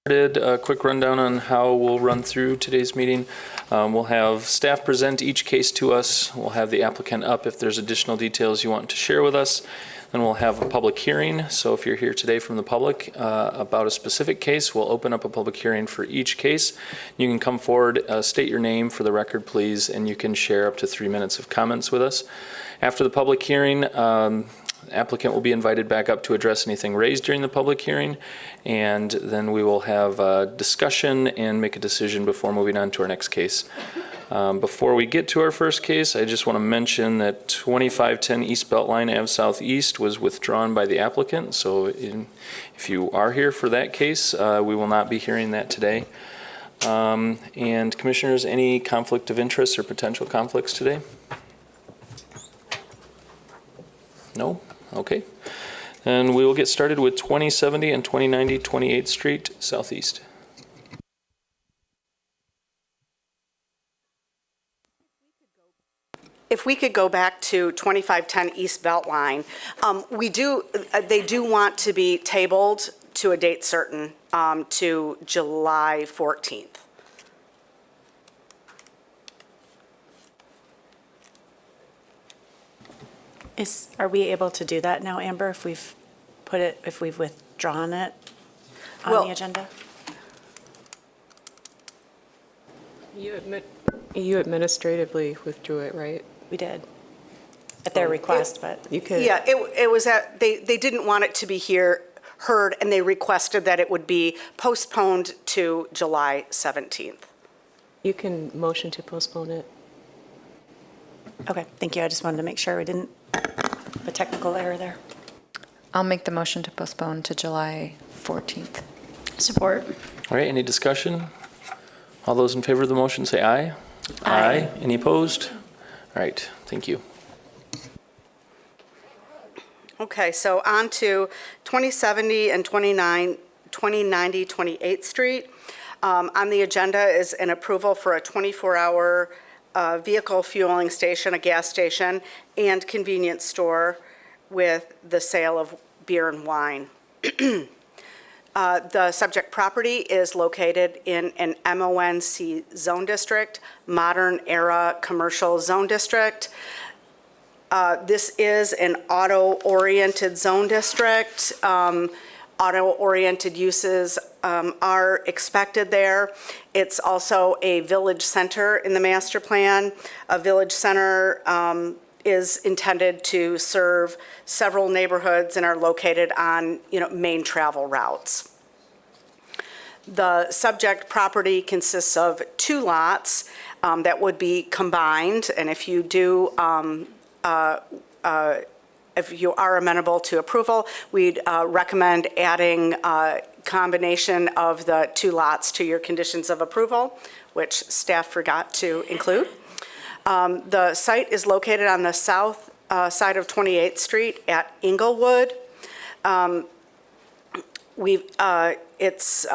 A quick rundown on how we'll run through today's meeting. We'll have staff present each case to us. We'll have the applicant up if there's additional details you want to share with us. Then we'll have a public hearing. So if you're here today from the public about a specific case, we'll open up a public hearing for each case. You can come forward, state your name for the record, please, and you can share up to 3 minutes of comments with us. After the public hearing, applicant will be invited back up to address anything raised during the public hearing, and then we will have a discussion and make a decision before moving on to our next case. Before we get to our first case, I just want to mention that 2510 East Beltline Ave Southeast was withdrawn by the applicant, so if you are here for that case, we will not be hearing that today. And commissioners, any conflict of interest or potential conflicts today? No? Okay. And we will get started with 2070 and 2090 28th Street Southeast. If we could go back to 2510 East Beltline, they do want to be tabled to a date certain to July 14th. Are we able to do that now, Amber, if we've withdrawn it on the agenda? You administratively withdrew it, right? We did, at their request, but. You could. Yeah, it was they didn't want it to be heard, and they requested that it would be postponed to July 17th. You can motion to postpone it. Okay, thank you. I just wanted to make sure we didn't have a technical error there. I'll make the motion to postpone to July 14th. Support. All right, any discussion? All those in favor of the motion say aye. Aye. Any opposed? All right, thank you. Okay, so on to 2070 and 2090 28th Street. On the agenda is an approval for a 24-hour vehicle fueling station, a gas station, and convenience store with the sale of beer and wine. The subject property is located in an MONC zone district, modern era commercial zone district. This is an auto-oriented zone district. Auto-oriented uses are expected there. It's also a village center in the master plan. A village center is intended to serve several neighborhoods and are located on, main travel routes. The subject property consists of 2 lots that would be combined, and if you do if you are amenable to approval, we'd recommend adding a combination of the 2 lots to your conditions of approval, which staff forgot to include. The site is located on the south side of 28th Street at Inglewood. It's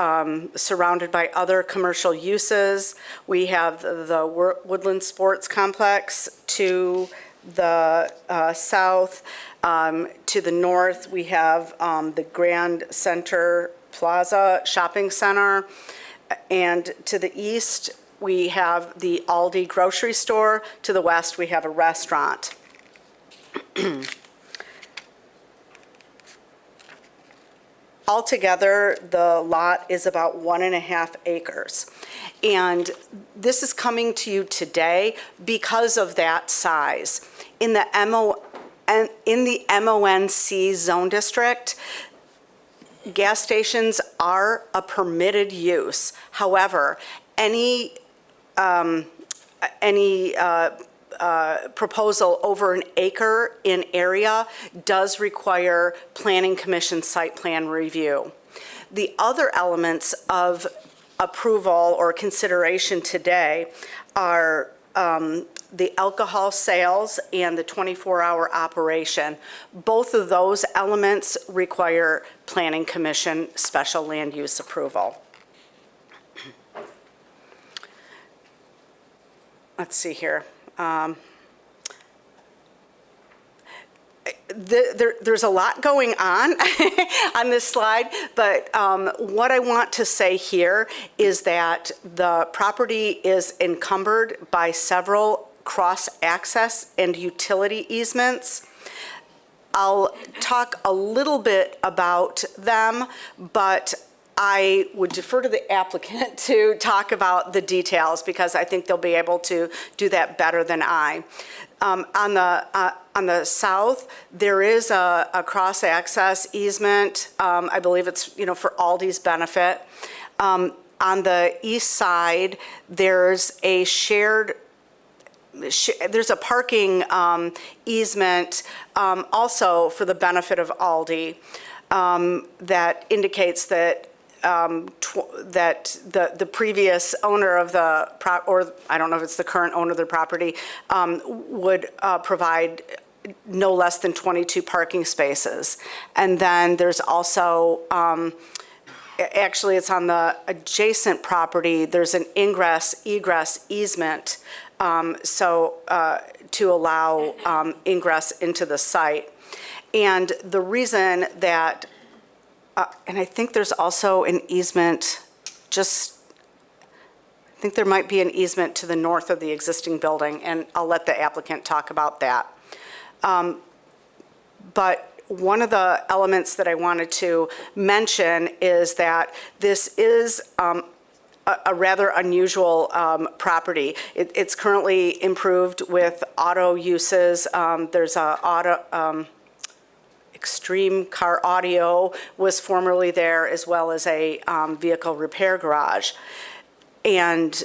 surrounded by other commercial uses. We have the Woodland Sports Complex to the south. To the north, we have the Grand Center Plaza Shopping Center. And to the east, we have the Aldi grocery store. To the west, we have a restaurant. Altogether, the lot is about 1.5 acres. And this is coming to you today because of that size. In the MONC zone district, gas stations are a permitted use. However, any proposal over an acre in area does require Planning Commission site plan review. The other elements of approval or consideration today are the alcohol sales and the 24-hour operation. Both of those elements require Planning Commission special land use approval. Let's see here. there's a lot going on on this slide, but what I want to say here is that the property is encumbered by several cross-access and utility easements. I'll talk a little bit about them, but I would defer to the applicant to talk about the details because I think they'll be able to do that better than I. On the south, there is a cross-access easement. I believe it's, for Aldi's benefit. On the east side, there's a there's a parking easement also for the benefit of Aldi that indicates that that the previous owner of the or I don't know if it's the current owner of the property would provide no less than 22 parking spaces. And then there's also actually it's on the adjacent property, there's an ingress-egress easement to allow ingress into the site. And the reason that and I think there's also an easement I think there might be an easement to the north of the existing building, and I'll let the applicant talk about that. But one of the elements that I wanted to mention is that this is a rather unusual property. It's currently improved with auto uses. There's a Extreme Car Audio was formerly there, as well as a vehicle repair garage. And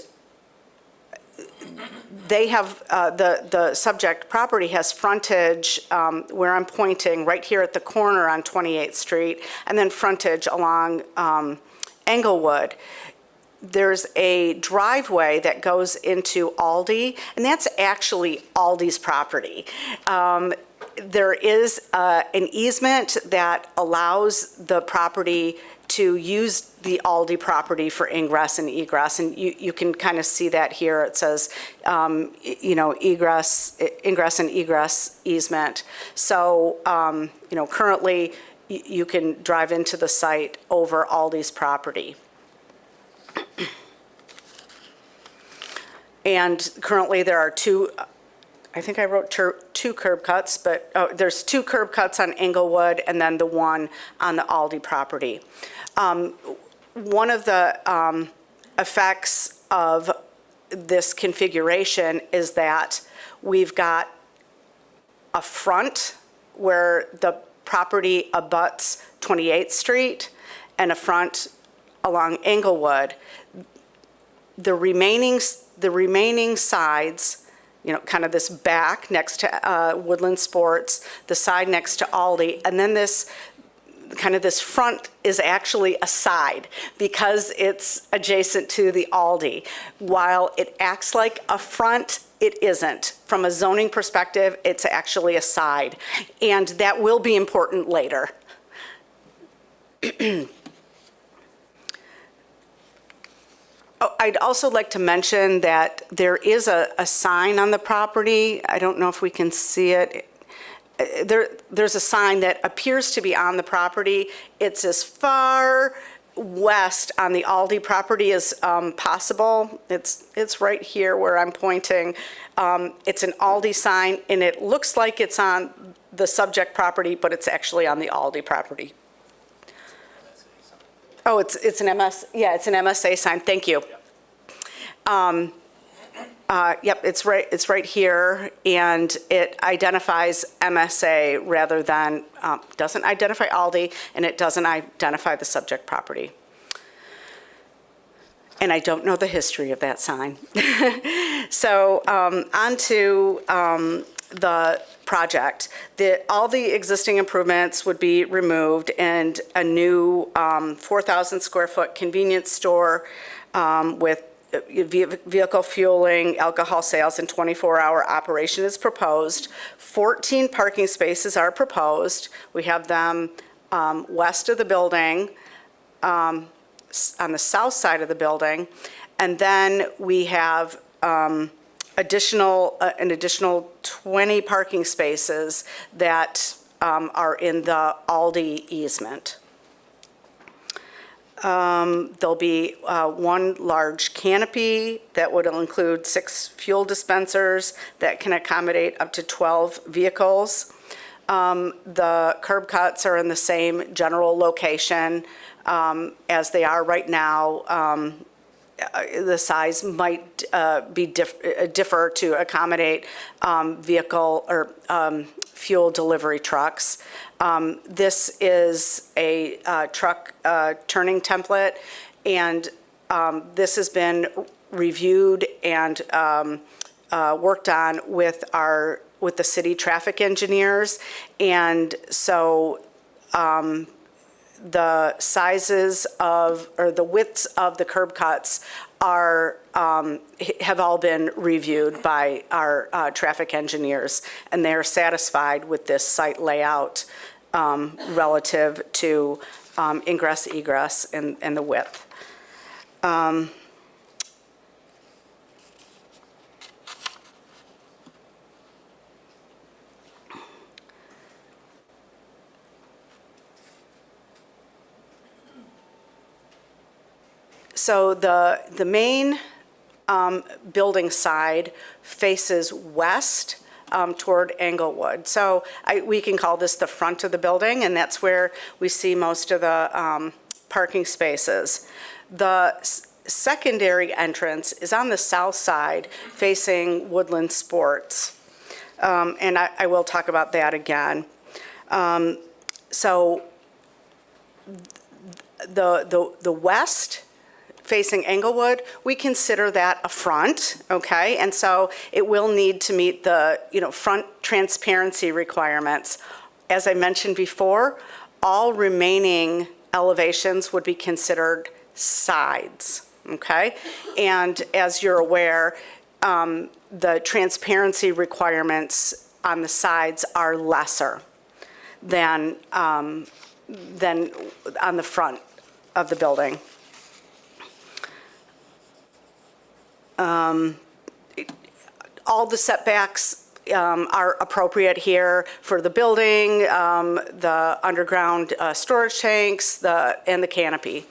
they have, the subject property has frontage where I'm pointing right here at the corner on 28th Street, and then frontage along Englewood. There's a driveway that goes into Aldi, and that's actually Aldi's property. There is an easement that allows the property to use the Aldi property for ingress and egress, and you can kind of see that here. It says, ingress and egress easement. So, currently you can drive into the site over Aldi's property. And currently there are two, I think I wrote two curb cuts, but there's two curb cuts on Englewood and then the one on the Aldi property. One of the effects of this configuration is that we've got a front where the property abuts 28th Street and a front along Englewood. The remaining sides, kind of this back next to Woodland Sports, the side next to Aldi, and then this front is actually a side because it's adjacent to the Aldi. While it acts like a front, it isn't. From a zoning perspective, it's actually a side, and that will be important later. I'd also like to mention that there is a sign on the property. I don't know if we can see it. There's a sign that appears to be on the property. It's as far west on the Aldi property as possible. It's right here where I'm pointing. It's an Aldi sign, and it looks like it's on the subject property, but it's actually on the Aldi property. Oh, it's an MSA sign. Thank you. Yep, it's right here, and it identifies MSA rather than doesn't identify Aldi, and it doesn't identify the subject property. And I don't know the history of that sign. So on to the project. All the existing improvements would be removed, and a new 4,000 square foot convenience store with vehicle fueling, alcohol sales, and 24-hour operation is proposed. 14 parking spaces are proposed. We have them west of the building, on the south side of the building, and then we have an additional 20 parking spaces that are in the Aldi easement. There'll be one large canopy that would include 6 fuel dispensers that can accommodate up to 12 vehicles. The curb cuts are in the same general location as they are right now. The size might differ to accommodate vehicle or fuel delivery trucks. This is a truck turning template, and this has been reviewed and worked on with the city traffic engineers, and so the sizes or the widths of the curb cuts have all been reviewed by our traffic engineers, and they're satisfied with this site layout relative to ingress, egress, and the width. So the main building side faces west toward Englewood. So we can call this the front of the building, and that's where we see most of the parking spaces. The secondary entrance is on the south side facing Woodland Sports, and I will talk about that again. So the west facing Englewood, we consider that a front, okay? And so it will need to meet the, front transparency requirements. As I mentioned before, all remaining elevations would be considered sides, okay? And as you're aware, the transparency requirements on the sides are lesser than on the front of the building. All the setbacks are appropriate here for the building, the underground storage tanks, and the canopy.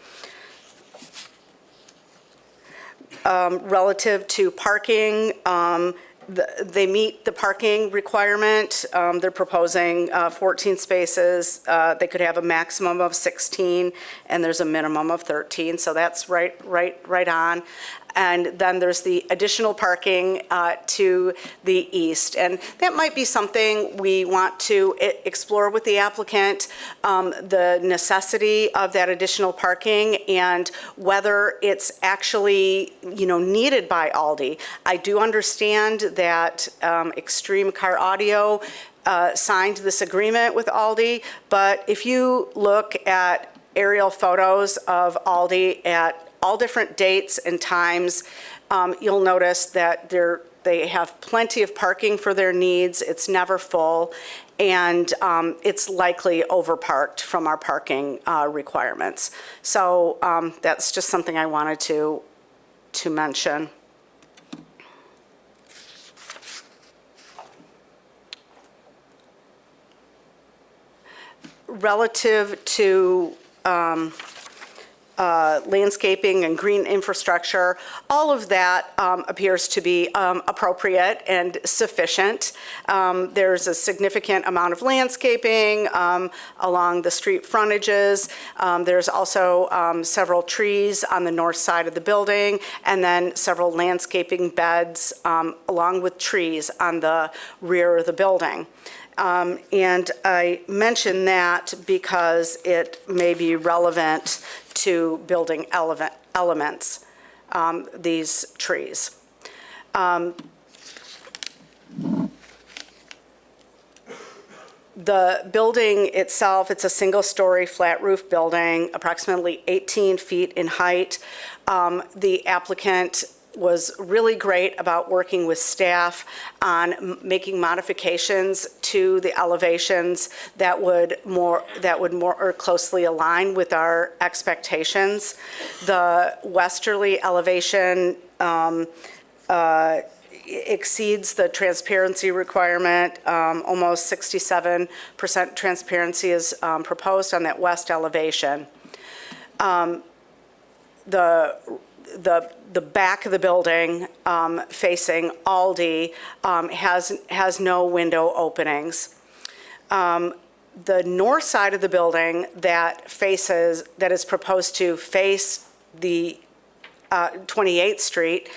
Relative to parking, they meet the parking requirement. They're proposing 14 spaces. They could have a maximum of 16, and there's a minimum of 13, so that's right on. And then there's the additional parking to the east. And that might be something we want to explore with the applicant, the necessity of that additional parking and whether it's actually, needed by Aldi. I do understand that Extreme Car Audio signed this agreement with Aldi, but if you look at aerial photos of Aldi at all different dates and times, you'll notice that they have plenty of parking for their needs. It's never full, and it's likely overparked from our parking requirements. So that's just something I wanted to mention. Relative to landscaping and green infrastructure, all of that appears to be appropriate and sufficient. There's a significant amount of landscaping along the street frontages. There's also several trees on the north side of the building, and then several landscaping beds along with trees on the rear of the building. And I mention that because it may be relevant to building elements, these trees. The building itself, it's a single-story flat roof building, approximately 18 feet in height. The applicant was really great about working with staff on making modifications to the elevations that would more closely align with our expectations. The westerly elevation exceeds the transparency requirement. Almost 67% transparency is proposed on that west elevation. The back of the building facing Aldi has no window openings. The north side of the building that is proposed to face the 28th Street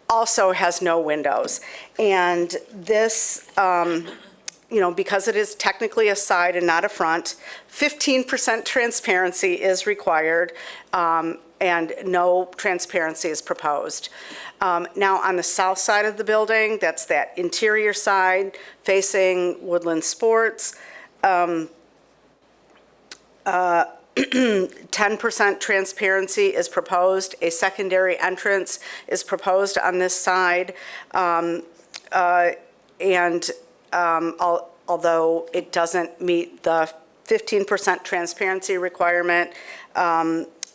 also has no windows. And this, because it is technically a side and not a front, 15% transparency is required, and no transparency is proposed. Now, on the south side of the building, that's that interior side facing Woodland Sports, 10% transparency is proposed. A secondary entrance is proposed on this side. Although it doesn't meet the 15% transparency requirement,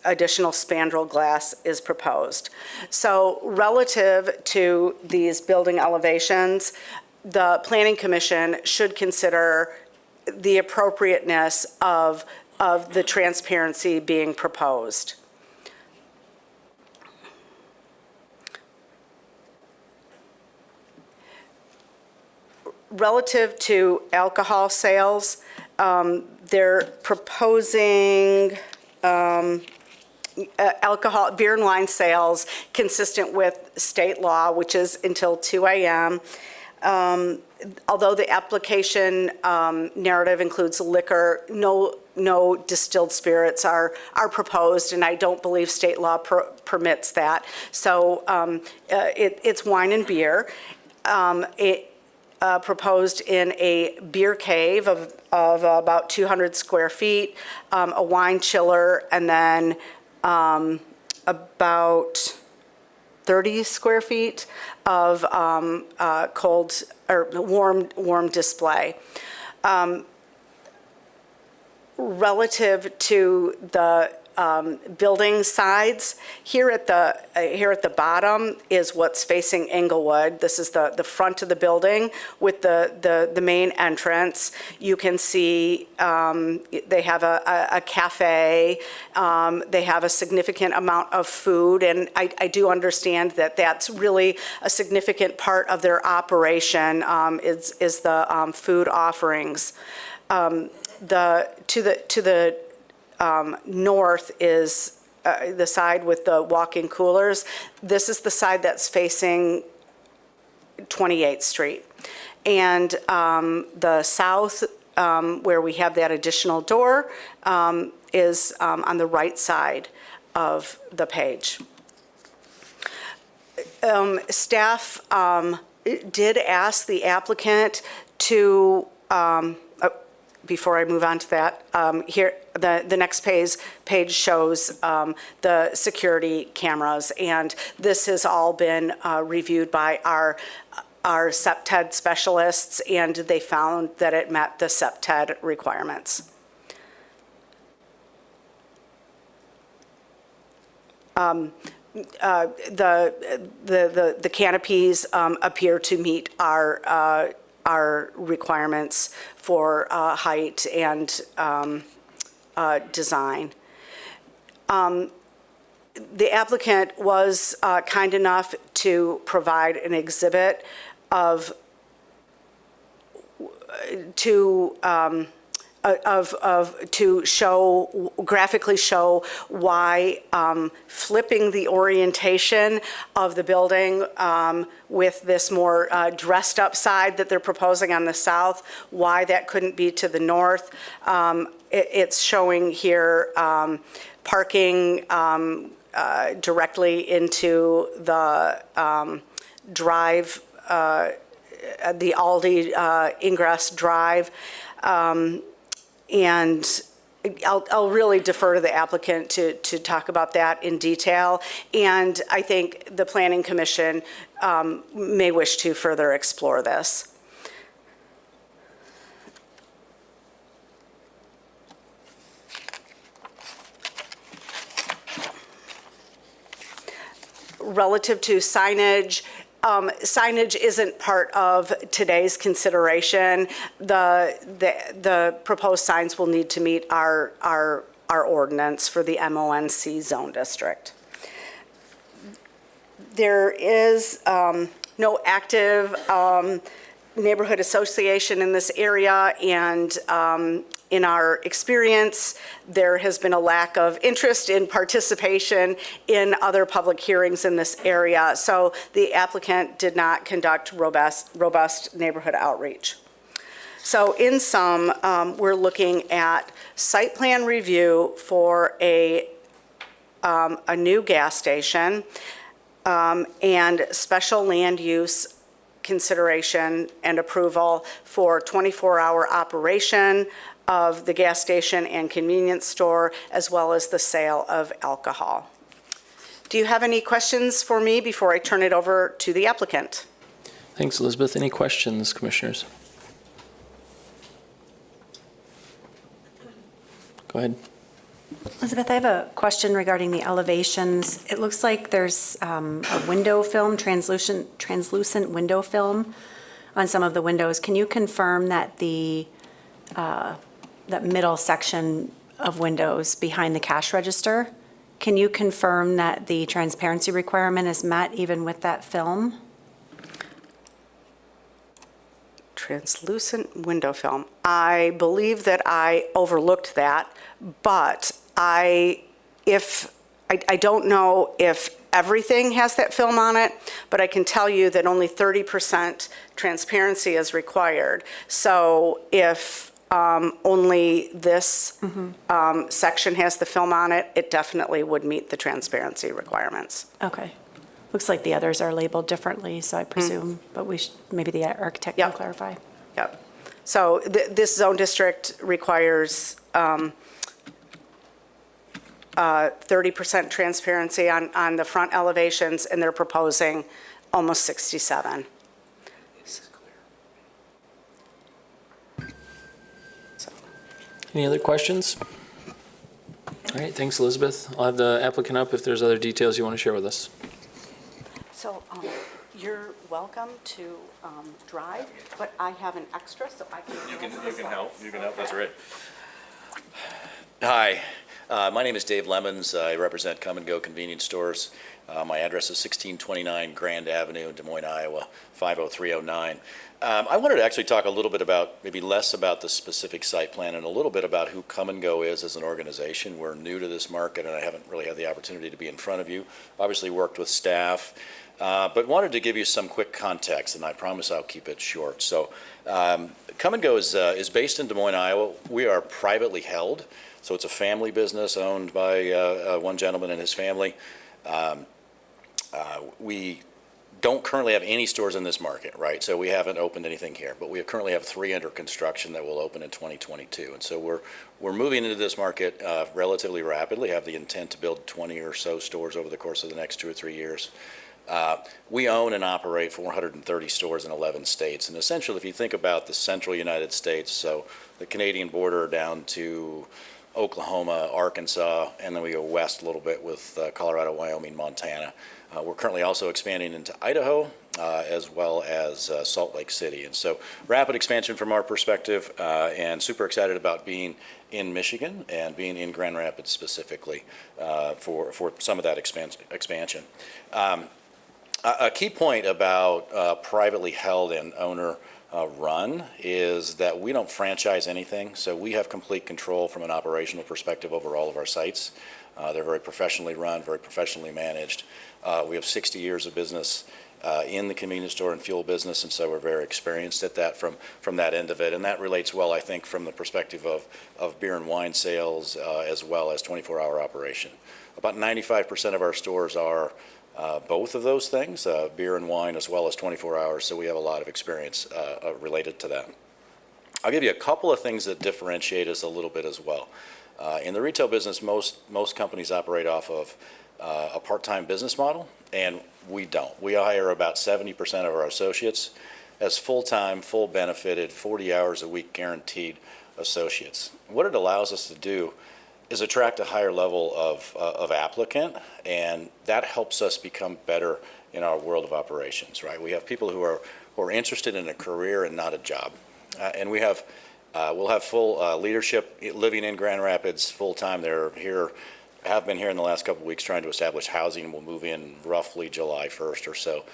additional spandrel glass is proposed. So relative to these building elevations, the Planning Commission should consider the appropriateness of the transparency being proposed. Relative to alcohol sales, they're proposing beer and wine sales consistent with state law, which is until 2 a.m. Although the application narrative includes liquor, no distilled spirits are proposed, and I don't believe state law permits that. So it's wine and beer. Proposed in a beer cave of about 200 square feet, a wine chiller, and then about 30 square feet of cold or warm display. Relative to the building sides, here at the bottom is what's facing Englewood. This is the front of the building with the main entrance. You can see they have a cafe. They have a significant amount of food, and I do understand that that's really a significant part of their operation is the food offerings. To the north is the side with the walk-in coolers. This is the side that's facing 28th Street. And the south, where we have that additional door, is on the right side of the page. Staff did ask the applicant to, before I move on to that, here, the next page shows the security cameras, and this has all been reviewed by our SEPTED specialists, and they found that it met the SEPTED requirements. The canopies appear to meet our requirements for height and design. The applicant was kind enough to provide an exhibit to graphically show why flipping the orientation of the building with this more dressed up side that they're proposing on the south, why that couldn't be to the north. It's showing here parking directly into the drive, the Aldi ingress drive. And I'll really defer to the applicant to talk about that in detail. And I think the Planning Commission may wish to further explore this. Relative to signage, signage isn't part of today's consideration. The proposed signs will need to meet our ordinance for the MONC zone district. There is no active neighborhood association in this area, and in our experience, there has been a lack of interest in participation in other public hearings in this area. So the applicant did not conduct robust neighborhood outreach. So in sum, we're looking at site plan review for a new gas station and special land use consideration and approval for 24-hour operation of the gas station and convenience store, as well as the sale of alcohol. Do you have any questions for me before I turn it over to the applicant? Thanks, Elizabeth. Any questions, commissioners? Go ahead. Elizabeth, I have a question regarding the elevations. It looks like there's a window film, translucent window film on some of the windows. Can you confirm that that middle section of windows behind the cash register, can you confirm that the transparency requirement is met even with that film? Translucent window film. I believe that I overlooked that, but I don't know if everything has that film on it, but I can tell you that only 30% transparency is required. So if only this section has the film on it, it definitely would meet the transparency requirements. Okay. Looks like the others are labeled differently, so I presume, but maybe the architect can Yep. clarify. Yep. So this zone district requires 30% transparency on the front elevations, and they're proposing almost 67. Any other questions? All right, thanks, Elizabeth. I'll have the applicant up if there's other details you want to share with us. So you're welcome to drive, but I have an extra, so I can. You can help, that's right. Hi, my name is Dave Lemons. I represent Come and Go Convenience Stores. My address is 1629 Grand Avenue in Des Moines, Iowa, 50309. I wanted to actually talk a little bit about, maybe less about the specific site plan and a little bit about who Come and Go is as an organization. We're new to this market, and I haven't really had the opportunity to be in front of you. Obviously worked with staff, but wanted to give you some quick context, and I promise I'll keep it short. So Come and Go is based in Des Moines, Iowa. We are privately held, so it's a family business owned by one gentleman and his family. We don't currently have any stores in this market, right? So we haven't opened anything here, but we currently have 3 under construction that will open in 2022. And so we're moving into this market relatively rapidly, have the intent to build 20 or so stores over the course of the next 2 or 3 years. We own and operate 430 stores in 11 states. And essentially, if you think about the central United States, so the Canadian border down to Oklahoma, Arkansas, and then we go west a little bit with Colorado, Wyoming, Montana. We're currently also expanding into Idaho as well as Salt Lake City. And so rapid expansion from our perspective, and super excited about being in Michigan and being in Grand Rapids specifically for some of that expansion. A key point about privately held and owner run is that we don't franchise anything, so we have complete control from an operational perspective over all of our sites. They're very professionally run, very professionally managed. We have 60 years of business in the convenience store and fuel business, and so we're very experienced at that from that end of it. And that relates well, I think, from the perspective of beer and wine sales as well as 24-hour operation. About 95% of our stores are both of those things, beer and wine as well as 24 hours, so we have a lot of experience related to that. I'll give you a couple of things that differentiate us a little bit as well. In the retail business, most companies operate off of a part-time business model, and we don't. We hire about 70% of our associates as full-time, full benefited, 40 hours a week guaranteed associates. What it allows us to do is attract a higher level of applicant, and that helps us become better in our world of operations, right? We have people who are interested in a career and not a job. And we'll have full leadership living in Grand Rapids full-time. They're here, have been here in the last couple of weeks trying to establish housing, and we'll move in roughly July 1st or so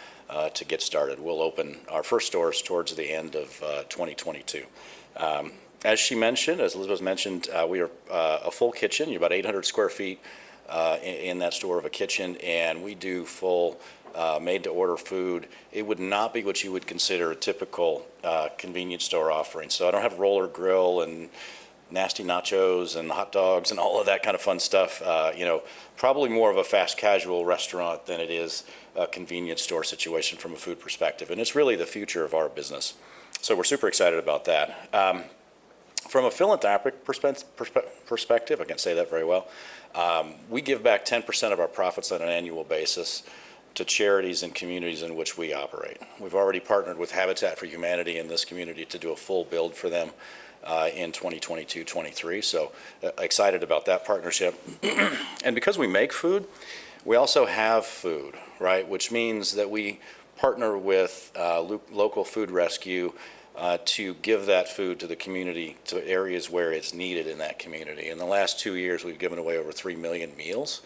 to get started. We'll open our first stores towards the end of 2022. As she mentioned, as Elizabeth mentioned, we are a full kitchen. You're about 800 square feet in that store of a kitchen, and we do full made-to-order food. It would not be what you would consider a typical convenience store offering. So I don't have roller grill and nasty nachos and hot dogs and all of that kind of fun stuff. Probably more of a fast casual restaurant than it is a convenience store situation from a food perspective. And it's really the future of our business. So we're super excited about that. From a philanthropic perspective, I can't say that very well, we give back 10% of our profits on an annual basis to charities and communities in which we operate. We've already partnered with Habitat for Humanity in this community to do a full build for them in 2022-23, so excited about that partnership. And because we make food, we also have food, right, which means that we partner with local food rescue to give that food to the community, to areas where it's needed in that community. In the last 2 years, we've given away over 3 million meals.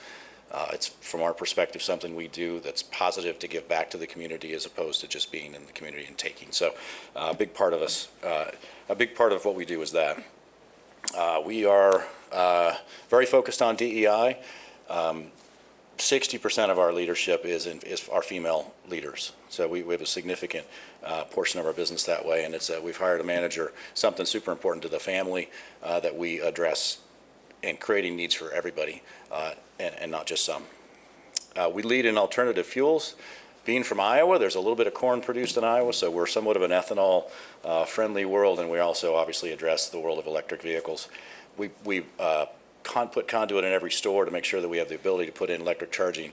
It's, from our perspective, something we do that's positive to give back to the community as opposed to just being in the community and taking. So a big part of us, a big part of what we do is that. We are very focused on DEI. 60% of our leadership is our female leaders. So we have a significant portion of our business that way, and it's we've hired a manager, something super important to the family that we address in creating needs for everybody and not just some. We lead in alternative fuels. Being from Iowa, there's a little bit of corn produced in Iowa, so we're somewhat of an ethanol friendly world, and we also obviously address the world of electric vehicles. We put conduit in every store to make sure that we have the ability to put in electric charging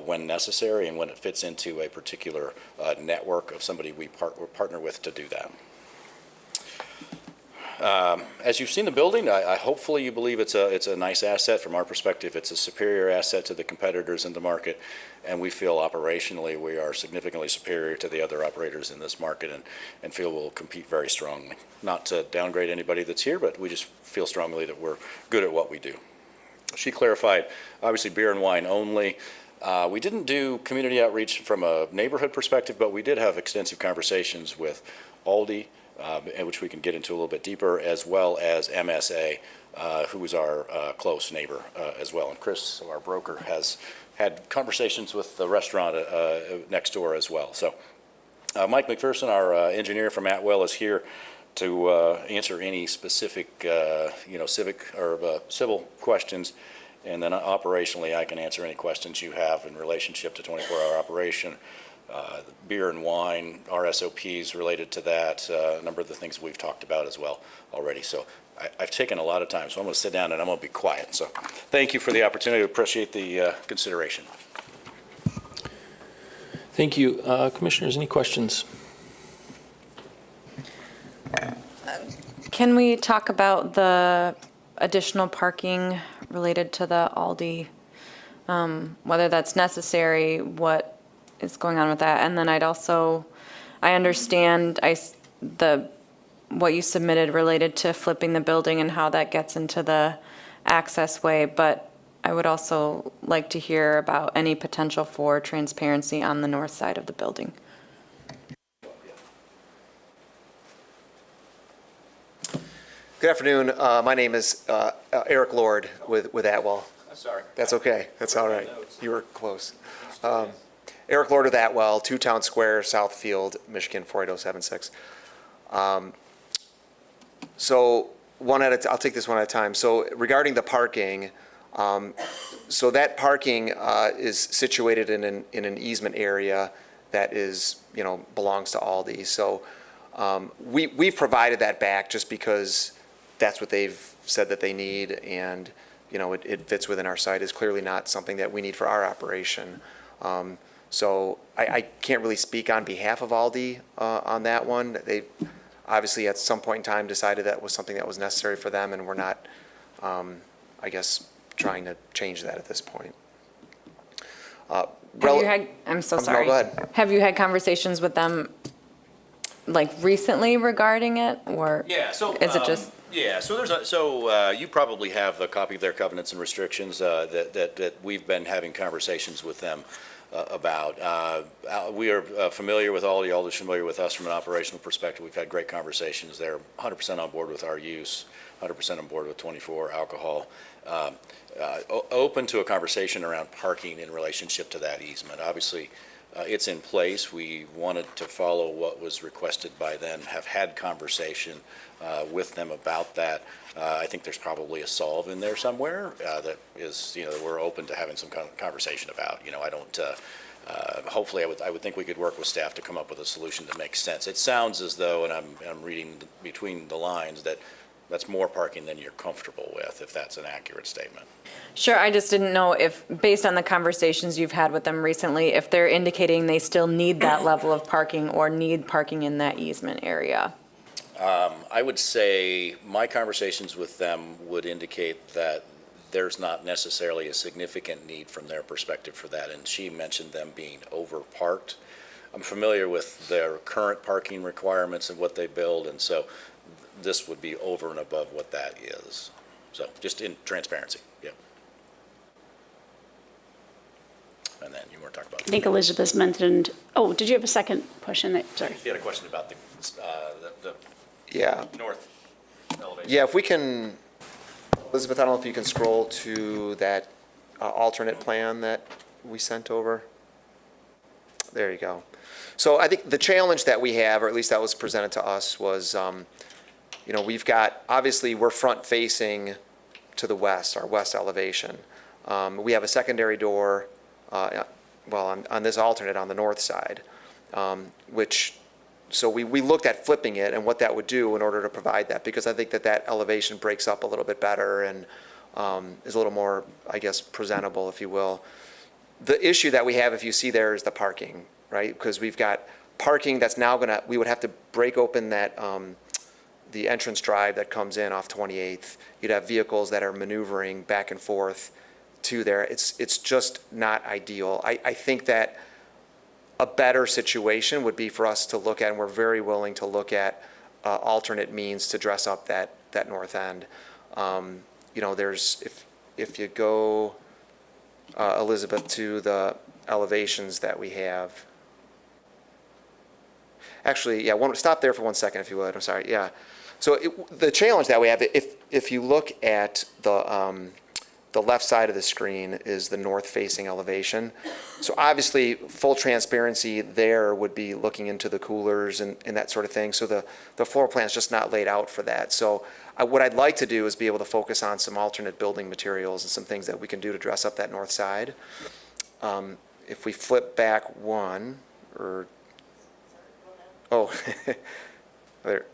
when necessary and when it fits into a particular network of somebody we partner with to do that. As you've seen the building, hopefully you believe it's a nice asset. From our perspective, it's a superior asset to the competitors in the market, and we feel operationally we are significantly superior to the other operators in this market and feel we'll compete very strongly. Not to downgrade anybody that's here, but we just feel strongly that we're good at what we do. She clarified, obviously beer and wine only. We didn't do community outreach from a neighborhood perspective, but we did have extensive conversations with Aldi, which we can get into a little bit deeper, as well as MSA, who is our close neighbor as well. And Chris, our broker, has had conversations with the restaurant next door as well. So Mike McPherson, our engineer from Atwell, is here to answer any specific, civic or civil questions. And then operationally, I can answer any questions you have in relationship to 24-hour operation, beer and wine, our SOPs related to that, a number of the things we've talked about as well already. So I've taken a lot of time, so I'm going to sit down and I'm going to be quiet. So thank you for the opportunity. I appreciate the consideration. Thank you. Commissioners, any questions? Can we talk about the additional parking related to the Aldi, whether that's necessary, what is going on with that? And then I understand what you submitted related to flipping the building and how that gets into the access way, but I would also like to hear about any potential for transparency on the north side of the building. Good afternoon. My name is Eric Lord with Atwell. I'm sorry. That's okay. That's all right. You were close. Eric Lord with Atwell, 2 Town Square, Southfield, Michigan 48076. So I'll take this one at a time. So regarding the parking, so that parking is situated in an easement area that is, belongs to Aldi. So we've provided that back just because that's what they've said that they need, and it fits within our site. It's clearly not something that we need for our operation. So I can't really speak on behalf of Aldi on that one. They obviously at some point in time decided that was something that was necessary for them, and we're not, I guess, trying to change that at this point. Have you had, I'm so No, sorry. go ahead. Have you had conversations with them, like, recently regarding it, or? Yeah, so. Is it just? Yeah, so you probably have a copy of their covenants and restrictions that we've been having conversations with them about. We are familiar with Aldi's familiar with us from an operational perspective. We've had great conversations. They're 100% on board with our use, 100% on board with 24 alcohol. Open to a conversation around parking in relationship to that easement. Obviously, it's in place. We wanted to follow what was requested by them, have had conversation with them about that. I think there's probably a solve in there somewhere that is, that we're open to having some kind of conversation about. I don't, hopefully I would think we could work with staff to come up with a solution that makes sense. It sounds as though, and I'm reading between the lines, that that's more parking than you're comfortable with, if that's an accurate statement. Sure, I just didn't know if, based on the conversations you've had with them recently, if they're indicating they still need that level of parking or need parking in that easement area. I would say my conversations with them would indicate that there's not necessarily a significant need from their perspective for that, and she mentioned them being over-parked. I'm familiar with their current parking requirements and what they build, and so this would be over and above what that is. So just in transparency, yeah. And then you were talking about. I think Elizabeth mentioned, oh, did you have a second question? Sorry. You had a question about the Yeah. north elevation. Yeah, if we can, Elizabeth, I don't know if you can scroll to that alternate plan that we sent over. There you go. So I think the challenge that we have, or at least that was presented to us, was, we've got, obviously, we're front-facing to the west, our west elevation. We have a secondary door, on this alternate on the north side, so we looked at flipping it and what that would do in order to provide that, because I think that elevation breaks up a little bit better and is a little more, I guess, presentable, if you will. The issue that we have, if you see there, is the parking, right? Because we've got parking that's now we would have to break open that, the entrance drive that comes in off 28th. You'd have vehicles that are maneuvering back and forth to there. It's just not ideal. I think that a better situation would be for us to look at, and we're very willing to look at alternate means to dress up that north end. There's, if you go, Elizabeth, to the elevations that we have. Actually, yeah, stop there for 1 second, if you would. I'm sorry, yeah. So the challenge that we have, if you look at the left side of the screen is the north-facing elevation. So obviously, full transparency there would be looking into the coolers and that sort of thing. So the floor plan is just not laid out for that. So what I'd like to do is be able to focus on some alternate building materials and some things that we can do to dress up that north side. If we flip back one, or, oh, there,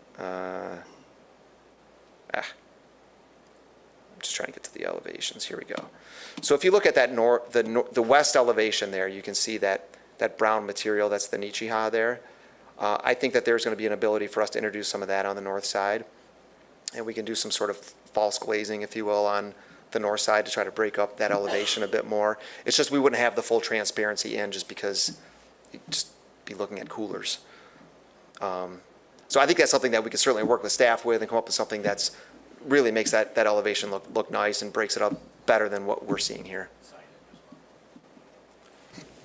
I'm just trying to get to the elevations. Here we go. So if you look at that the west elevation there, you can see that brown material, that's the Nichiha there. I think that there's going to be an ability for us to introduce some of that on the north side. And we can do some sort of false glazing, if you will, on the north side to try to break up that elevation a bit more. It's just we wouldn't have the full transparency in just because you'd just be looking at coolers. So I think that's something that we could certainly work with staff with and come up with something that's really makes that elevation look nice and breaks it up better than what we're seeing here.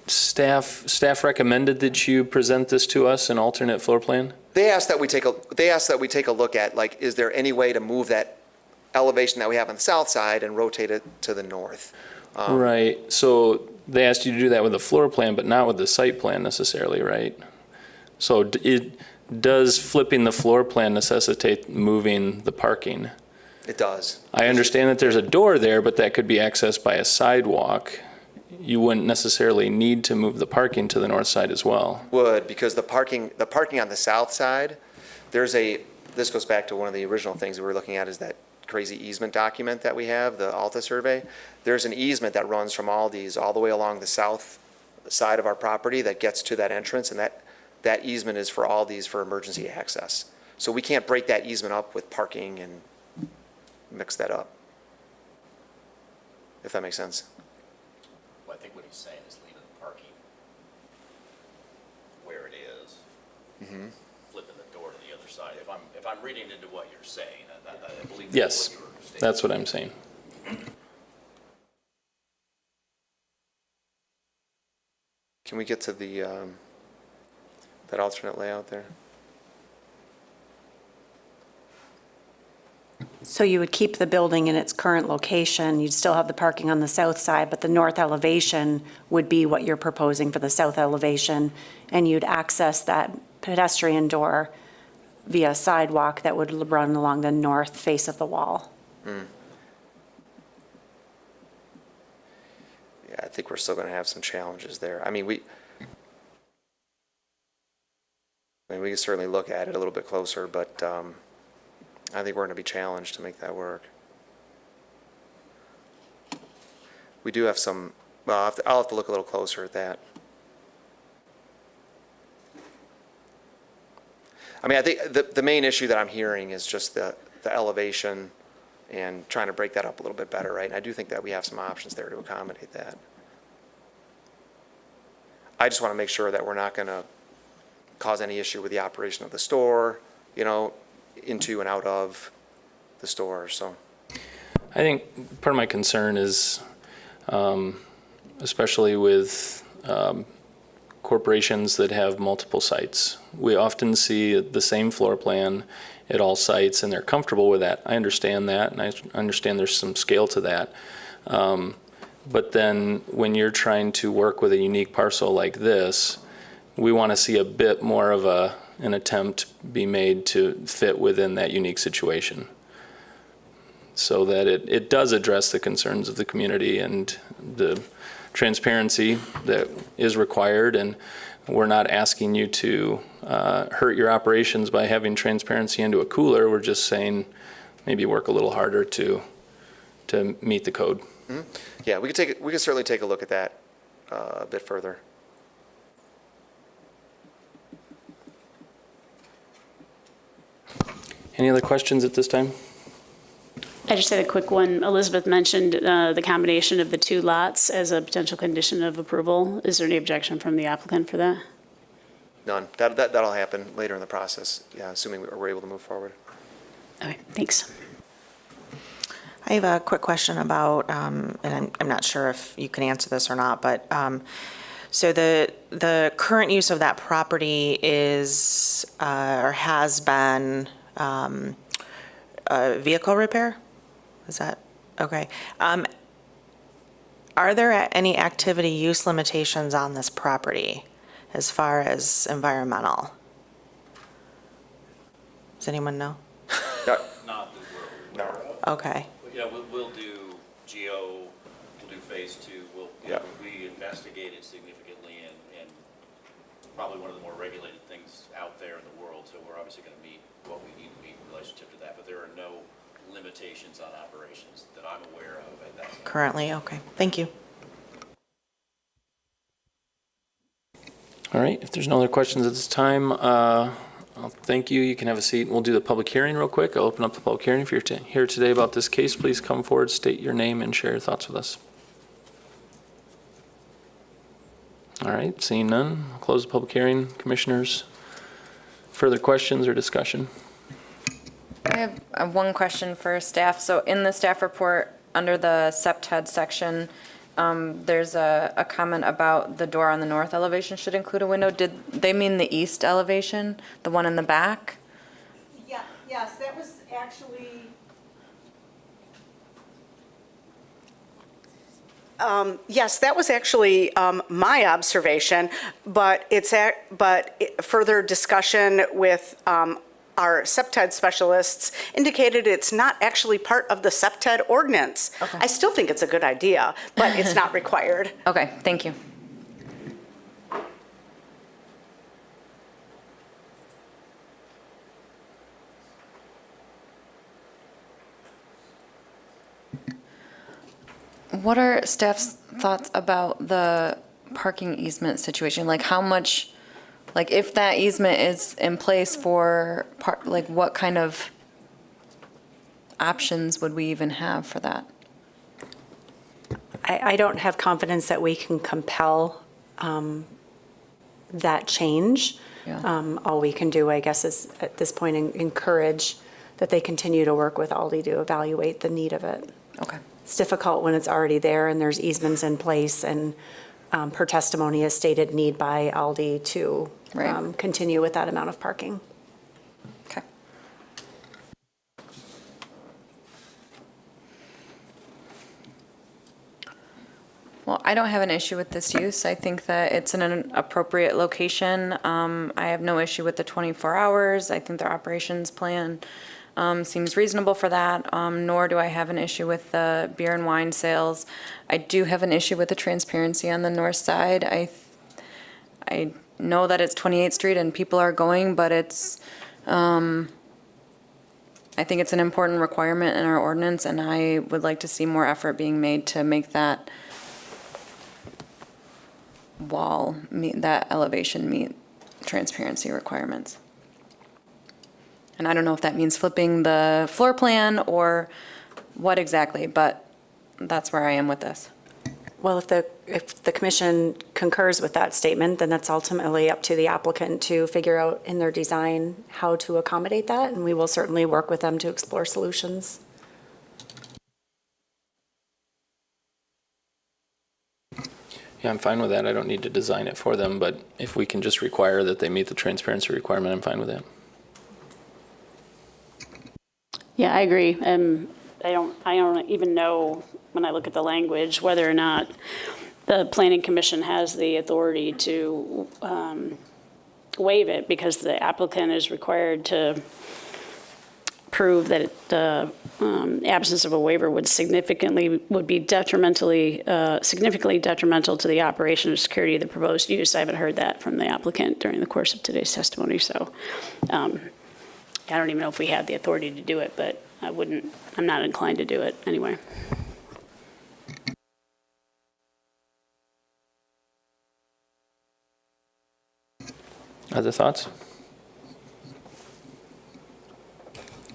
Staff recommended that you present this to us, an alternate floor plan? They asked that we take a look at, like, is there any way to move that elevation that we have on the south side and rotate it to the north? Right, so they asked you to do that with the floor plan, but not with the site plan necessarily, right? So does flipping the floor plan necessitate moving the parking? It does. I understand that there's a door there, but that could be accessed by a sidewalk. You wouldn't necessarily need to move the parking to the north side as well. Would, because the parking on the south side, this goes back to one of the original things we were looking at, is that crazy easement document that we have, the Alta survey. There's an easement that runs from Aldi's all the way along the south side of our property that gets to that entrance, and that easement is for Aldi's for emergency access. So we can't break that easement up with parking and mix that up, if that makes sense. Well, I think what he's saying is flipping the door to the other side. If I'm reading into what you're saying, I believe that's Yes, what you were stating. that's what I'm saying. Can we get to the, that alternate layout there? So you would keep the building in its current location, you'd still have the parking on the south side, but the north elevation would be what you're proposing for the south elevation, and you'd access that pedestrian door via sidewalk that would run along the north face of the wall. Yeah, I think we're still going to have some challenges there. I mean, we can certainly look at it a little bit closer, but I think we're going to be challenged to make that work. We do have some, well, I'll have to look a little closer at that. I mean, I think the main issue that I'm hearing is just the elevation and trying to break that up a little bit better, right? And I do think that we have some options there to accommodate that. I just want to make sure that we're not going to cause any issue with the operation of the store, you know, into and out of the store, so. I think part of my concern is, especially with corporations that have multiple sites, we often see the same floor plan at all sites, and they're comfortable with that. I understand that, and I understand there's some scale to that. But then when you're trying to work with a unique parcel like this, we want to see a bit more of an attempt be made to fit within that unique situation, so that it does address the concerns of the community and the transparency that is required. And we're not asking you to hurt your operations by having transparency into a cooler. We're just saying maybe work a little harder to meet the code. Mm-hmm. Yeah, we could certainly take a look at that a bit further. Any other questions at this time? I just had a quick one. Elizabeth mentioned the combination of the two lots as a potential condition of approval. Is there any objection from the applicant for that? None. That'll happen later in the process, yeah, assuming we're able to move forward. Okay, thanks. I have a quick question about, and I'm not sure if you can answer this or not, but so the current use of that property is or has been vehicle repair? Is that okay? Are there any activity use limitations on this property as far as environmental? Does anyone know? Not that we're aware of. Okay. Yeah, we'll do geo, we'll do phase two. Yeah. We investigated significantly and probably one of the more regulated things out there in the world. So we're obviously going to meet what we need to meet in relationship to that. But there are no limitations on operations that I'm aware of at that time. Currently, okay. Thank you. All right, if there's no other questions at this time, I'll thank you. You can have a seat. We'll do the public hearing real quick. I'll open up the public hearing. If you're here today about this case, please come forward, state your name, and share your thoughts with us. All right, seeing none, I'll close the public hearing. Commissioners, further questions or discussion? I have one question for staff. So in the staff report, under the SEPTED section, there's a comment about the door on the north elevation should include a window. Did they mean the east elevation, the one in the back? Yes, that was actually. Yes, that was actually my observation, but further discussion with our SEPTED specialists indicated it's not actually part of the SEPTED ordinance. Okay. I still think it's a good idea, but it's not required. Okay, thank you. What are staff's thoughts about the parking easement situation? Like how much, like if that easement is in place for, like what kind of options would we even have for that? I don't have confidence that we can compel that change. Yeah. All we can do, I guess, is at this point encourage that they continue to work with Aldi to evaluate the need of it. Okay. It's difficult when it's already there and there's easements in place and per testimony is stated need by Aldi to Right. continue with that amount of parking. Okay. Well, I don't have an issue with this use. I think that it's in an appropriate location. I have no issue with the 24 hours. I think their operations plan seems reasonable for that, nor do I have an issue with the beer and wine sales. I do have an issue with the transparency on the north side. I know that it's 28th Street and people are going, but it's, I think it's an important requirement in our ordinance, and I would like to see more effort being made to make that wall meet, that elevation meet transparency requirements. And I don't know if that means flipping the floor plan or what exactly, but that's where I am with this. Well, if the commission concurs with that statement, then that's ultimately up to the applicant to figure out in their design how to accommodate that, and we will certainly work with them to explore solutions. Yeah, I'm fine with that. I don't need to design it for them, but if we can just require that they meet the transparency requirement, I'm fine with that. Yeah, I agree. I don't even know, when I look at the language, whether or not the planning commission has the authority to waive it, because the applicant is required to prove that the absence of a waiver would be significantly detrimental to the operation or security of the proposed use. I haven't heard that from the applicant during the course of today's testimony, so I don't even know if we have the authority to do it, but I'm not inclined to do it anyway. Other thoughts?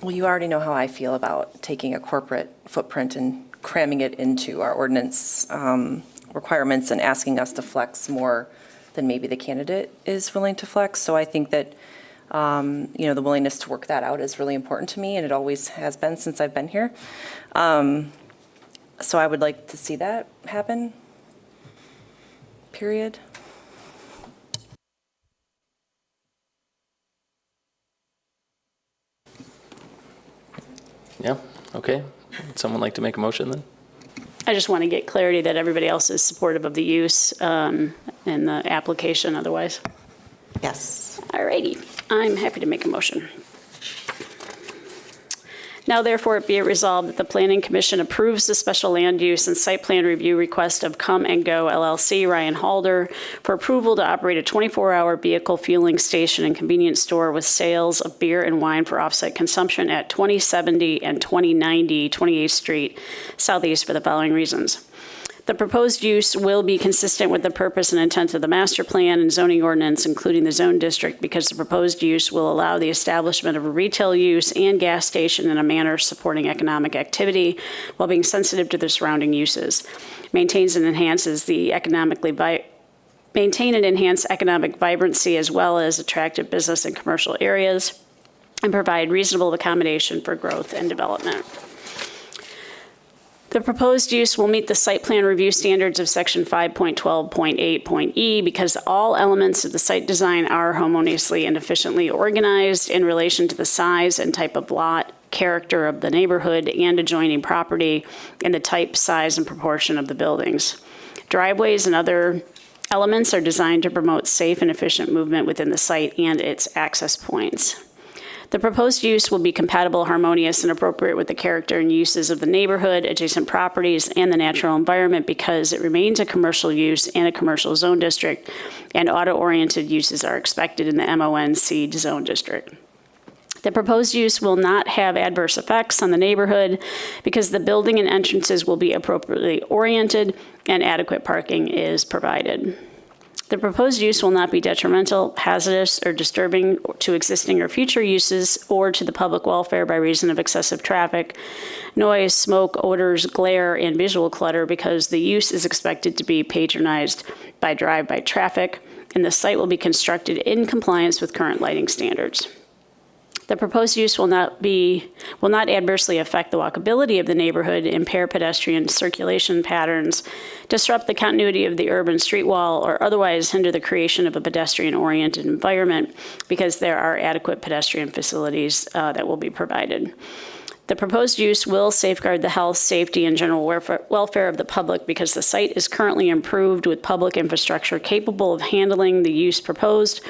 Well, you already know how I feel about taking a corporate footprint and cramming it into our ordinance requirements and asking us to flex more than maybe the candidate is willing to flex. So I think that, the willingness to work that out is really important to me, and it always has been since I've been here. So I would like to see that happen, period. Yeah, okay. Would someone like to make a motion then? I just want to get clarity that everybody else is supportive of the use and the application otherwise. Yes. All righty, I'm happy to make a motion. Now therefore it be it resolved that the Planning Commission approves the special land use and site plan review request of Come and Go LLC, Ryan Halder, for approval to operate a 24-hour vehicle fueling station and convenience store with sales of beer and wine for off-site consumption at 2070 and 2090 28th Street Southeast for the following reasons. The proposed use will be consistent with the purpose and intent of the master plan and zoning ordinance, including the zone district, because the proposed use will allow the establishment of a retail use and gas station in a manner supporting economic activity while being sensitive to the surrounding uses. Maintain and enhance economic vibrancy as well as attractive business and commercial areas, and provide reasonable accommodation for growth and development. The proposed use will meet the site plan review standards of section 5.12.8.e because all elements of the site design are harmoniously and efficiently organized in relation to the size and type of lot, character of the neighborhood and adjoining property, and the type, size, and proportion of the buildings. Driveways and other elements are designed to promote safe and efficient movement within the site and its access points. The proposed use will be compatible, harmonious, and appropriate with the character and uses of the neighborhood, adjacent properties, and the natural environment because it remains a commercial use and a commercial zone district, and auto-oriented uses are expected in the MONC zone district. The proposed use will not have adverse effects on the neighborhood because the building and entrances will be appropriately oriented and adequate parking is provided. The proposed use will not be detrimental, hazardous, or disturbing to existing or future uses or to the public welfare by reason of excessive traffic, noise, smoke, odors, glare, and visual clutter because the use is expected to be patronized by drive-by traffic and the site will be constructed in compliance with current lighting standards. The proposed use will not adversely affect the walkability of the neighborhood, impair pedestrian circulation patterns, disrupt the continuity of the urban street wall, or otherwise hinder the creation of a pedestrian-oriented environment because there are adequate pedestrian facilities that will be provided. The proposed use will safeguard the health, safety, and general welfare of the public because the site is currently improved with public infrastructure capable of handling the use proposed,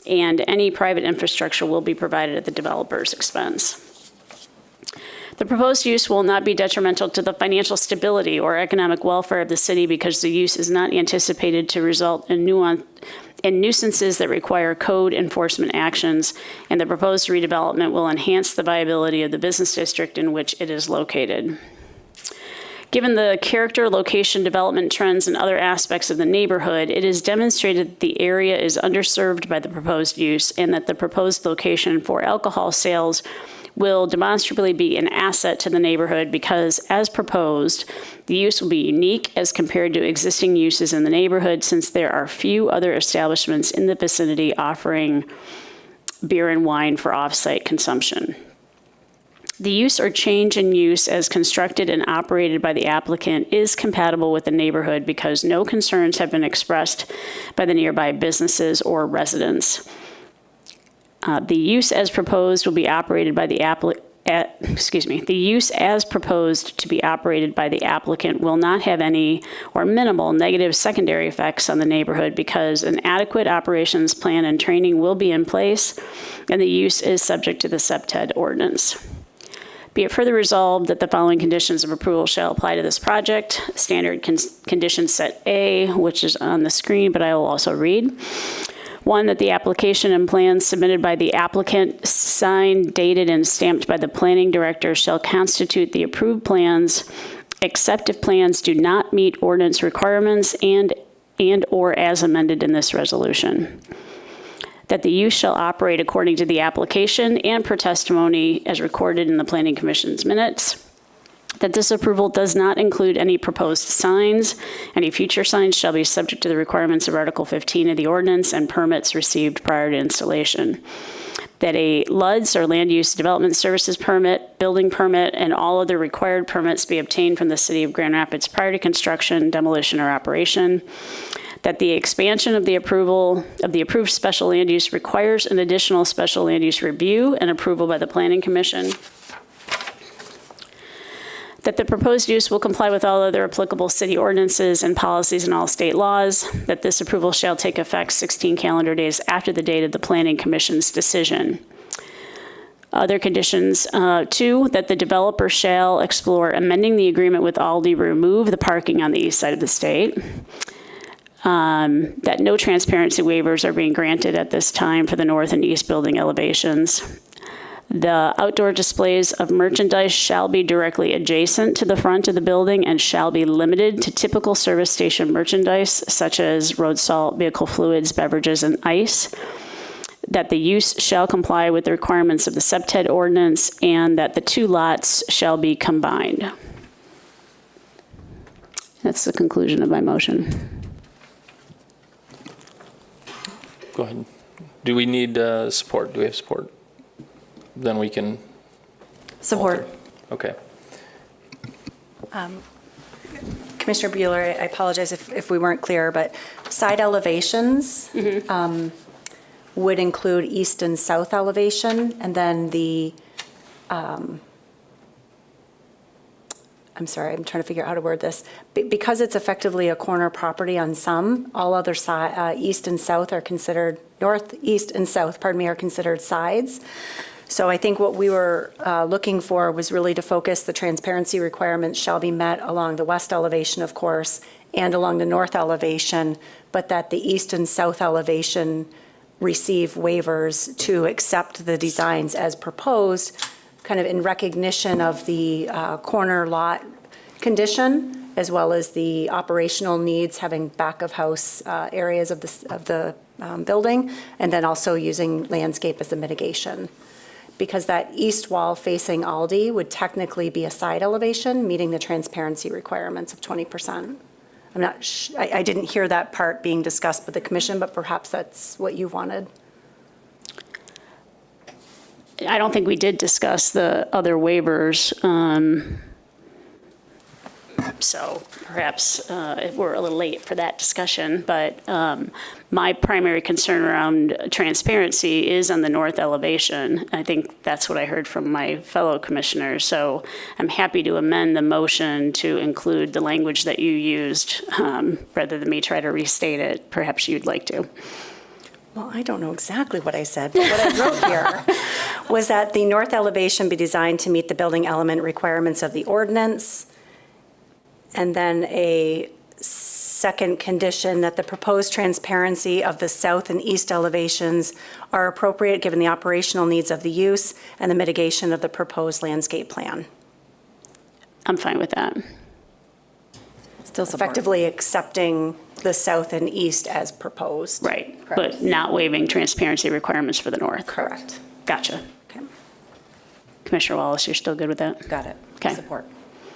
and any private infrastructure will be provided at the developer's expense. The proposed use will not be detrimental to the financial stability or economic welfare of the city because the use is not anticipated to result in nuisances that require code enforcement actions, and the proposed redevelopment will enhance the viability of the business district in which it is located. Given the character, location, development trends, and other aspects of the neighborhood, it is demonstrated that the area is underserved by the proposed use and that the proposed location for alcohol sales will demonstrably be an asset to the neighborhood because, as proposed, the use will be unique as compared to existing uses in the neighborhood since there are few other establishments in the vicinity offering beer and wine for off-site consumption. The use or change in use as constructed and operated by the applicant is compatible with the neighborhood because no concerns have been expressed by the nearby businesses or residents. The use as proposed will be operated by the the use as proposed to be operated by the applicant will not have any or minimal negative secondary effects on the neighborhood because an adequate operations plan and training will be in place, and the use is subject to the SEPTED ordinance. Be it further resolved that the following conditions of approval shall apply to this project. Standard condition set A, which is on the screen, but I will also read. 1, that the application and plans submitted by the applicant, signed, dated, and stamped by the planning director shall constitute the approved plans, except if plans do not meet ordinance requirements and or as amended in this resolution. That the use shall operate according to the application and per testimony as recorded in the Planning Commission's minutes. That this approval does not include any proposed signs. Any future signs shall be subject to the requirements of Article 15 of the ordinance and permits received prior to installation. That a LUDS or Land Use Development Services permit, building permit, and all other required permits be obtained from the City of Grand Rapids prior to construction, demolition, or operation. That the expansion of the approved special land use requires an additional special land use review and approval by the Planning Commission. That the proposed use will comply with all other applicable city ordinances and policies and all state laws. That this approval shall take effect 16 calendar days after the date of the Planning Commission's decision. Other conditions, 2, that the developer shall explore amending the agreement with Aldi, remove the parking on the east side of the state. That no transparency waivers are being granted at this time for the north and east building elevations. The outdoor displays of merchandise shall be directly adjacent to the front of the building and shall be limited to typical service station merchandise such as road salt, vehicle fluids, beverages, and ice. That the use shall comply with the requirements of the SEPTED ordinance and that the 2 lots shall be combined. That's the conclusion of my motion. Go ahead. Do we need support? Do we have support? Then we can. Support. Okay. Commissioner Bueller, I apologize if we weren't clear, but side elevations would include east and south elevation, and then the, I'm sorry, I'm trying to figure out how to word this. Because it's effectively a corner property on some, all other east and south are considered, north, east, and south, pardon me, are considered sides. So I think what we were looking for was really to focus the transparency requirements shall be met along the west elevation, of course, and along the north elevation, but that the east and south elevation receive waivers to accept the designs as proposed, kind of in recognition of the corner lot condition, as well as the operational needs, having back of house areas of the building, and then also using landscape as a mitigation. Because that east wall facing Aldi would technically be a side elevation, meeting the transparency requirements of 20%. I'm not, I didn't hear that part being discussed with the commission, but perhaps that's what you wanted. I don't think we did discuss the other waivers. So perhaps we're a little late for that discussion, but my primary concern around transparency is on the north elevation. I think that's what I heard from my fellow commissioners. So I'm happy to amend the motion to include the language that you used, rather than me try to restate it. Perhaps you'd like to. Well, I don't know exactly what I said, but what I wrote here was that the north elevation be designed to meet the building element requirements of the ordinance. And then a second condition that the proposed transparency of the south and east elevations are appropriate given the operational needs of the use and the mitigation of the proposed landscape plan. I'm fine with that. Still support. Effectively accepting the south and east as proposed. Right, but not waiving transparency requirements for the north. Correct. Gotcha. Okay. Commissioner Wallace, you're still good with that? Got it. Okay. Support.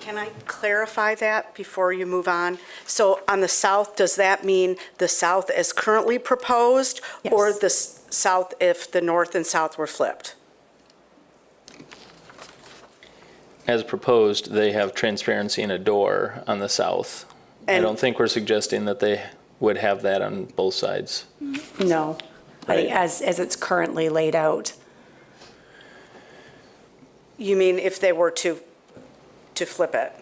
Can I clarify that before you move on? So on the south, does that mean the south as currently proposed? Or Yes. the south if the north and south were flipped? As proposed, they have transparency in a door on the south. I And- don't think we're suggesting that they would have that on both sides. No, Right. as it's currently laid out. You mean if they were to flip it?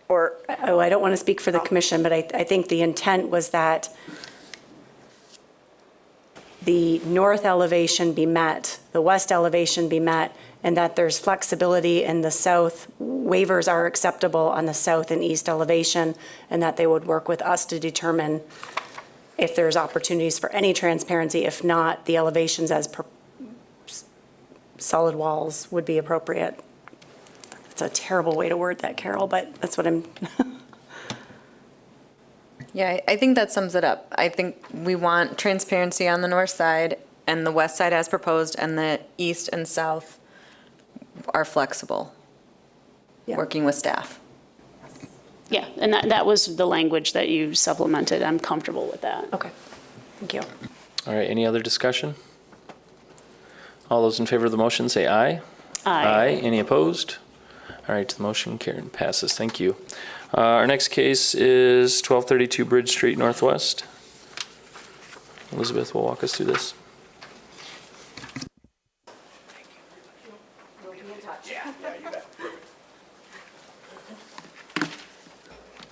Or, Oh, I don't want to speak for the commission, but I think the intent was that the north elevation be met, the west elevation be met, and that there's flexibility in the south. Waivers are acceptable on the south and east elevation, and that they would work with us to determine if there's opportunities for any transparency. If not, the elevations as solid walls would be appropriate. It's a terrible way to word that, Carol, but that's what I'm, Yeah, I think that sums it up. I think we want transparency on the north side and the west side as proposed, and the east and south are flexible, Yeah. working with staff. Yeah, and that was the language that you supplemented. I'm comfortable with that. okay, thank you. All right, any other discussion? All those in favor of the motion say aye. Aye. Any opposed? All right, the motion passes. Thank you. Our next case is 1232 Bridge Street Northwest. Elizabeth will walk us through this.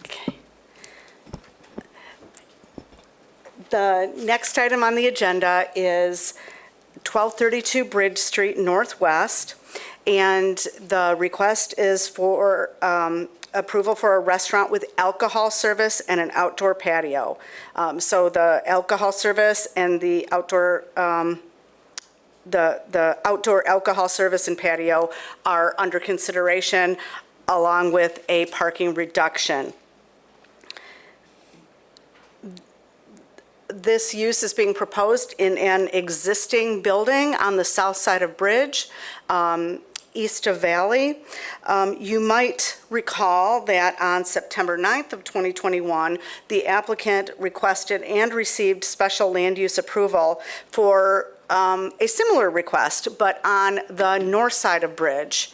okay. The next item on the agenda is 1232 Bridge Street Northwest, and the request is for approval for a restaurant with alcohol service and an outdoor patio. So the alcohol service and the outdoor, the outdoor alcohol service and patio are under consideration, along with a parking reduction. This use is being proposed in an existing building on the south side of Bridge, east of Valley. You might recall that on September 9th of 2021, the applicant requested and received special land use approval for a similar request, but on the north side of Bridge,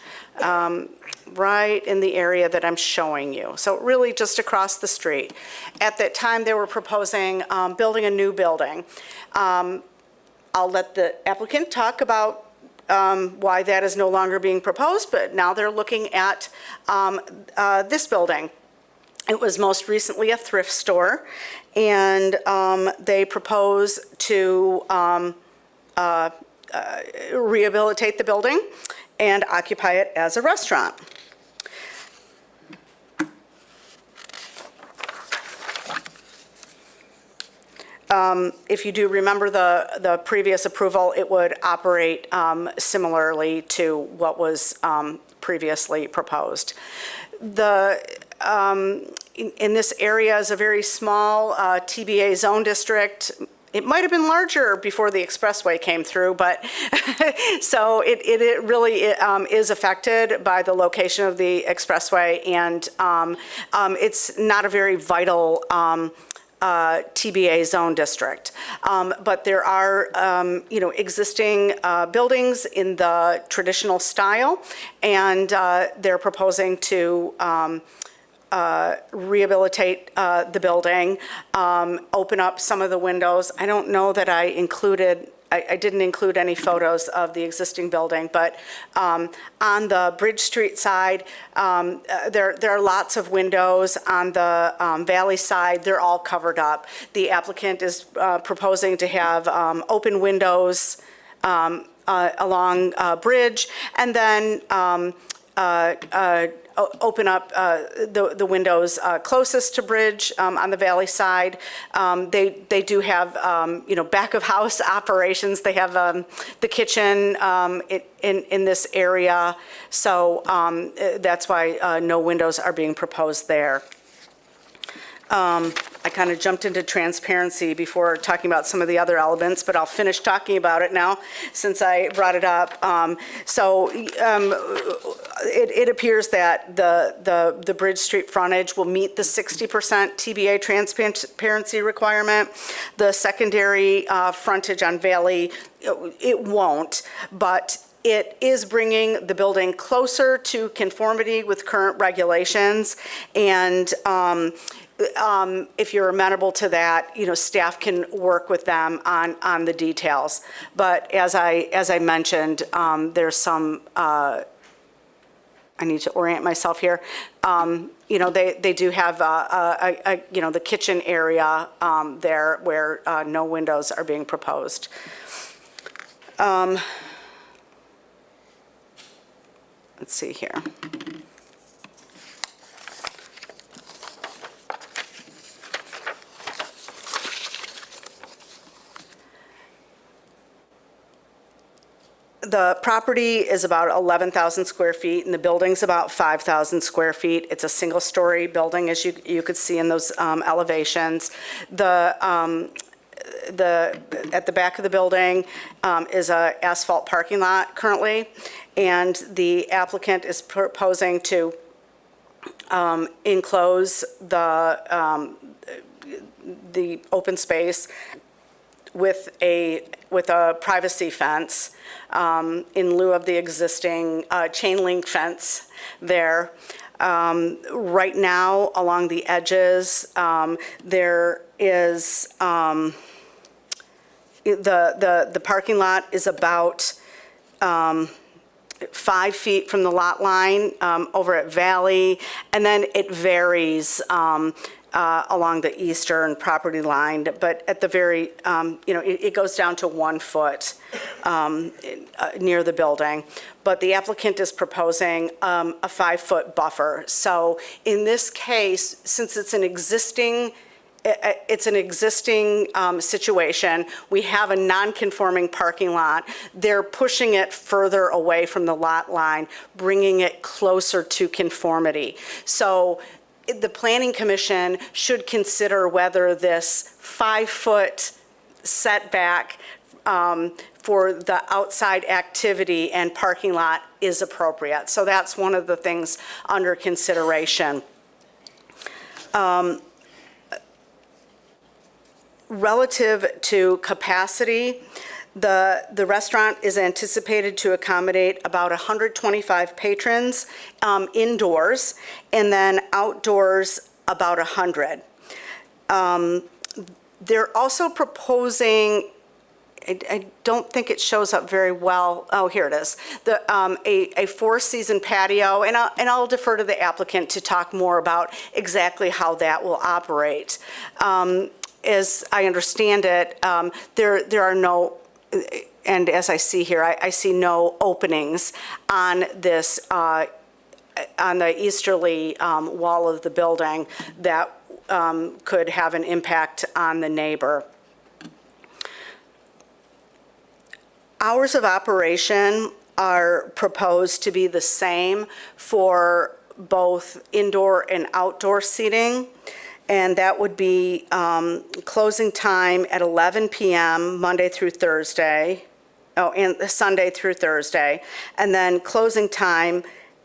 right in the area that I'm showing you. So really just across the street. At that time, they were proposing building a new building. I'll let the applicant talk about why that is no longer being proposed, but now they're looking at this building. It was most recently a thrift store, and they propose to rehabilitate the building and occupy it as a restaurant. If you do remember the previous approval, it would operate similarly to what was previously proposed. In this area is a very small TBA zone district, it might have been larger before the expressway came through, but, so it really is affected by the location of the expressway, and it's not a very vital TBA zone district. But there are, existing buildings in the traditional style, and they're proposing to rehabilitate the building, open up some of the windows. I don't know that I didn't include any photos of the existing building, but on the Bridge Street side, there are lots of windows. On the Valley side, they're all covered up. The applicant is proposing to have open windows along Bridge, and then open up the windows closest to Bridge on the Valley side. They do have, back of house operations. They have the kitchen in this area, so that's why no windows are being proposed there. I kind of jumped into transparency before talking about some of the other elements, but I'll finish talking about it now since I brought it up. It appears that the Bridge Street frontage will meet the 60% TBA transparency requirement. The secondary frontage on Valley, it won't, but it is bringing the building closer to conformity with current regulations, and if you're amenable to that, staff can work with them on the details. But as I mentioned, there's some, I need to orient myself here. They do have the kitchen area there where no windows are being proposed. Let's see here. The property is about 11,000 square feet, and the building's about 5,000 square feet. It's a single-story building, as you could see in those elevations. At the back of the building is a asphalt parking lot currently, and the applicant is proposing to enclose the open space with a privacy fence in lieu of the existing chain link fence there. Right now, along the edges, there is the parking lot is about 5 feet from the lot line over at Valley, and then it varies along the eastern property line, but at the very, it goes down to 1 foot near the building. But the applicant is proposing a 5-foot buffer. So in this case, since it's an existing situation, we have a non-conforming parking lot. They're pushing it further away from the lot line, bringing it closer to conformity. So the Planning Commission should consider whether this 5-foot setback for the outside activity and parking lot is appropriate. So that's one of the things under consideration. Relative to capacity, the restaurant is anticipated to accommodate about 125 patrons indoors, and then outdoors about 100. They're also proposing, I don't think it shows up very well. Oh, here it is. A four-season patio, and I'll defer to the applicant to talk more about exactly how that will operate. As I understand it, there are no, and as I see here, I see no openings on this, on the easterly wall of the building that could have an impact on the neighbor. Hours of operation are proposed to be the same for both indoor and outdoor seating. and that would be closing time at 11 PM Monday through Thursday, and Sunday through Thursday, and then closing time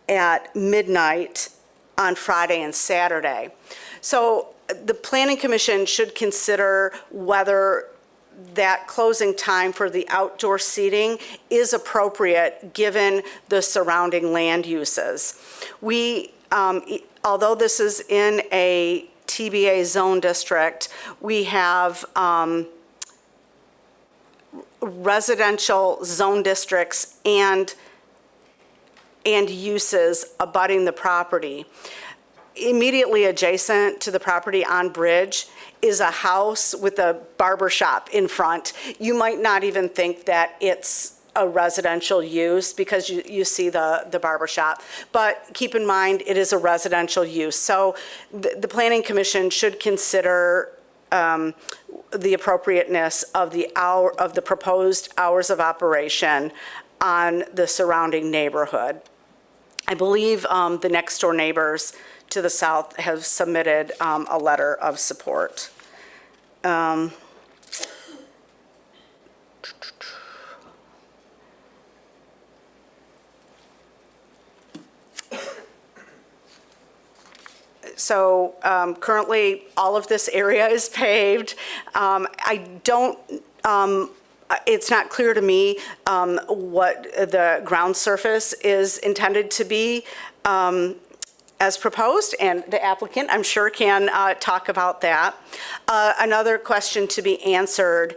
at midnight on Friday and Saturday. So the Planning Commission should consider whether that closing time for the outdoor seating is appropriate given the surrounding land uses. We, although this is in a TBA zone district, we have residential zone districts and uses abutting the property. Immediately adjacent to the property on Bridge is a house with a barber shop in front. You might not even think that it's a residential use because you see the barber shop. But keep in mind, it is a residential use. So the Planning Commission should consider the appropriateness of the proposed hours of operation on the surrounding neighborhood. I believe the next door neighbors to the south have submitted a letter of support. So currently, all of this area is paved. It's not clear to me what the ground surface is intended to be as proposed, and the applicant, I'm sure, can talk about that. Another question to be answered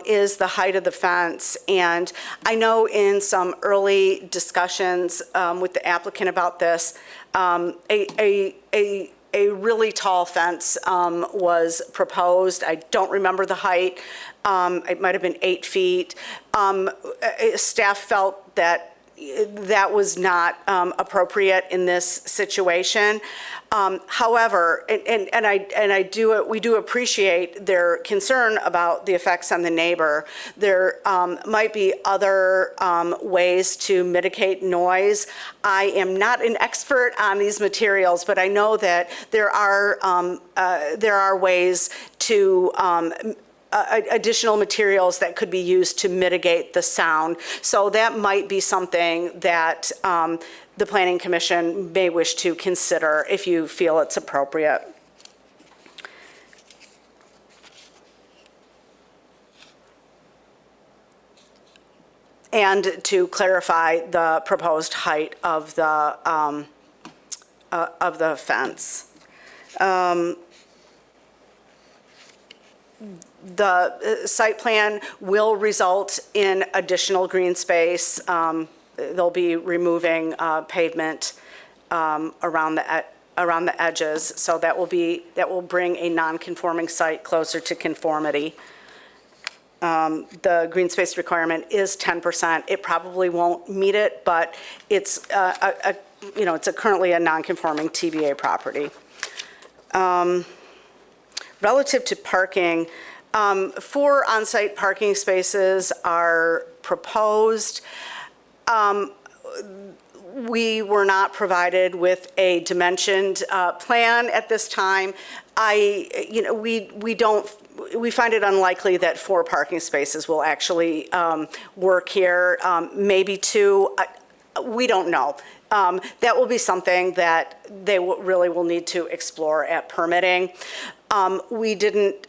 is the height of the fence. And I know in some early discussions with the applicant about this, a really tall fence was proposed. I don't remember the height. It might have been 8 feet. Staff felt that that was not appropriate in this situation. However, we do appreciate their concern about the effects on the neighbor. There might be other ways to mitigate noise. I am not an expert on these materials, but I know that there are ways to additional materials that could be used to mitigate the sound. So that might be something that the Planning Commission may wish to consider if you feel it's appropriate. And to clarify the proposed height of the fence. The site plan will result in additional green space. They'll be removing pavement around the edges, so that will bring a non-conforming site closer to conformity. The green space requirement is 10%. It probably won't meet it, but it's it's currently a non-conforming TBA property. Relative to parking, 4 on-site parking spaces are proposed. We were not provided with a dimensioned plan at this time. We find it unlikely that 4 parking spaces will actually work here. Maybe 2. We don't know. That will be something that they really will need to explore at permitting. We didn't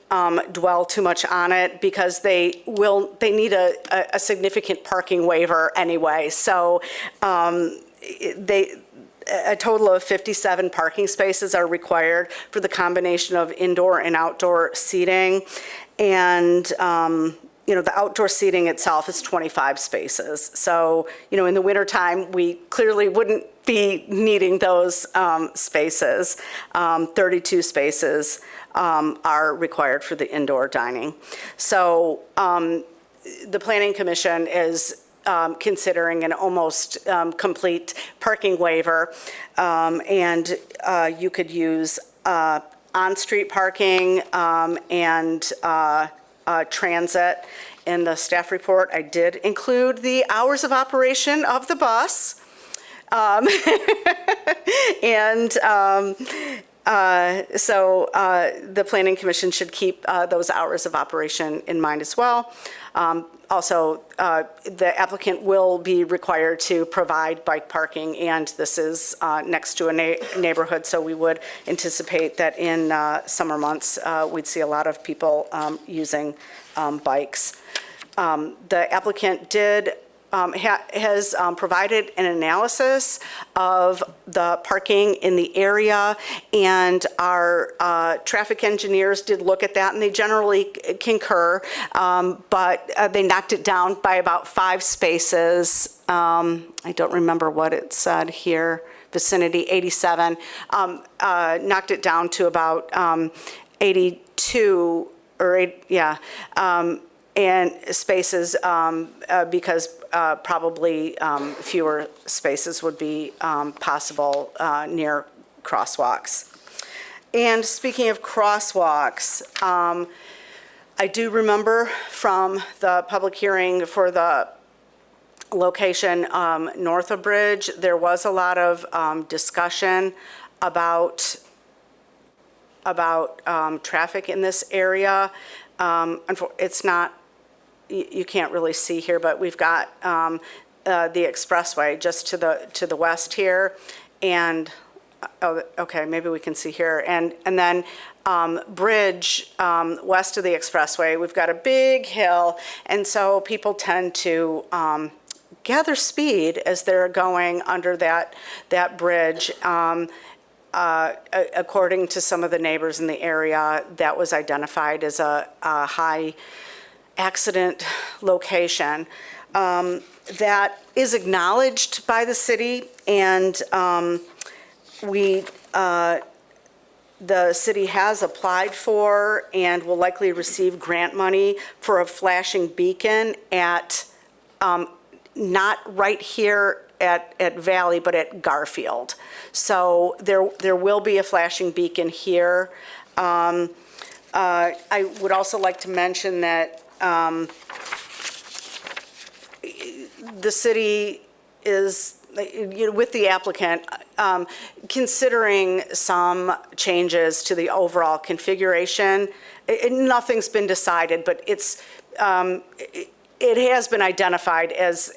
dwell too much on it because they need a significant parking waiver anyway. So a total of 57 parking spaces are required for the combination of indoor and outdoor seating. And the outdoor seating itself is 25 spaces. So, in the wintertime, we clearly wouldn't be needing those spaces. 32 spaces are required for the indoor dining. So the Planning Commission is considering an almost complete parking waiver, and you could use on-street parking and transit. In the staff report, I did include the hours of operation of the bus. And The Planning Commission should keep those hours of operation in mind as well. Also, the applicant will be required to provide bike parking, and this is next to a neighborhood, so we would anticipate that in summer months, we'd see a lot of people using bikes. The applicant has provided an analysis of the parking in the area, and our traffic engineers did look at that, and they generally concur, but they knocked it down by about 5 spaces. I don't remember what it said here, vicinity 87, knocked it down to about 82 or 8, yeah. And spaces, because probably fewer spaces would be possible near crosswalks. And speaking of crosswalks, I do remember from the public hearing for the location north of Bridge, there was a lot of discussion about traffic in this area. It's not, you can't really see here, but we've got the expressway just to the west here, and okay, maybe we can see here, and then Bridge west of the expressway. We've got a big hill, and so people tend to gather speed as they're going under that bridge. According to some of the neighbors in the area, that was identified as a high accident location. That is acknowledged by the city, and the city has applied for and will likely receive grant money for a flashing beacon at, not right here at Valley, but at Garfield. So there will be a flashing beacon here. I would also like to mention that the city is, with the applicant, considering some changes to the overall configuration. Nothing's been decided, but it has been identified as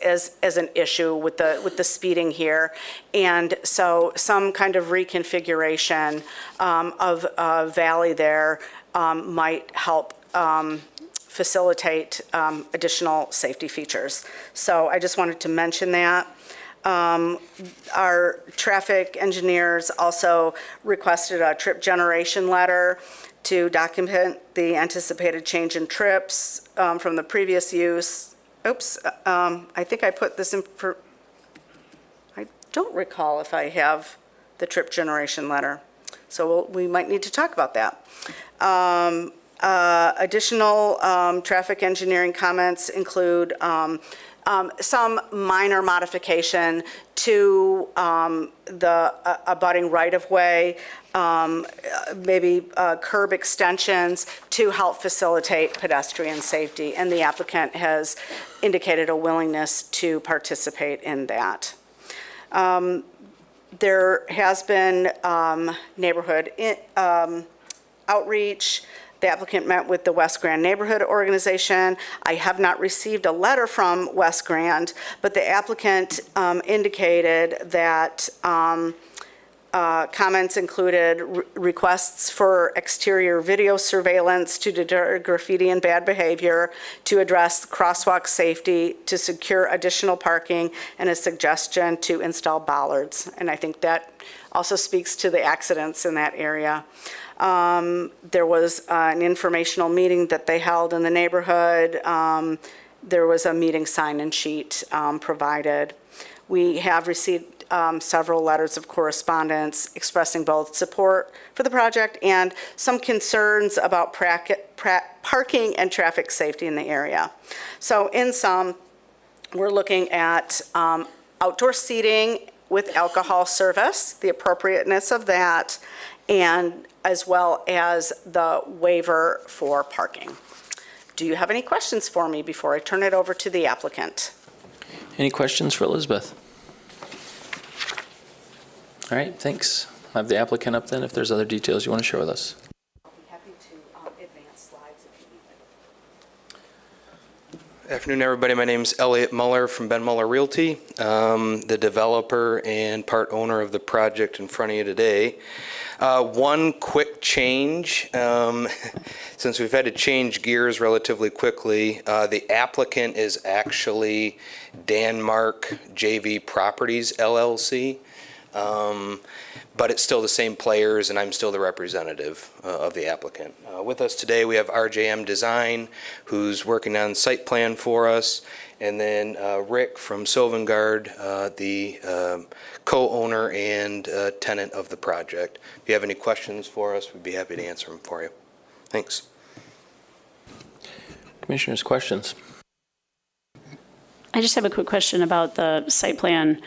an issue with the speeding here, and so some kind of reconfiguration of Valley there might help facilitate additional safety features. So I just wanted to mention that. Our traffic engineers also requested a trip generation letter to document the anticipated change in trips from the previous use. Oops, I think I put this in for, I don't recall if I have the trip generation letter. So we might need to talk about that. Additional traffic engineering comments include some minor modification to the abutting right-of-way, maybe curb extensions to help facilitate pedestrian safety, and the applicant has indicated a willingness to participate in that. There has been neighborhood outreach. The applicant met with the West Grand Neighborhood Organization. I have not received a letter from West Grand, but the applicant indicated that comments included requests for exterior video surveillance to deter graffiti and bad behavior, to address crosswalk safety, to secure additional parking, and a suggestion to install bollards. And I think that also speaks to the accidents in that area. There was an informational meeting that they held in the neighborhood. There was a meeting sign-in sheet provided. We have received several letters of correspondence expressing both support for the project and some concerns about parking and traffic safety in the area. So in sum, we're looking at outdoor seating with alcohol service, the appropriateness of that, and as well as the waiver for parking. Do you have any questions for me before I turn it over to the applicant? Any questions for Elizabeth? All right, thanks. have the applicant up then if there's other details you want to share with us. I'll be happy to advance slides if you need them. Afternoon, everybody. My name's Elliot Muller from Ben Muller Realty, the developer and part owner of the project in front of you today. One quick change, since we've had to change gears relatively quickly, the applicant is actually Denmark JV Properties LLC, but it's still the same players, and I'm still the representative of the applicant. With us today, we have RJM Design, who's working on site plan for us, and then Rick from Sovengard, the co-owner and tenant of the project. If you have any questions for us, we'd be happy to answer them for you. Thanks. Commissioners, questions? I just have a quick question about the site plan,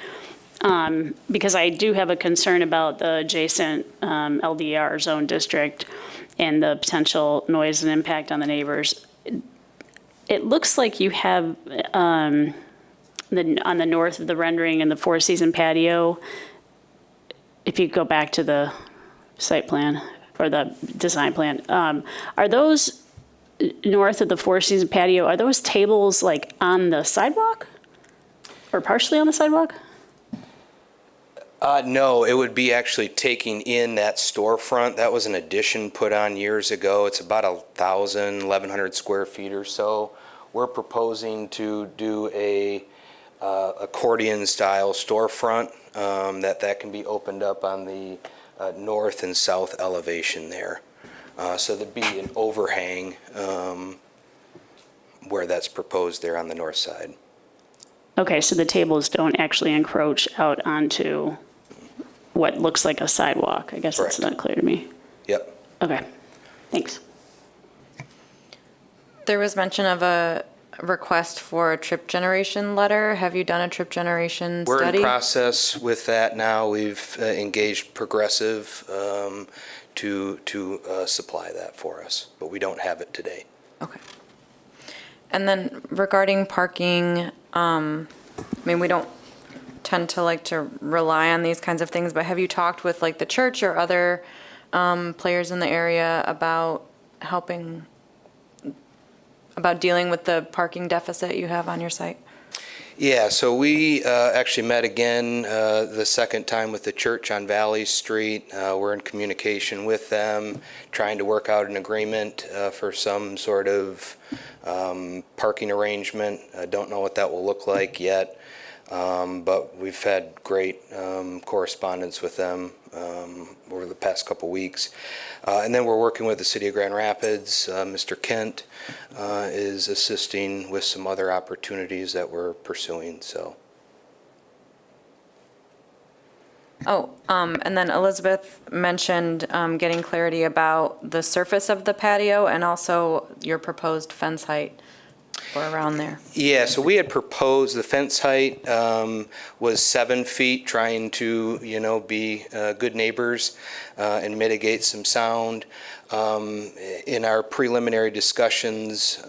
because I do have a concern about the adjacent LDR zone district and the potential noise and impact on the neighbors. It looks like you have, on the north of the rendering and the Four Season patio, if you go back to the site plan or the design plan, are those north of the Four Season patio, are those tables like on the sidewalk or partially on the sidewalk? No, it would be actually taking in that storefront. That was an addition put on years ago. It's about 1,100 square feet or so. We're proposing to do a accordion-style storefront that can be opened up on the north and south elevation there. So there'd be an overhang where that's proposed there on the north side. Okay, so the tables don't actually encroach out onto what looks like a sidewalk. I guess that's Correct. not clear to me. Yep. Okay, thanks. There was mention of a request for a trip generation letter. Have you done a trip generation We're study? in process with that now. We've engaged Progressive to supply that for us, but we don't have it today. Okay. And then regarding parking, I mean, we don't tend to like to rely on these kinds of things, but have you talked with like the church or other players in the area about helping, about dealing with the parking deficit you have on your site? Yeah, so we actually met again the second time with the church on Valley Street. We're in communication with them, trying to work out an agreement for some sort of parking arrangement. I don't know what that will look like yet, but we've had great correspondence with them over the past couple weeks. And then we're working with the City of Grand Rapids. Mr. Kent is assisting with some other opportunities that we're pursuing, so. Oh, and then Elizabeth mentioned getting clarity about the surface of the patio and also your proposed fence height for around there. Yeah, so we had proposed the fence height was 7 feet, trying to, be good neighbors and mitigate some sound. In our preliminary discussions,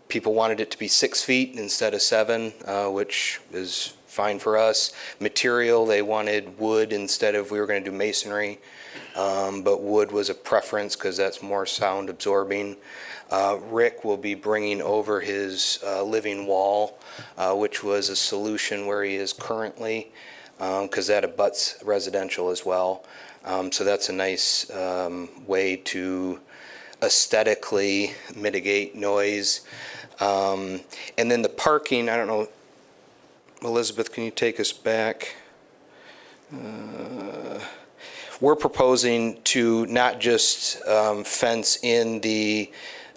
people wanted it to be 6 feet instead of 7, which is fine for us. Material, they wanted wood instead of, we were going to do masonry, but wood was a preference because that's more sound absorbing. Rick will be bringing over his living wall, which was a solution where he is currently, because that abuts residential as well. So that's a nice way to aesthetically mitigate noise. And then the parking, I don't know, Elizabeth, can you take us back? We're proposing to not just fence in the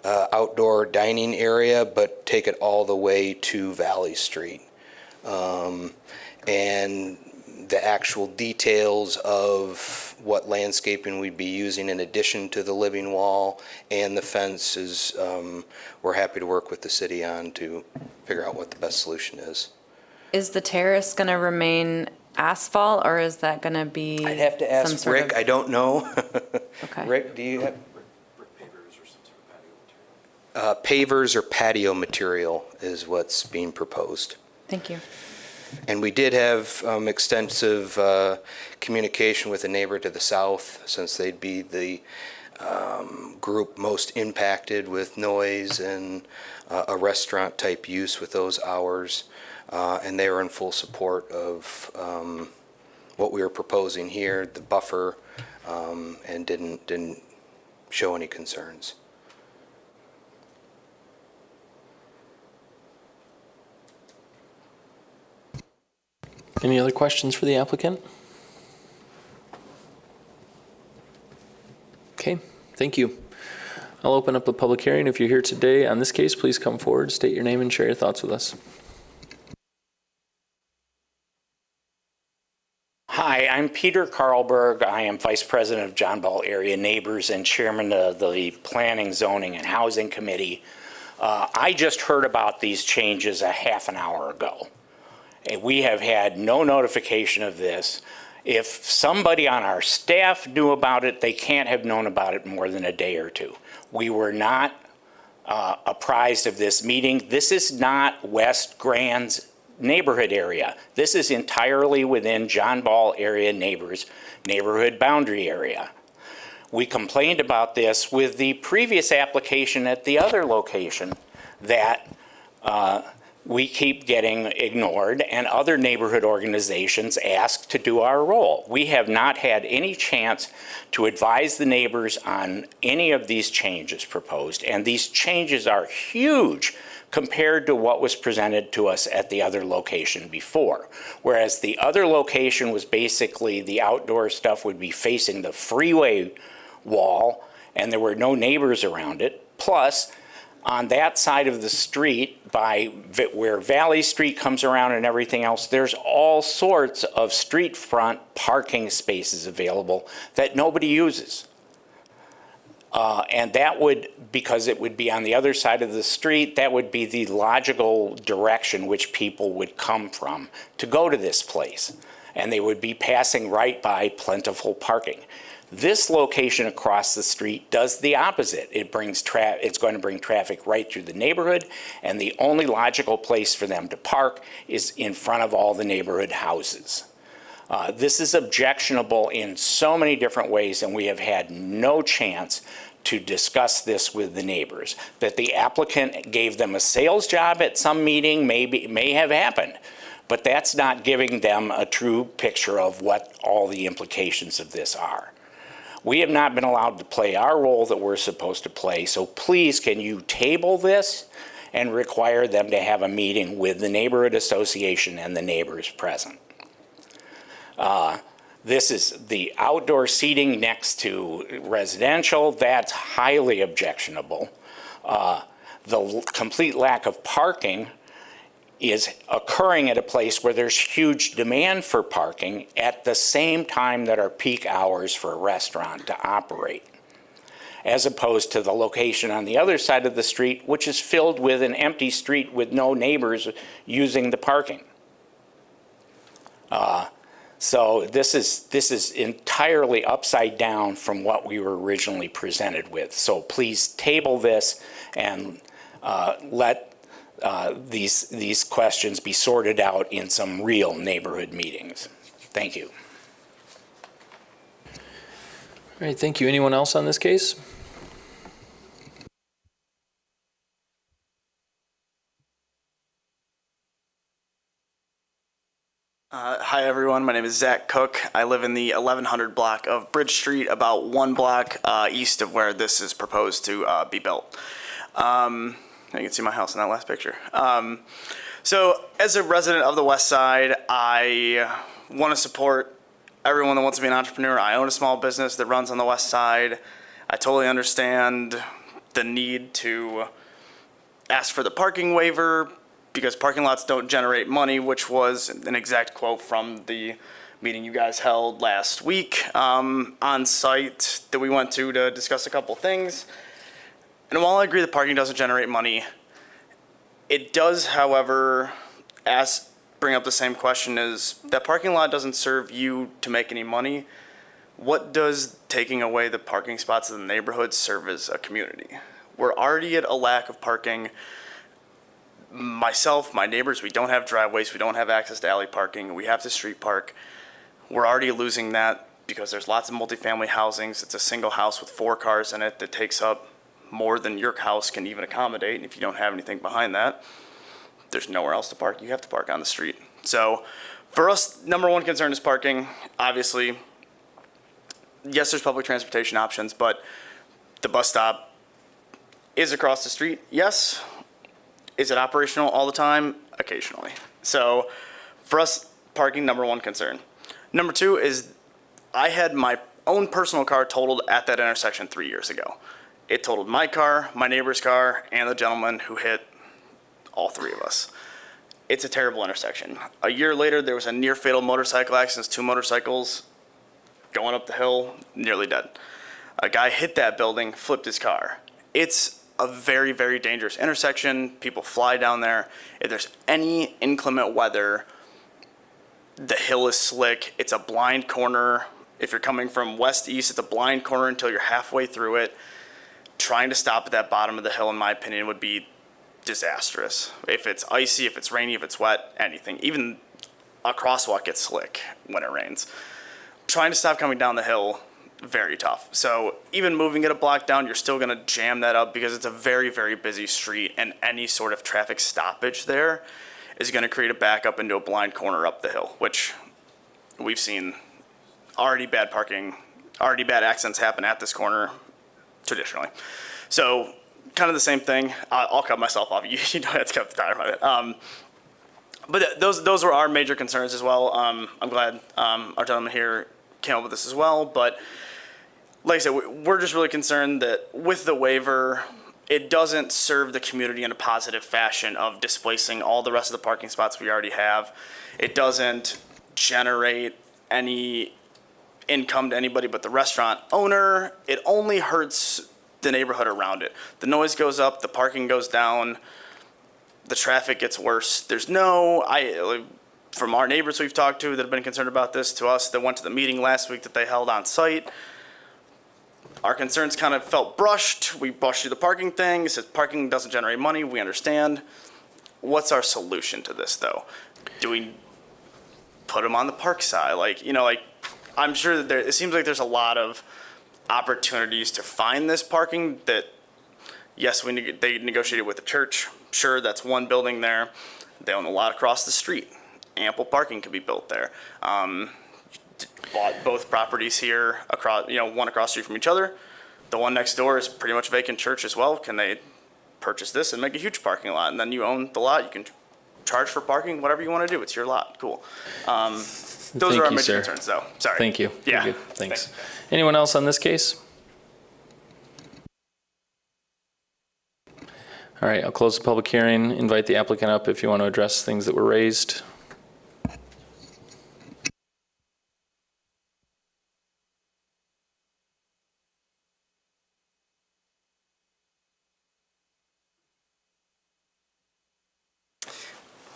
outdoor dining area, but take it all the way to Valley Street. And the actual details of what landscaping we'd be using in addition to the living wall and the fence is, we're happy to work with the city on to figure out what the best solution is. Is the terrace going to remain asphalt or is that going to be? I'd have to some ask sort Rick, of- I don't know. Okay. Rick, do you have? Pavers or patio material is what's being proposed. Thank you. And we did have extensive communication with the neighbor to the south, since they'd be the group most impacted with noise and a restaurant-type use with those hours. And they were in full support of what we were proposing here, the buffer, and didn't show any concerns. Any other questions for the applicant? Okay, thank you. I'll open up the public hearing. If you're here today on this case, please come forward, state your name, and share your thoughts with us. Hi, I'm Peter Carlberg. I am Vice President of John Ball Area Neighbors and Chairman of the Planning, Zoning, and Housing Committee. I just heard about these changes a half an hour ago. And we have had no notification of this. If somebody on our staff knew about it, they can't have known about it more than a day or two. We were not apprised of this meeting. This is not West Grand's neighborhood area. This is entirely within John Ball Area Neighbors neighborhood boundary area. We complained about this with the previous application at the other location that we keep getting ignored, and other neighborhood organizations ask to do our role. We have not had any chance to advise the neighbors on any of these changes proposed, and these changes are huge compared to what was presented to us at the other location before. Whereas the other location was basically the outdoor stuff would be facing the freeway wall, and there were no neighbors around it. Plus, on that side of the street, by where Valley Street comes around and everything else, there's all sorts of street front parking spaces available that nobody uses. And that would, because it would be on the other side of the street, that would be the logical direction which people would come from to go to this place. And they would be passing right by plentiful parking. This location across the street does the opposite. It's going to bring traffic right through the neighborhood, and the only logical place for them to park is in front of all the neighborhood houses. This is objectionable in so many different ways, and we have had no chance to discuss this with the neighbors. That the applicant gave them a sales job at some meeting may have happened, but that's not giving them a true picture of what all the implications of this are. We have not been allowed to play our role that we're supposed to play, so please can you table this and require them to have a meeting with the neighborhood association and the neighbors present. This is the outdoor seating next to residential. That's highly objectionable. The complete lack of parking is occurring at a place where there's huge demand for parking at the same time that are peak hours for a restaurant to operate, as opposed to the location on the other side of the street, which is filled with an empty street with no neighbors using the parking. So this is entirely upside down from what we were originally presented with. So please table this and let these questions be sorted out in some real neighborhood meetings. Thank you. All right, thank you. Anyone else on this case? Hi everyone, my name is Zach Cook. I live in the 1100 block of Bridge Street, about one block east of where this is proposed to be built. You can see my house in that last picture. So as a resident of the West Side, I want to support everyone that wants to be an entrepreneur. I own a small business that runs on the West Side. I totally understand the need to ask for the parking waiver because parking lots don't generate money, which was an exact quote from the meeting you guys held last week on site that we went to discuss a couple things. And while I agree that parking doesn't generate money, it does, however, bring up the same question: is that parking lot doesn't serve you to make any money. What does taking away the parking spots in the neighborhood serve as a community? We're already at a lack of parking. myself, my neighbors, we don't have driveways, we don't have access to alley parking, we have to street park. We're already losing that because there's lots of multifamily housings. It's a single house with 4 cars in it that takes up more than your house can even accommodate. And if you don't have anything behind that, there's nowhere else to park. You have to park on the street. So for us, number one concern is parking. Obviously, yes, there's public transportation options, but the bus stop is across the street. Yes. Is it operational all the time? Occasionally. So for us, parking, number one concern. Number two is I had my own personal car totaled at that intersection 3 years ago. It totaled my car, my neighbor's car, and the gentleman who hit all 3 of us. It's a terrible intersection. A year later, there was a near fatal motorcycle accident, 2 motorcycles going up the hill, nearly dead. A guy hit that building, flipped his car. It's a very, very dangerous intersection. People fly down there. If there's any inclement weather, the hill is slick. It's a blind corner. If you're coming from west to east, it's a blind corner until you're halfway through it. Trying to stop at that bottom of the hill, in my opinion, would be disastrous. If it's icy, if it's rainy, if it's wet, anything. Even a crosswalk gets slick when it rains. Trying to stop coming down the hill, very tough. So even moving it a block down, you're still going to jam that up because it's a very, very busy street, and any sort of traffic stoppage there is going to create a backup into a blind corner up the hill, which we've seen already bad parking, already bad accidents happen at this corner traditionally. So kind of the same thing. I'll cut myself off. You don't have to cut the tire on it. But those were our major concerns as well. I'm glad our gentleman here came up with this as well. But like I said, we're just really concerned that with the waiver, it doesn't serve the community in a positive fashion of displacing all the rest of the parking spots we already have. It doesn't generate any income to anybody but the restaurant owner. It only hurts the neighborhood around it. The noise goes up, the parking goes down, the traffic gets worse. There's no, from our neighbors we've talked to that have been concerned about this, to us that went to the meeting last week that they held on site, our concerns kind of felt brushed. We brushed through the parking thing. It says parking doesn't generate money. We understand. What's our solution to this, though? Do we put them on the park side? I'm sure that it seems like there's a lot of opportunities to find this parking that, yes, they negotiated with the church. Sure, that's one building there. They own a lot across the street. Ample parking could be built there. Bought both properties here, one across the street from each other. The one next door is pretty much vacant church as well. Can they purchase this and make a huge parking lot? And then you own the lot. You can charge for parking, whatever you want to do. It's your lot. Cool. Those are our major concerns, though. Sorry. Thank you. Yeah. You're good. Thanks. Anyone else on this case? All right, I'll close the public hearing. Invite the applicant up if you want to address things that were raised.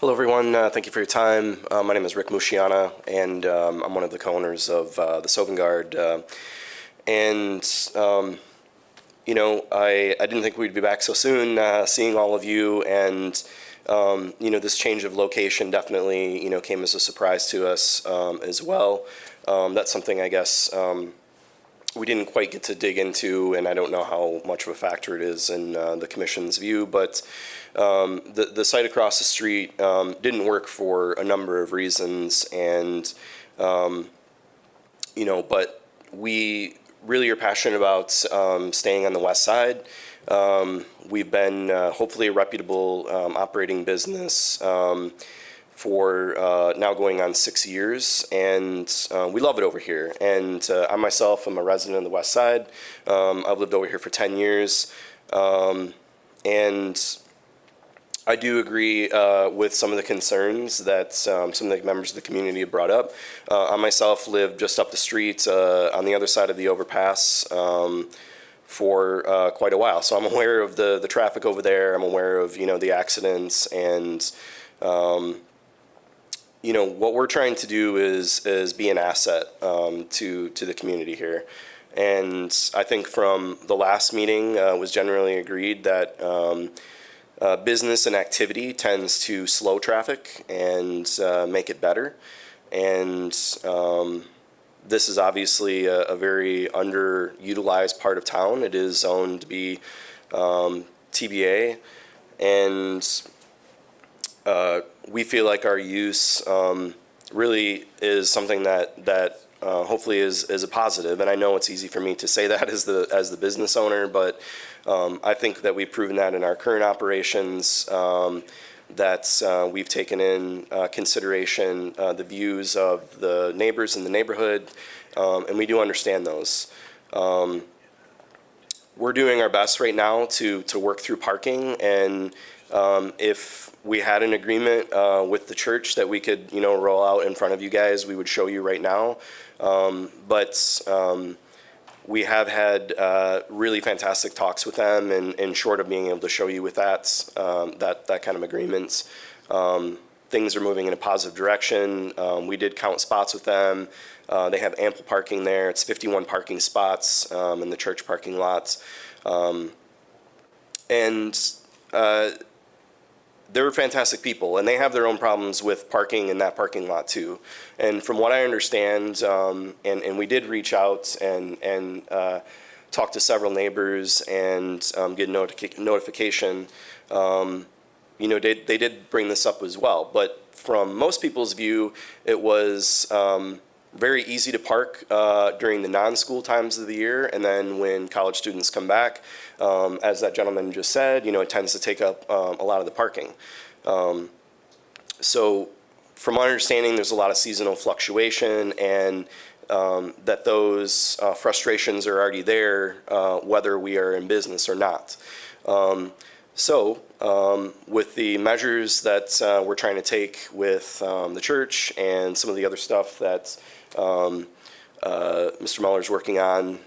Hello, everyone. Thank you for your time. My name is Rick Musciana, and I'm one of the co-owners of the Sovngarde. I didn't think we'd be back so soon, seeing all of you, and this change of location definitely, came as a surprise to us as well. That's something I guess we didn't quite get to dig into, and I don't know how much of a factor it is in the commission's view, but the site across the street didn't work for a number of reasons, and but we really are passionate about staying on the west side. We've been hopefully a reputable operating business for now going on 6 years, and we love it over here. And I myself am a resident of the west side. I've lived over here for 10 years, and I do agree with some of the concerns that some of the members of the community have brought up. I myself live just up the street on the other side of the overpass for quite a while, so I'm aware of the traffic over there. I'm aware of the accidents, and what we're trying to do is be an asset to the community here. And I think from the last meeting, it was generally agreed that business and activity tends to slow traffic and make it better. And this is obviously a very underutilized part of town. It is zoned to be TBA, and we feel like our use really is something that hopefully is a positive. And I know it's easy for me to say that as the business owner, but I think that we've proven that in our current operations, that we've taken in consideration the views of the neighbors in the neighborhood, and we do understand those. We're doing our best right now to work through parking, and if we had an agreement with the church that we could, roll out in front of you guys, we would show you right now. But we have had really fantastic talks with them, and short of being able to show you with that kind of agreements, things are moving in a positive direction. We did count spots with them. They have ample parking there. It's 51 parking spots in the church parking lots. They're fantastic people, and they have their own problems with parking in that parking lot too. And from what I understand, and we did reach out and talk to several neighbors and get notification, they did bring this up as well. But from most people's view, it was very easy to park during the non-school times of the year, and then when college students come back, as that gentleman just said, it tends to take up a lot of the parking. So from my understanding, there's a lot of seasonal fluctuation, and that those frustrations are already there, whether we are in business or not. With the measures that we're trying to take with the church and some of the other stuff that Mr. Muller's working on,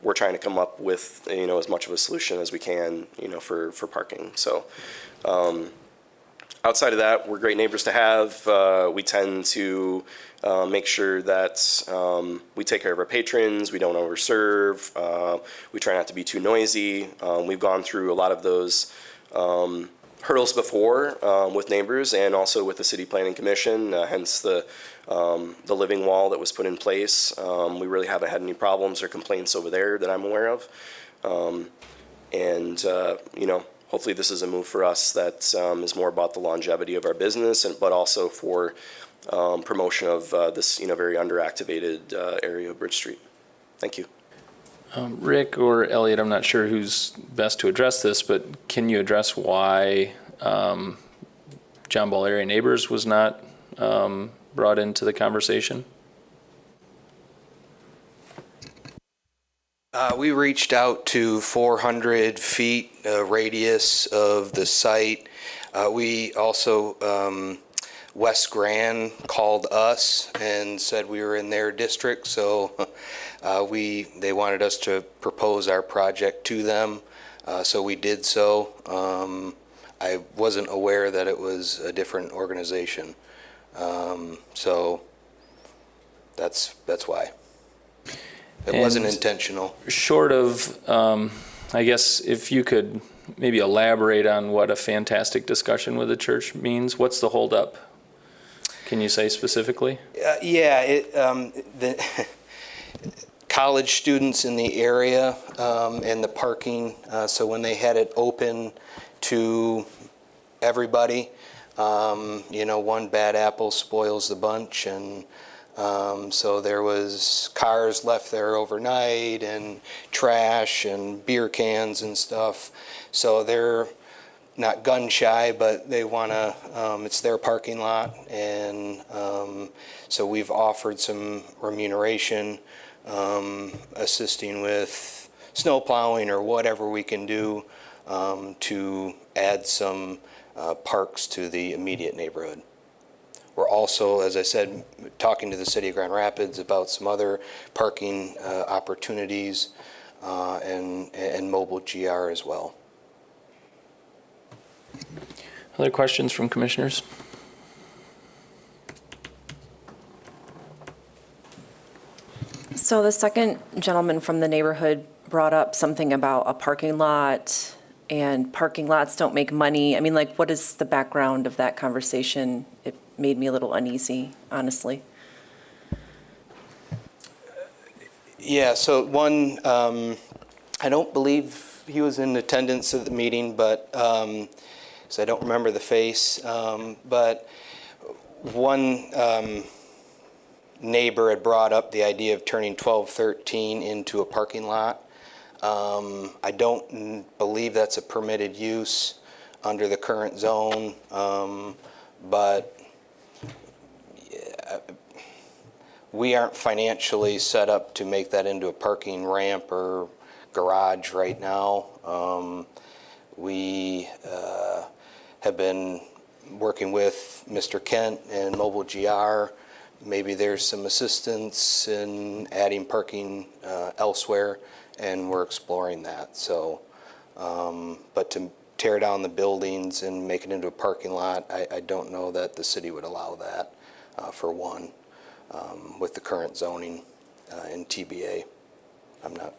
we're trying to come up with, as much of a solution as we can, for parking. So outside of that, we're great neighbors to have. We tend to make sure that we take care of our patrons. We don't overserve. We try not to be too noisy. We've gone through a lot of those hurdles before with neighbors and also with the City Planning Commission, hence the living wall that was put in place. We really haven't had any problems or complaints over there that I'm aware of. Hopefully this is a move for us that is more about the longevity of our business, but also for promotion of this very underactivated area of Bridge Street. Thank you. Rick or Elliot, I'm not sure who's best to address this, but can you address why John Ball Area Neighbors was not brought into the conversation? We reached out to 400 feet radius of the site. We also, West Grand called us and said we were in their district, so they wanted us to propose our project to them, so we did so. I wasn't aware that it was a different organization, so that's why. It wasn't intentional. Short of, I guess, if you could maybe elaborate on what a fantastic discussion with the church means, what's the holdup? Can you say specifically? The college students in the area and the parking, so when they had it open to everybody, one bad apple spoils the bunch, and so there was cars left there overnight and trash and beer cans and stuff. So they're not gun shy, but they want to, it's their parking lot. And so we've offered some remuneration, assisting with snow plowing or whatever we can do to add some parks to the immediate neighborhood. We're also, as I said, talking to the City of Grand Rapids about some other parking opportunities and mobile GR as well. Other questions from commissioners? So the second gentleman from the neighborhood brought up something about a parking lot and parking lots don't make money. I mean, like, what is the background of that conversation? It made me a little uneasy, honestly. Yeah, so one, I don't believe he was in attendance at the meeting, but, so I don't remember the face, but one neighbor had brought up the idea of turning 1213 into a parking lot. I don't believe that's a permitted use under the current zone, but yeah, we aren't financially set up to make that into a parking ramp or garage right now. We have been working with Mr. Kent and Mobile GR. Maybe there's some assistance in adding parking elsewhere, and we're exploring that. So, but to tear down the buildings and make it into a parking lot, I don't know that the city would allow that, for one, with the current zoning in TBA. I'm not.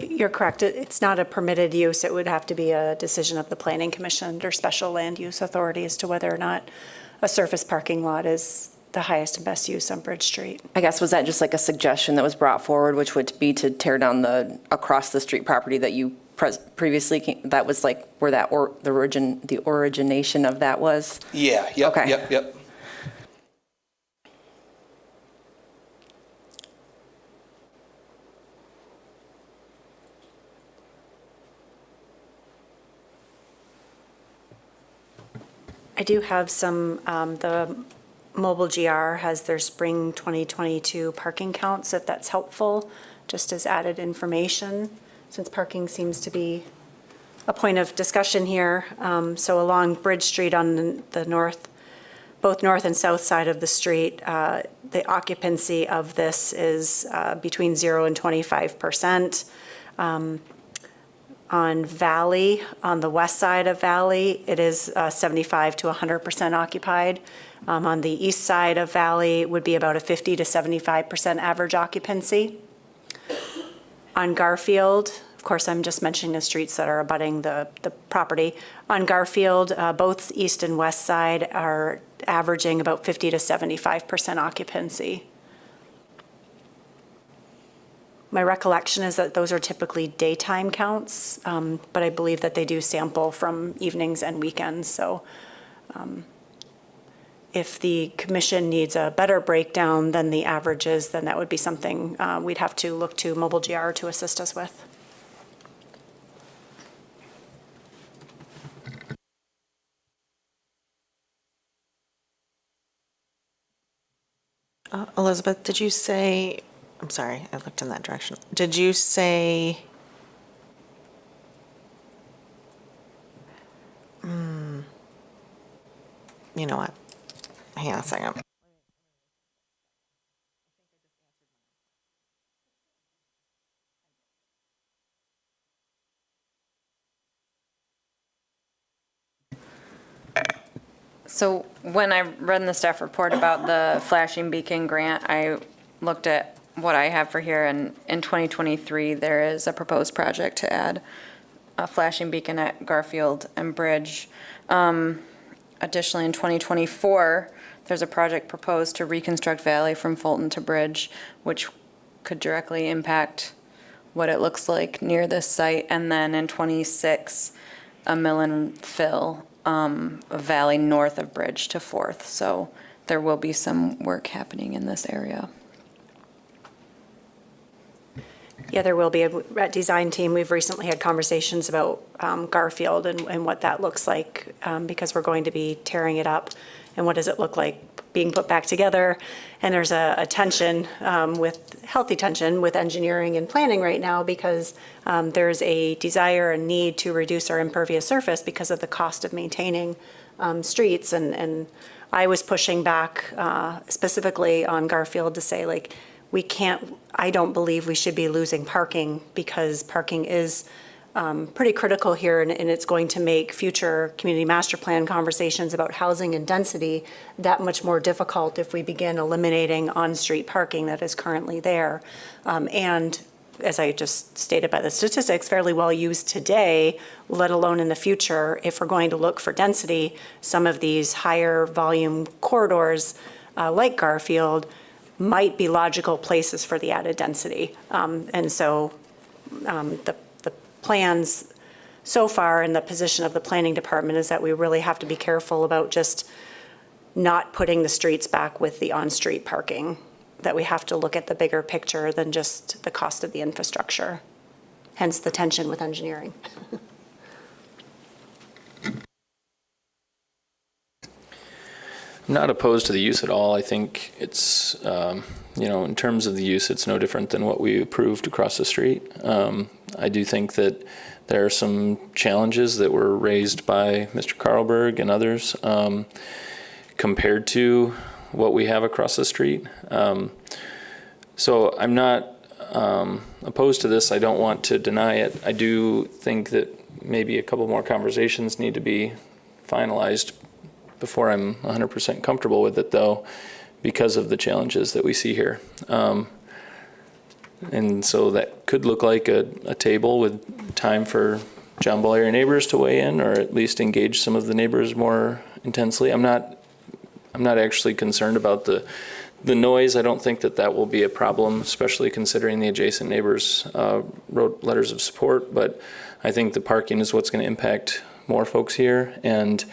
You're correct. It's not a permitted use. It would have to be a decision of the Planning Commission or Special Land Use Authority as to whether or not a surface parking lot is the highest and best use on Bridge Street. I guess, was that just like a suggestion that was brought forward, which would be to tear down the across the street property that you previously, that was like where that, or the origination of that was? Yeah, yep, Okay. yep. I do have some, the Mobile GR has their spring 2022 parking counts, if that's helpful, just as added information, since parking seems to be a point of discussion here. So along Bridge Street on the north, both north and south side of the street, the occupancy of this is between 0 and 25%. On Valley, on the west side of Valley, it is 75 to 100% occupied. On the east side of Valley, it would be about a 50 to 75% average occupancy. On Garfield, of course, I'm just mentioning the streets that are abutting the property. On Garfield, both east and west side are averaging about 50 to 75% occupancy. My recollection is that those are typically daytime counts, but I believe that they do sample from evenings and weekends. So if the commission needs a better breakdown than the averages, then that would be something we'd have to look to Mobile GR to assist us with. Elizabeth, did you say, I'm sorry, I looked in that direction. Did you say, you know what? Hang on a second. So when I read in the staff report about the flashing beacon grant, I looked at what I have for here, and in 2023, there is a proposed project to add a flashing beacon at Garfield and Bridge. Additionally, in 2024, there's a project proposed to reconstruct Valley from Fulton to Bridge, which could directly impact what it looks like near this site. And then in 26, a mill and fill of Valley north of Bridge to Fourth. So there will be some work happening in this area. Yeah, there will be. At design team, we've recently had conversations about Garfield and what that looks like, because we're going to be tearing it up, and what does it look like being put back together. And there's a tension, healthy tension with engineering and planning right now, because there's a desire and need to reduce our impervious surface because of the cost of maintaining streets. And I was pushing back specifically on Garfield to say, like, I don't believe we should be losing parking, because parking is pretty critical here, and it's going to make future community master plan conversations about housing and density that much more difficult if we begin eliminating on-street parking that is currently there. And as I just stated by the statistics, fairly well used today, let alone in the future. If we're going to look for density, some of these higher volume corridors, like Garfield, might be logical places for the added density. And so the plans so far and the position of the planning department is that we really have to be careful about just not putting the streets back with the on-street parking, that we have to look at the bigger picture than just the cost of the infrastructure, hence the tension with engineering. I'm not opposed to the use at all. I think it's, in terms of the use, it's no different than what we approved across the street. I do think that there are some challenges that were raised by Mr. Carlberg and others compared to what we have across the street. So I'm not opposed to this. I don't want to deny it. I do think that maybe a couple more conversations need to be finalized before I'm 100% comfortable with it, though, because of the challenges that we see here. And so that could look like a table with time for John Ball area neighbors to weigh in, or at least engage some of the neighbors more intensely. I'm not actually concerned about the noise. I don't think that will be a problem, especially considering the adjacent neighbors wrote letters of support. But I think the parking is what's going to impact more folks here. And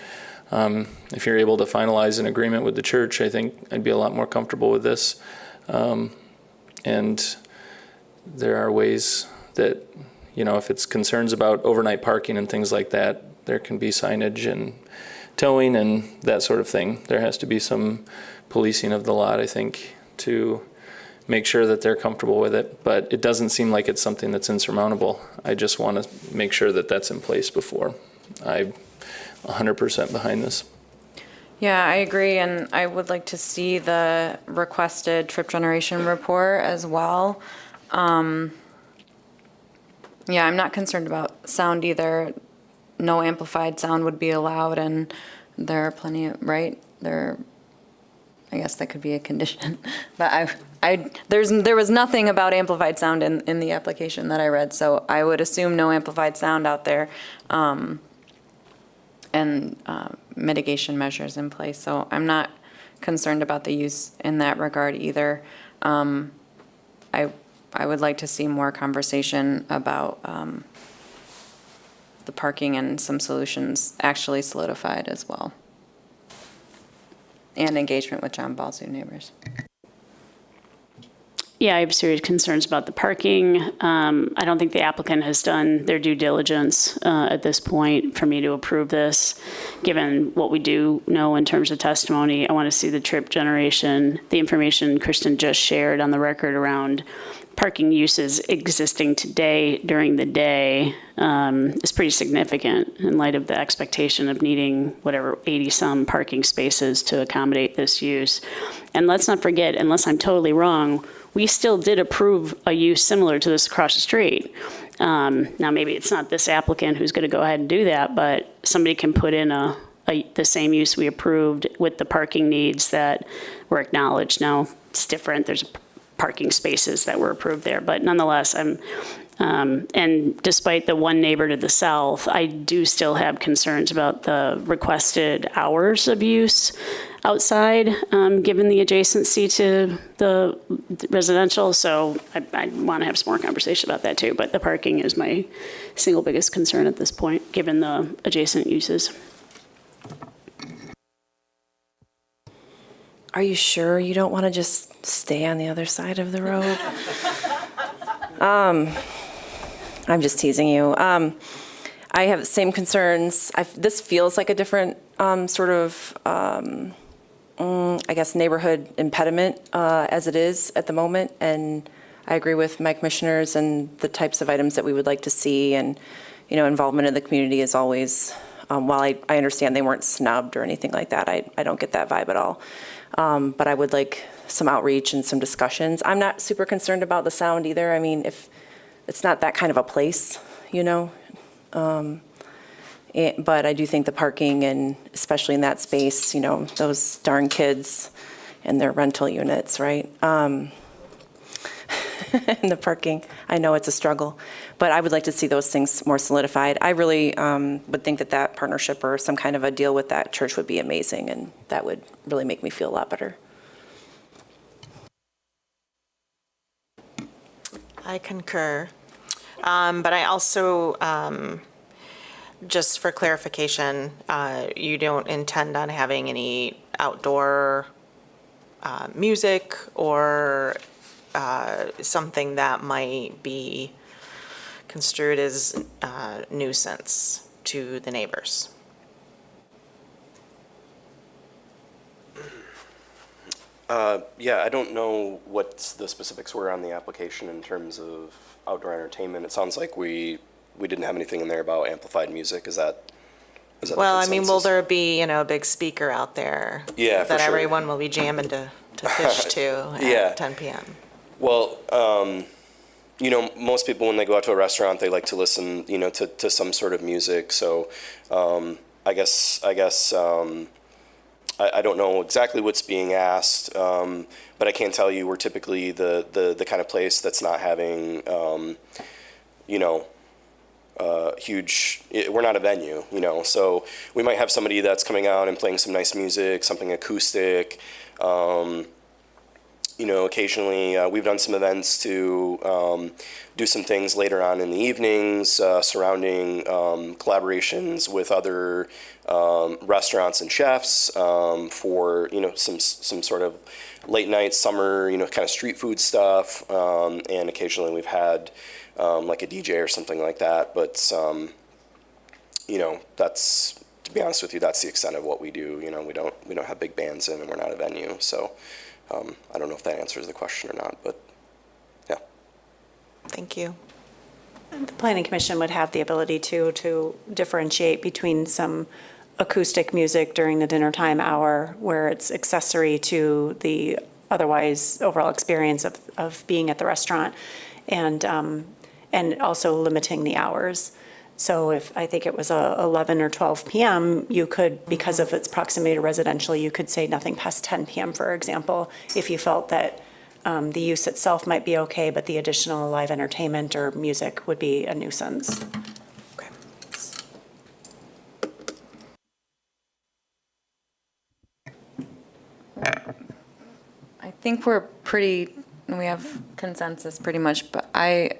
if you're able to finalize an agreement with the church, I think I'd be a lot more comfortable with this. And there are ways that, if it's concerns about overnight parking and things like that, there can be signage and towing and that sort of thing. There has to be some policing of the lot, I think, to make sure that they're comfortable with it. But it doesn't seem like it's something that's insurmountable. I just want to make sure that that's in place before I'm 100% behind this. Yeah, I agree, and I would like to see the requested trip generation report as well. Yeah, I'm not concerned about sound either. No amplified sound would be allowed, and there are plenty of, right? I guess that could be a condition. But there was nothing about amplified sound in the application that I read, so I would assume no amplified sound out there. And mitigation measures in place. So I'm not concerned about the use in that regard either. I would like to see more conversation about the parking and some solutions actually solidified as well. And engagement with John Ball's new neighbors. Yeah, I have serious concerns about the parking. I don't think the applicant has done their due diligence at this point for me to approve this. Given what we do know in terms of testimony, I want to see the trip generation, the information Kristen just shared on the record around parking uses existing today during the day is pretty significant in light of the expectation of needing whatever 80-some parking spaces to accommodate this use. And let's not forget, unless I'm totally wrong, we still did approve a use similar to this across the street. Now, maybe it's not this applicant who's going to go ahead and do that, but somebody can put in the same use we approved with the parking needs that were acknowledged. Now, it's different. There's parking spaces that were approved there, but nonetheless, and despite the one neighbor to the south, I do still have concerns about the requested hours of use outside, given the adjacency to the residential. So I want to have some more conversation about that too, but the parking is my single biggest concern at this point, given the adjacent uses. Are you sure you don't want to just stay on the other side of the road? I'm just teasing you. I have the same concerns. This feels like a different sort of, I guess, neighborhood impediment as it is at the moment. And I agree with my commissioners and the types of items that we would like to see. And, involvement in the community is always, while I understand they weren't snubbed or anything like that, I don't get that vibe at all. But I would like some outreach and some discussions. I'm not super concerned about the sound either. I mean, if it's not that kind of a place, but I do think the parking, and especially in that space, those darn kids and their rental units, right? in the parking. I know it's a struggle, but I would like to see those things more solidified. I really would think that that partnership or some kind of a deal with that church would be amazing, and that would really make me feel a lot better. I concur. But I also, just for clarification, you don't intend on having any outdoor music or something that might be construed as nuisance to the neighbors? Yeah, I don't know what the specifics were on the application in terms of outdoor entertainment. It sounds like we didn't have anything in there about amplified music. Is that the Well, I mean, will consensus? there be, a big speaker out there? Yeah, for that sure. everyone will be jamming to fish to Yeah. at 10 p.m.? Well, most people when they go out to a restaurant, they like to listen, to some sort of music. So, I guess, I don't know exactly what's being asked, but I can tell you we're typically the kind of place that's not having, huge, we're not a venue, so we might have somebody that's coming out and playing some nice music, something acoustic. Occasionally we've done some events to do some things later on in the evenings surrounding collaborations with other restaurants and chefs for some sort of late night summer kind of street food stuff, and occasionally we've had like a DJ or something like that, but that's, to be honest with you, that's the extent of what we do. We don't have big bands in, and we're not a venue, so I don't know if that answers the question or not, but yeah. Thank you. The Planning Commission would have the ability to differentiate between some acoustic music during the dinner time hour where it's accessory to the otherwise overall experience of being at the restaurant, and also limiting the hours. So if, I think it was 11 or 12 p.m., you could, because of its proximity to residential, you could say nothing past 10 p.m., for example, if you felt that the use itself might be okay, but the additional live entertainment or music would be a nuisance. Okay. I think we have consensus pretty much, but I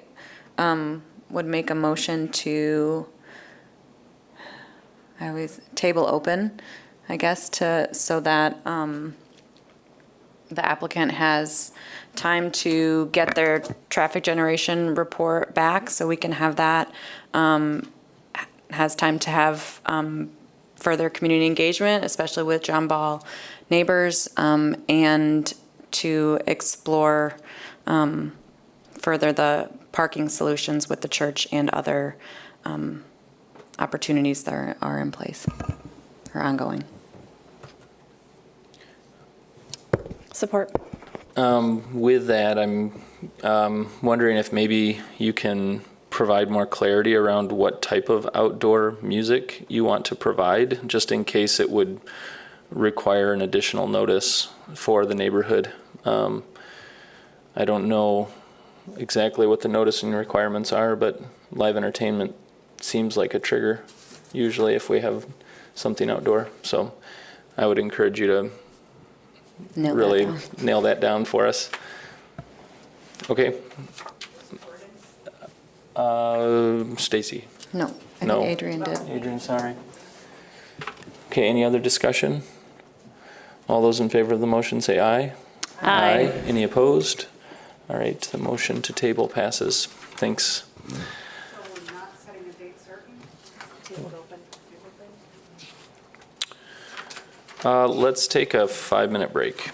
would make a motion to, I always table open, I guess, so that the applicant has time to get their traffic generation report back, so we can have that, has time to have further community engagement, especially with John Ball neighbors, and to explore further the parking solutions with the church and other opportunities that are in place or ongoing. Support. With that, I'm wondering if maybe you can provide more clarity around what type of outdoor music you want to provide, just in case it would require an additional notice for the neighborhood. I don't know exactly what the noticing requirements are, but live entertainment seems like a trigger usually if we have something outdoor. So I would encourage you to really nail that down for us. Okay. Stacy? No, I No. think Adrian did. Adrian, sorry. Okay, any other discussion? All those in favor of the motion say aye. Aye. Any opposed? All right, the motion to table passes. Thanks. So we're not setting a date certain? Let's take a 5-minute break.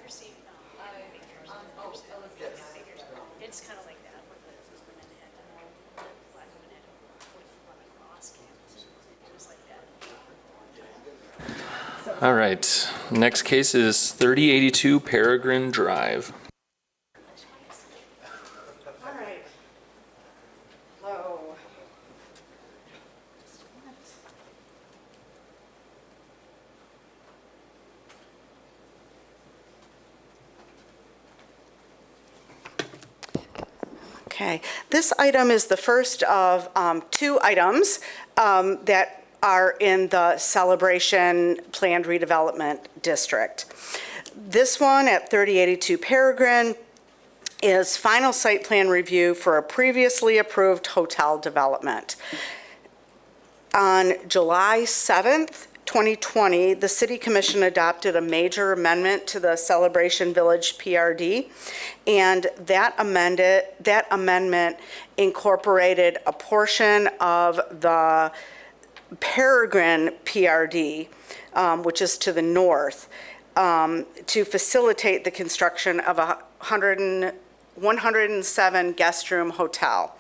It's kind of like that with the women had black women had run across campus. It was like that. All right, next case is 3082 Peregrine Drive. All right. Hello. Okay, this item is the first of two items that are in the Celebration Planned Redevelopment District. This one at 3082 Peregrine is final site plan review for a previously approved hotel development. On July 7th, 2020, the City Commission adopted a major amendment to the Celebration Village PRD, and that amendment incorporated a portion of the Peregrine PRD, which is to the north, to facilitate the construction of a 107 guest room hotel.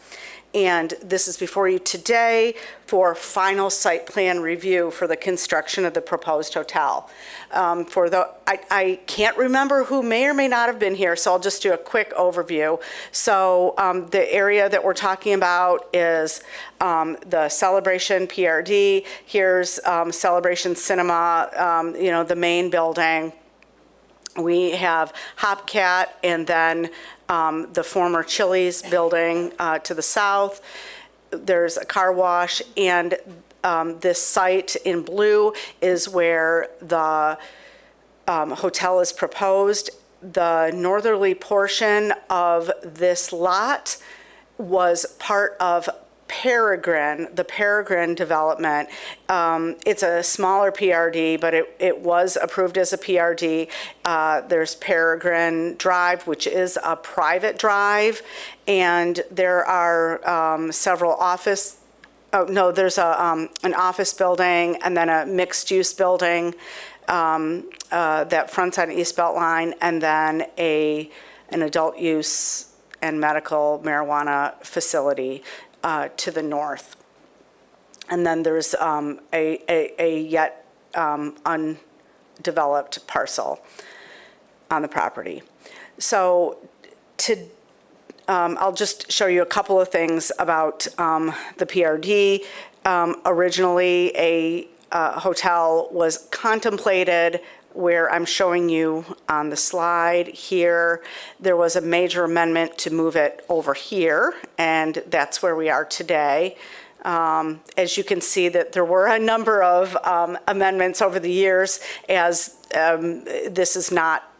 And this is before you today for final site plan review for the construction of the proposed hotel. I can't remember who may or may not have been here, so I'll just do a quick overview. So the area that we're talking about is the Celebration PRD. Here's Celebration Cinema, the main building. We have Hopcat, and then the former Chili's building to the south. There's a car wash, and this site in blue is where the hotel is proposed. The northerly portion of this lot was part of Peregrine, the Peregrine development. It's a smaller PRD, but it was approved as a PRD. There's Peregrine Drive, which is a private drive, and there are several office. Oh no, there's an office building and then a mixed-use building that fronts on East Belt Line, and then an adult use and medical marijuana facility to the north. And then there's a yet undeveloped parcel on the property. So I'll just show you a couple of things about the PRD. Originally, a hotel was contemplated where I'm showing you on the slide here. There was a major amendment to move it over here, and that's where we are today. As you can see, that there were a number of amendments over the years, as this is not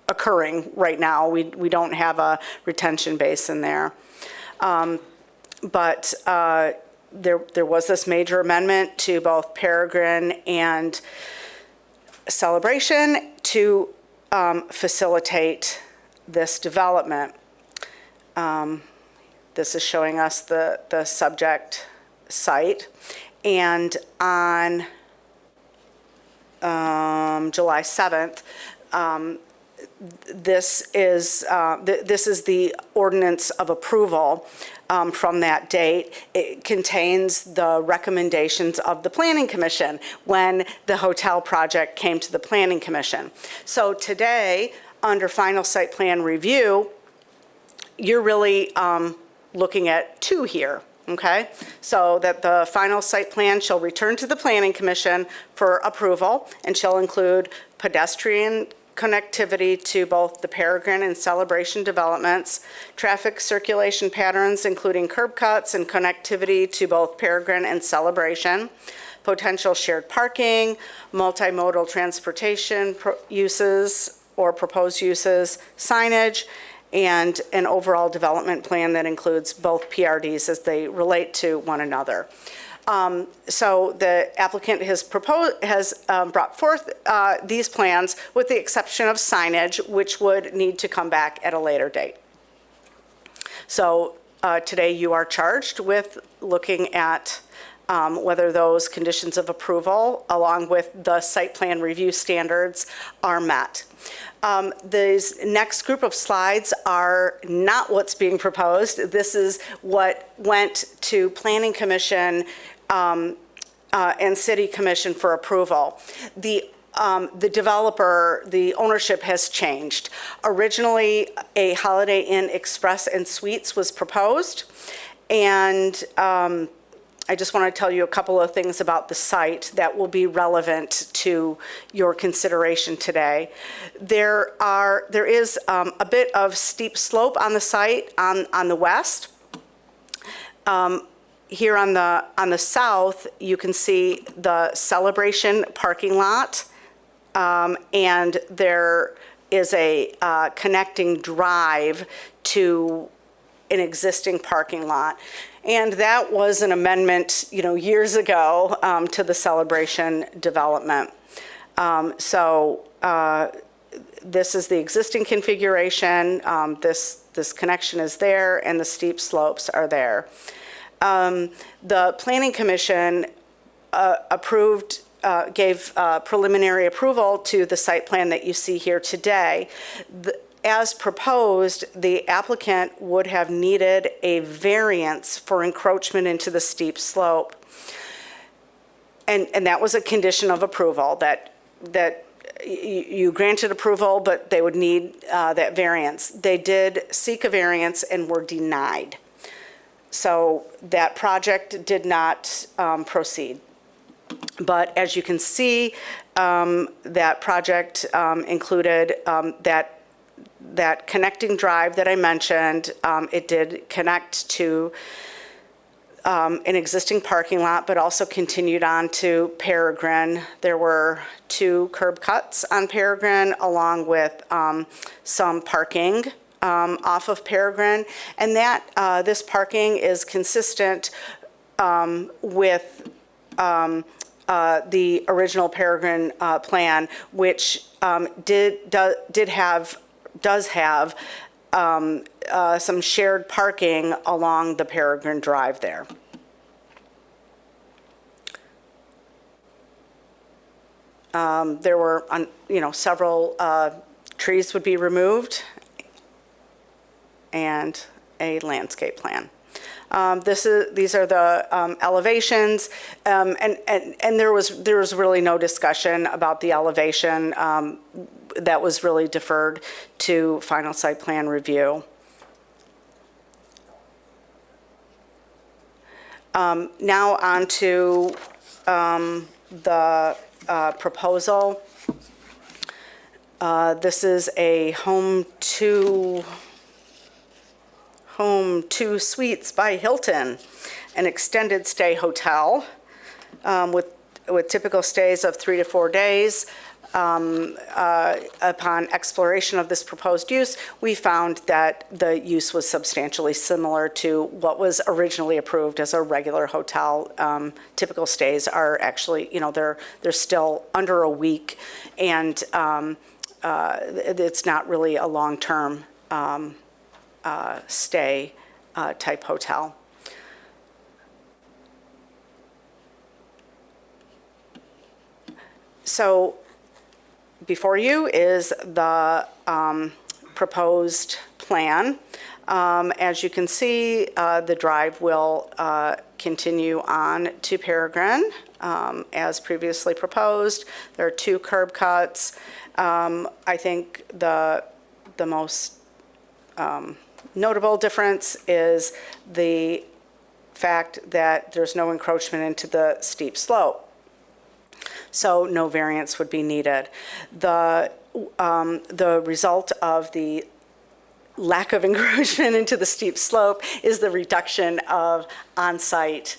occurring right now. We don't have a retention basin there. But there was this major amendment to both Peregrine and Celebration to facilitate this development. This is showing us the subject site. And on July 7th, this is the ordinance of approval from that date. It contains the recommendations of the Planning Commission when the hotel project came to the Planning Commission. So today, under final site plan review, you're really looking at two here, okay? So that the final site plan shall return to the Planning Commission for approval and shall include pedestrian connectivity to both the Peregrine and Celebration developments, traffic circulation patterns including curb cuts and connectivity to both Peregrine and Celebration, potential shared parking, multimodal transportation uses or proposed uses, signage, and an overall development plan that includes both PRDs as they relate to one another. So the applicant has brought forth these plans with the exception of signage, which would need to come back at a later date. So today you are charged with looking at whether those conditions of approval, along with the site plan review standards, are met. These next group of slides are not what's being proposed. This is what went to Planning Commission and City Commission for approval. The developer, the ownership has changed. Originally, a Holiday Inn Express and Suites was proposed, and I just want to tell you a couple of things about the site that will be relevant to your consideration today. There is a bit of steep slope on the site on the west. Here on the south, you can see the Celebration parking lot, and there is a connecting drive to an existing parking lot. And that was an amendment, years ago to the Celebration development. This is the existing configuration. This connection is there, and the steep slopes are there. The Planning Commission gave preliminary approval to the site plan that you see here today. As proposed, the applicant would have needed a variance for encroachment into the steep slope. And that was a condition of approval, that you granted approval, but they would need that variance. They did seek a variance and were denied. So that project did not proceed. But as you can see, that project included that connecting drive that I mentioned. It did connect to an existing parking lot, but also continued on to Peregrine. There were 2 curb cuts on Peregrine, along with some parking off of Peregrine. And that this parking is consistent with the original Peregrine plan, which does have some shared parking along the Peregrine Drive there. There were, several trees would be removed and a landscape plan. These are the elevations, and there was really no discussion about the elevation. That was really deferred to final site plan review. Now on to the proposal. This is a Home 2 Suites by Hilton, an extended stay hotel with typical stays of 3 to 4 days. Upon exploration of this proposed use, we found that the use was substantially similar to what was originally approved as a regular hotel. Typical stays are actually, they're still under a week, and it's not really a long-term stay type hotel. So before you is the proposed plan. As you can see, the drive will continue on to Peregrine as previously proposed. There are 2 curb cuts. I think the most notable difference is the fact that there's no encroachment into the steep slope. So no variance would be needed. The result of the lack of encroachment into the steep slope is the reduction of on-site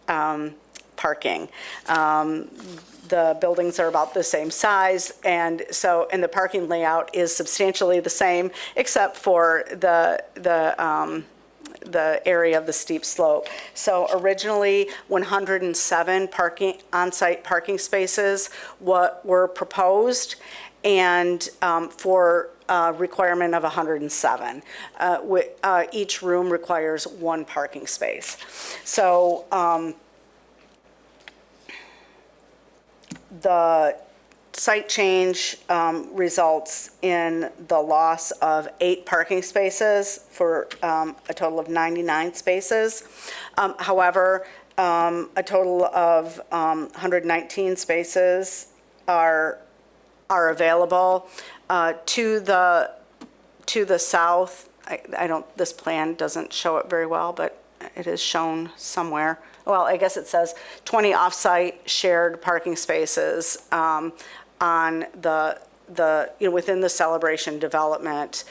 parking. The buildings are about the same size, and the parking layout is substantially the same, except for the area of the steep slope. So originally, 107 on-site parking spaces were proposed, and for requirement of 107. Each room requires 1 parking space. So site change results in the loss of 8 parking spaces for a total of 99 spaces. However, a total of 119 spaces are available. To the south, I don't, this plan doesn't show it very well, but it is shown somewhere. Well, I guess it says 20 off-site shared parking spaces on the within the Celebration development,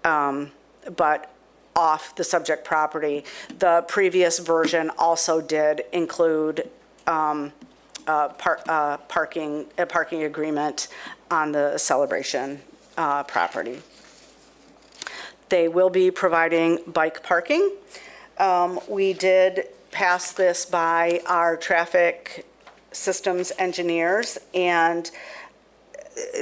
but off the subject property. The previous version also did include a parking agreement on the Celebration property. They will be providing bike parking. We did pass this by our traffic systems engineers, and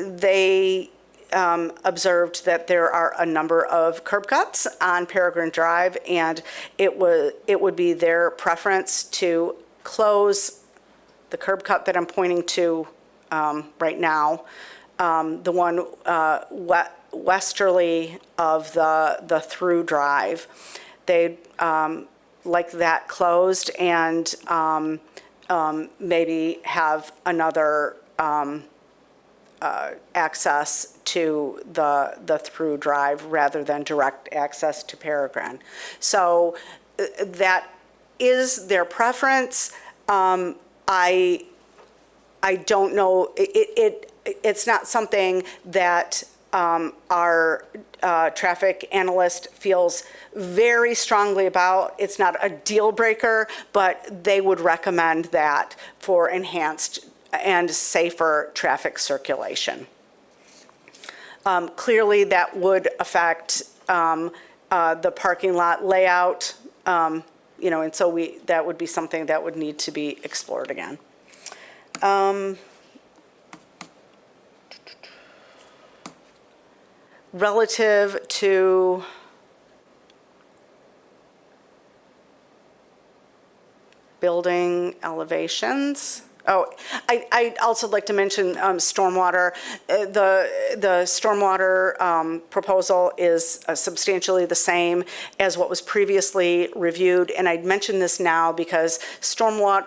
they observed that there are a number of curb cuts on Peregrine Drive, and it would be their preference to close the curb cut that I'm pointing to right now, the one westerly of the through drive. They'd like that closed and maybe have another access to the through drive rather than direct access to Peregrine. So that is their preference. I don't know, it's not something that our traffic analyst feels very strongly about. It's not a deal breaker, but they would recommend that for enhanced and safer traffic circulation. Clearly, that would affect the parking lot layout, and so that would be something that would need to be explored again. Relative to building elevations. Oh, I'd also like to mention stormwater. The stormwater proposal is substantially the same as what was previously reviewed, and I'd mention this now because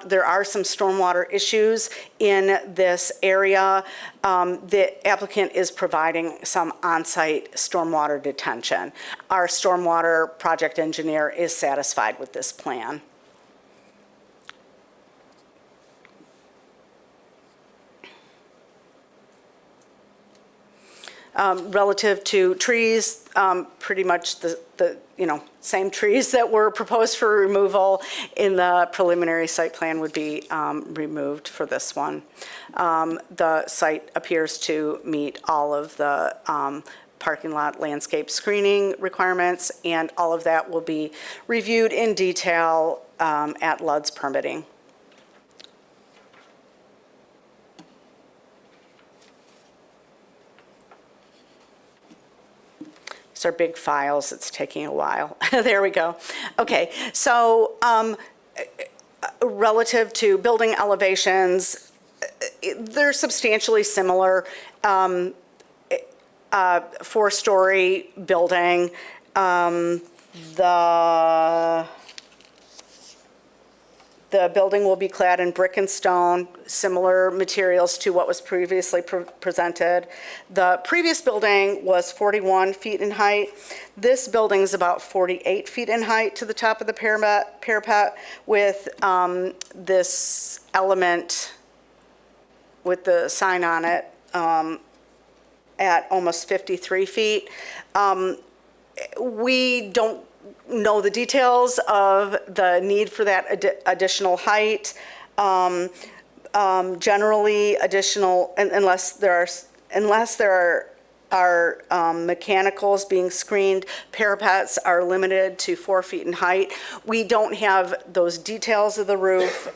there are some stormwater issues in this area. The applicant is providing some on-site stormwater detention. Our stormwater project engineer is satisfied with this plan. Relative to trees, pretty much the same trees that were proposed for removal in the preliminary site plan would be removed for this one. The site appears to meet all of the parking lot landscape screening requirements, and all of that will be reviewed in detail at LUD's permitting. These are big files, it's taking a while. There we go. Okay, so relative to building elevations, they're substantially similar. 4-story building. The building will be clad in brick and stone, similar materials to what was previously presented. The previous building was 41 feet in height. This building is about 48 feet in height to the top of the parapet with this element with the sign on it at almost 53 feet. We don't know the details of the need for that additional height. Generally, additional, unless there are mechanicals being screened, parapets are limited to 4 feet in height. We don't have those details of the roof,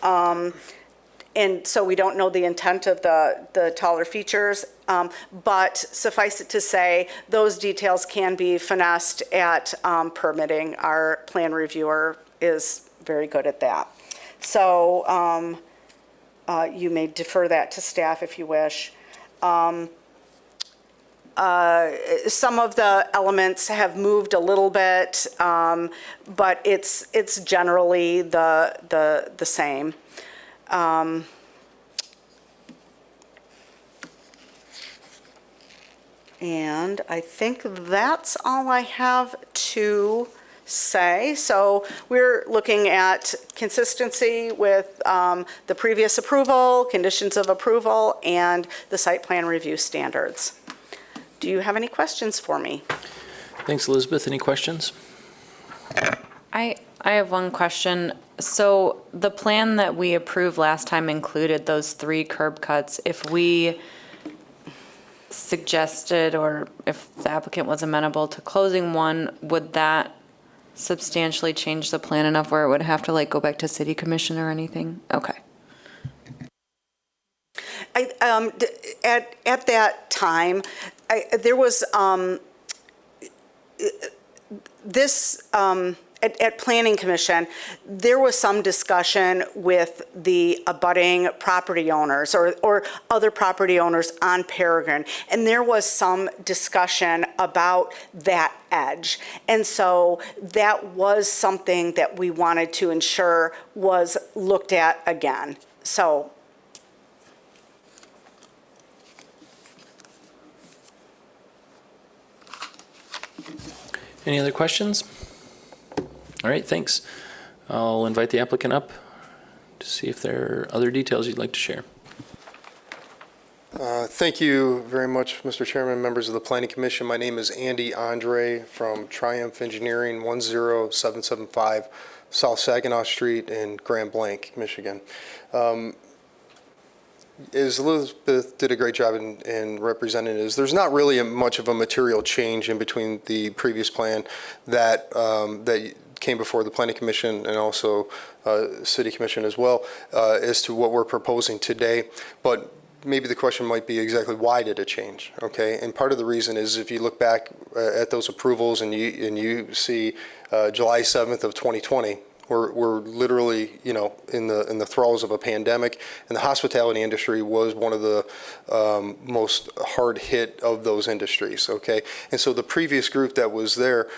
and so we don't know the intent of the taller features, but suffice it to say, those details can be finessed at permitting. Our plan reviewer is very good at that. So you may defer that to staff if you wish. Some of the elements have moved a little bit, but it's generally the same. And I think that's all I have to say. So we're looking at consistency with the previous approval, conditions of approval, and the site plan review standards. Do you have any questions for me? Thanks, Elizabeth. Any questions? I have one question. So the plan that we approved last time included those 3 curb cuts. If we suggested, or if the applicant was amenable to closing one, would that substantially change the plan enough where it would have to like go back to city commission or anything? Okay. At that time, there was at Planning Commission, there was some discussion with the abutting property owners or other property owners on Peregrine, and there was some discussion about that edge. And so that was something that we wanted to ensure was looked at again. So Any other questions? All right, thanks. I'll invite the applicant up to see if there are other details you'd like to share. Thank you very much, Mr. Chairman, members of the Planning Commission. My name is Andy Andre from Triumph Engineering, 10775 South Saginaw Street in Grand Blanc, Michigan. As Elizabeth did a great job in representing it, there's not really much of a material change in between the previous plan that that came before the Planning Commission and also City Commission as well as to what we're proposing today. But maybe the question might be exactly why did it change, okay? And part of the reason is if you look back at those approvals and you see July 7th of 2020, we're literally, you know, in the thralls of a pandemic, and the hospitality industry was one of the most hard hit of those industries, okay? And so the previous group that was there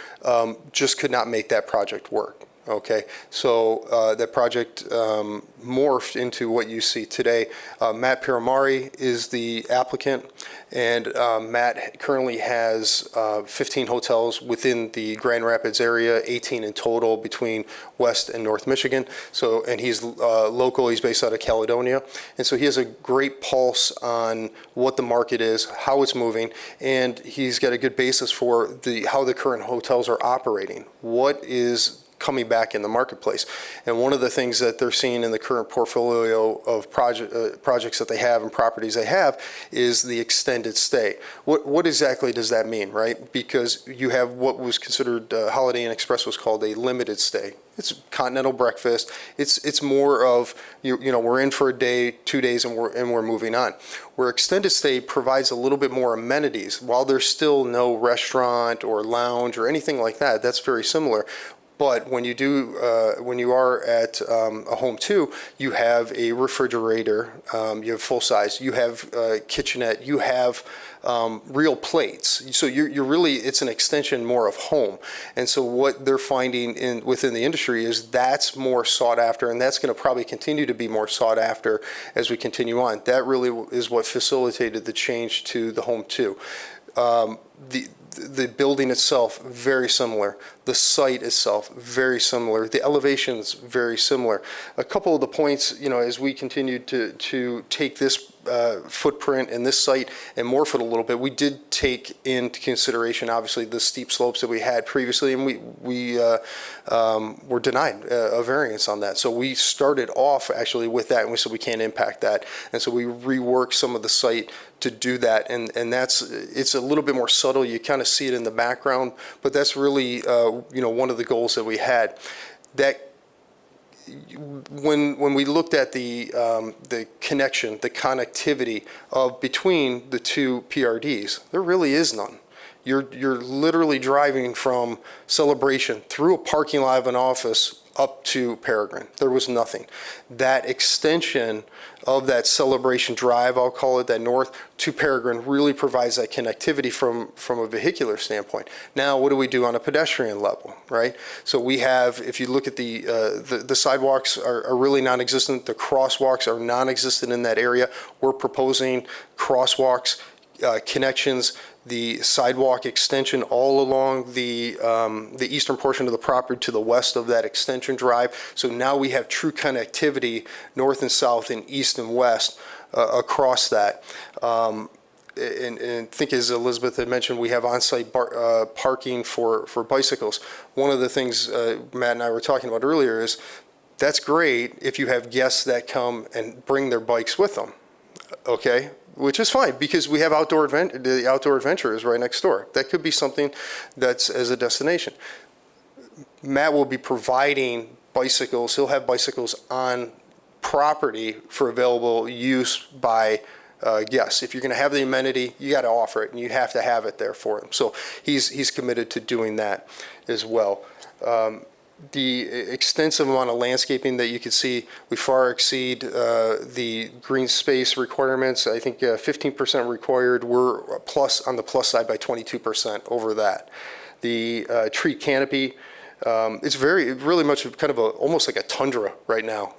just could not make that project work. Okay, so that project morphed into what you see today. Matt Piramari is the applicant, and Matt currently has 15 hotels within the Grand Rapids area, 18 in total between West and North Michigan. So, and he's local, he's based out of Caledonia, and so he has a great pulse on what the market is, how it's moving, and he's got a good basis for how the current hotels are operating. What is coming back in the marketplace. And one of the things that they're seeing in the current portfolio of projects that they have and properties they have is the extended stay. What exactly does that mean, right? Because you have what was considered, Holiday Inn Express was called a limited stay. It's continental breakfast. It's more of, you know, we're in for a day, 2 days, and we're moving on. Where extended stay provides a little bit more amenities. While there's still no restaurant or lounge or anything like that, that's very similar. But when you are at a home too, you have a refrigerator, you have full size, you have a kitchenette, you have real plates. So you're really, it's an extension more of home. And so what they're finding within the industry is that's more sought after, and that's going to probably continue to be more sought after as we continue on. That really is what facilitated the change to the home too. The building itself, very similar. The site itself, very similar. The elevations, very similar. A couple of the points, you know, as we continue to take this footprint and this site and morph it a little bit, we did take into consideration, obviously, the steep slopes that we had previously, and we were denied a variance on that. So we started off actually with that, and we said we can't impact that. And so we reworked some of the site to do that, and it's a little bit more subtle. You kind of see it in the background, but that's really you know, one of the goals that we had. That when we looked at the connection, the connectivity between the two PRDs, there really is none. You're literally driving from Celebration through a parking lot of an office up to Peregrine. There was nothing. That extension of that Celebration Drive, I'll call it, that north to Peregrine, really provides that connectivity from a vehicular standpoint. Now, what do we do on a pedestrian level, right? So we have, if you look at the sidewalks are really non-existent. The crosswalks are non-existent in that area. We're proposing crosswalks, connections, the sidewalk extension all along the eastern portion of the property to the west of that extension drive. So now we have true connectivity north and south and east and west across that. And I think, as Elizabeth had mentioned, we have on-site parking for bicycles. One of the things Matt and I were talking about earlier is that's great if you have guests that come and bring their bikes with them, okay? Which is fine, because we have the outdoor adventure is right next door. That could be something that's as a destination. Matt will be providing bicycles. He'll have bicycles on property for available use by guests. If you're going to have the amenity, you got to offer it, and you have to have it there for him. So he's committed to doing that as well. The extensive amount of landscaping that you can see, we far exceed the green space requirements. I think 15% required. We're on the plus side by 22% over that. The tree canopy, it's really much kind of almost like a tundra right now,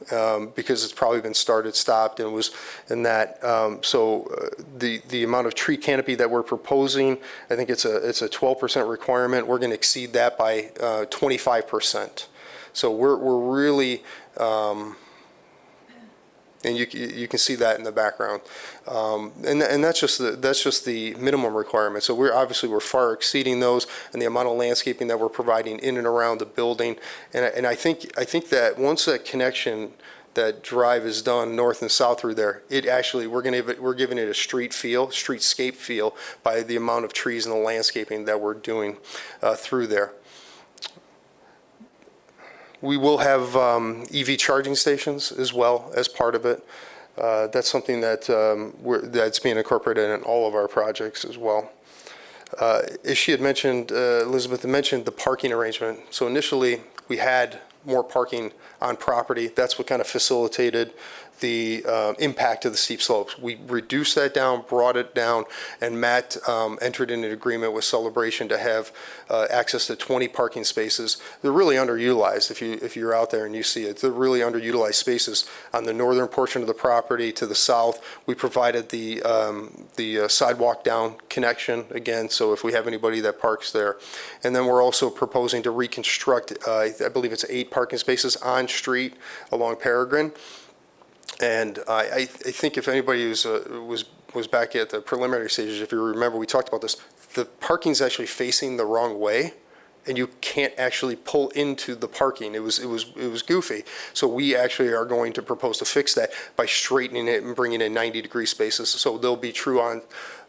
because it's probably been started, stopped, and was in that. So the amount of tree canopy that we're proposing, I think it's a 12% requirement. We're going to exceed that by 25%. So we're really, and you can see that in the background, and that's just the minimum requirement. So we're far exceeding those, and the amount of landscaping that we're providing in and around the building, and I think that once that connection, that drive is done north and south through there, we're giving it a streetscape feel by the amount of trees and the landscaping that we're doing through there. We will have EV charging stations as well as part of it. That's something that's being incorporated in all of our projects as well. As she had mentioned, Elizabeth had mentioned the parking arrangement. So initially, we had more parking on property. That's what kind of facilitated the impact of the steep slopes. We reduced that down, brought it down, and Matt entered into an agreement with Celebration to have access to 20 parking spaces. They're really underutilized. If you're out there and you see it, they're really underutilized spaces on the northern portion of the property. To the south, we provided the sidewalk down connection again, so if we have anybody that parks there. And then we're also proposing to reconstruct, I believe it's 8 parking spaces on street along Peregrine. And I think if anybody was back at the preliminary stages, if you remember, we talked about this, the parking's actually facing the wrong way, and you can't actually pull into the parking. It was goofy. So we actually are going to propose to fix that by straightening it and bringing in 90-degree spaces, so they'll be true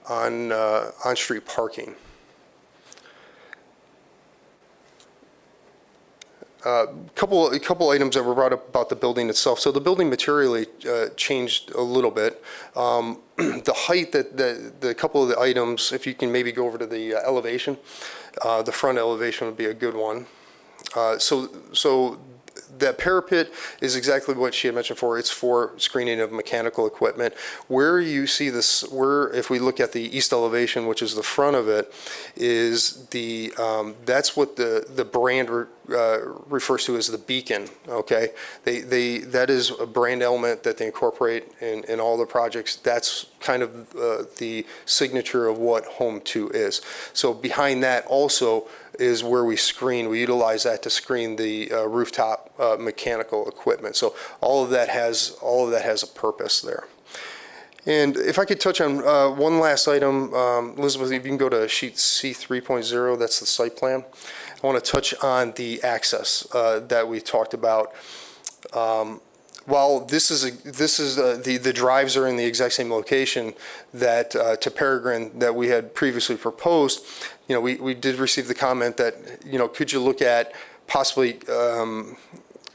on-street parking. A couple items that were brought up about the building itself. So the building materially changed a little bit. The height, the couple of the items, if you can maybe go over to the elevation, the front elevation would be a good one. So that parapet is exactly what she had mentioned before. It's for screening of mechanical equipment. Where you see this, if we look at the east elevation, which is the front of it, is that's what the brand refers to as the beacon. Okay, that is a brand element that they incorporate in all the projects. That's kind of the signature of what Home 2 is. So behind that also is where we utilize that to screen the rooftop mechanical equipment. So all of that has a purpose there. And if I could touch on one last item, Elizabeth, if you can go to sheet C3.0, that's the site plan. I want to touch on the access that we talked about. While the drives are in the exact same location that to Peregrine that we had previously proposed, we did receive the comment that, could you look at possibly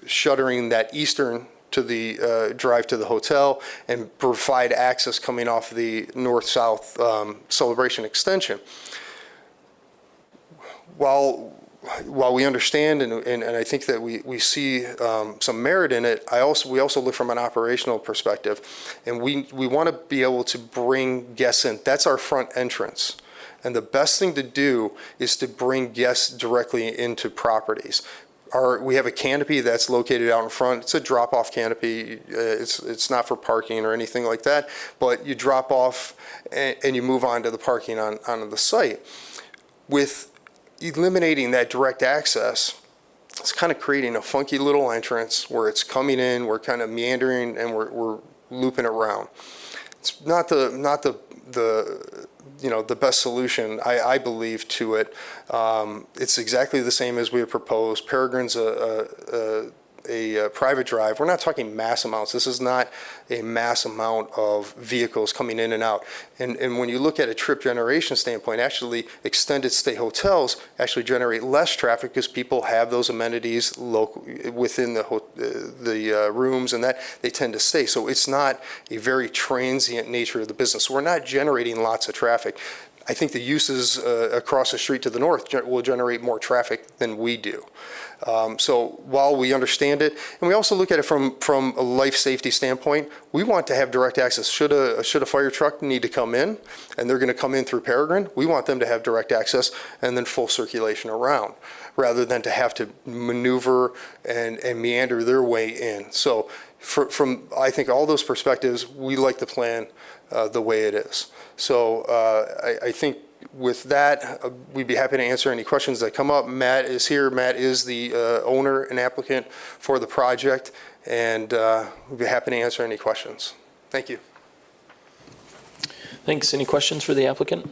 shuttering that eastern to the drive to the hotel and provide access coming off the north-south Celebration extension. while we understand and I think that we see some merit in it, we also look from an operational perspective, and we want to be able to bring guests in. That's our front entrance. And the best thing to do is to bring guests directly into properties. We have a canopy that's located out in front. It's a drop-off canopy. It's not for parking or anything like that, but you drop off and you move on to the parking on the site. With eliminating that direct access, it's kind of creating a funky little entrance where it's coming in, we're kind of meandering, and we're looping around. It's not the best solution, I believe, to it. It's exactly the same as we had proposed. Peregrine's a private drive. We're not talking mass amounts. This is not a mass amount of vehicles coming in and out. And when you look at a trip generation standpoint, actually extended stay hotels actually generate less traffic because people have those amenities local within the rooms, and that they tend to stay. So it's not a very transient nature of the business. So we're not generating lots of traffic. I think the uses across the street to the north will generate more traffic than we do. So while we understand it, and we also look at it from a life safety standpoint, we want to have direct access. Should a fire truck need to come in, and they're going to come in through Peregrine, we want them to have direct access and then full circulation around, rather than to have to maneuver and meander their way in. So from I think all those perspectives, we like the plan the way it is. So I think with that, we'd be happy to answer any questions that come up. Matt is here. Matt is the owner and applicant for the project, and we'd be happy to answer any questions. Thank you. Thanks. Any questions for the applicant?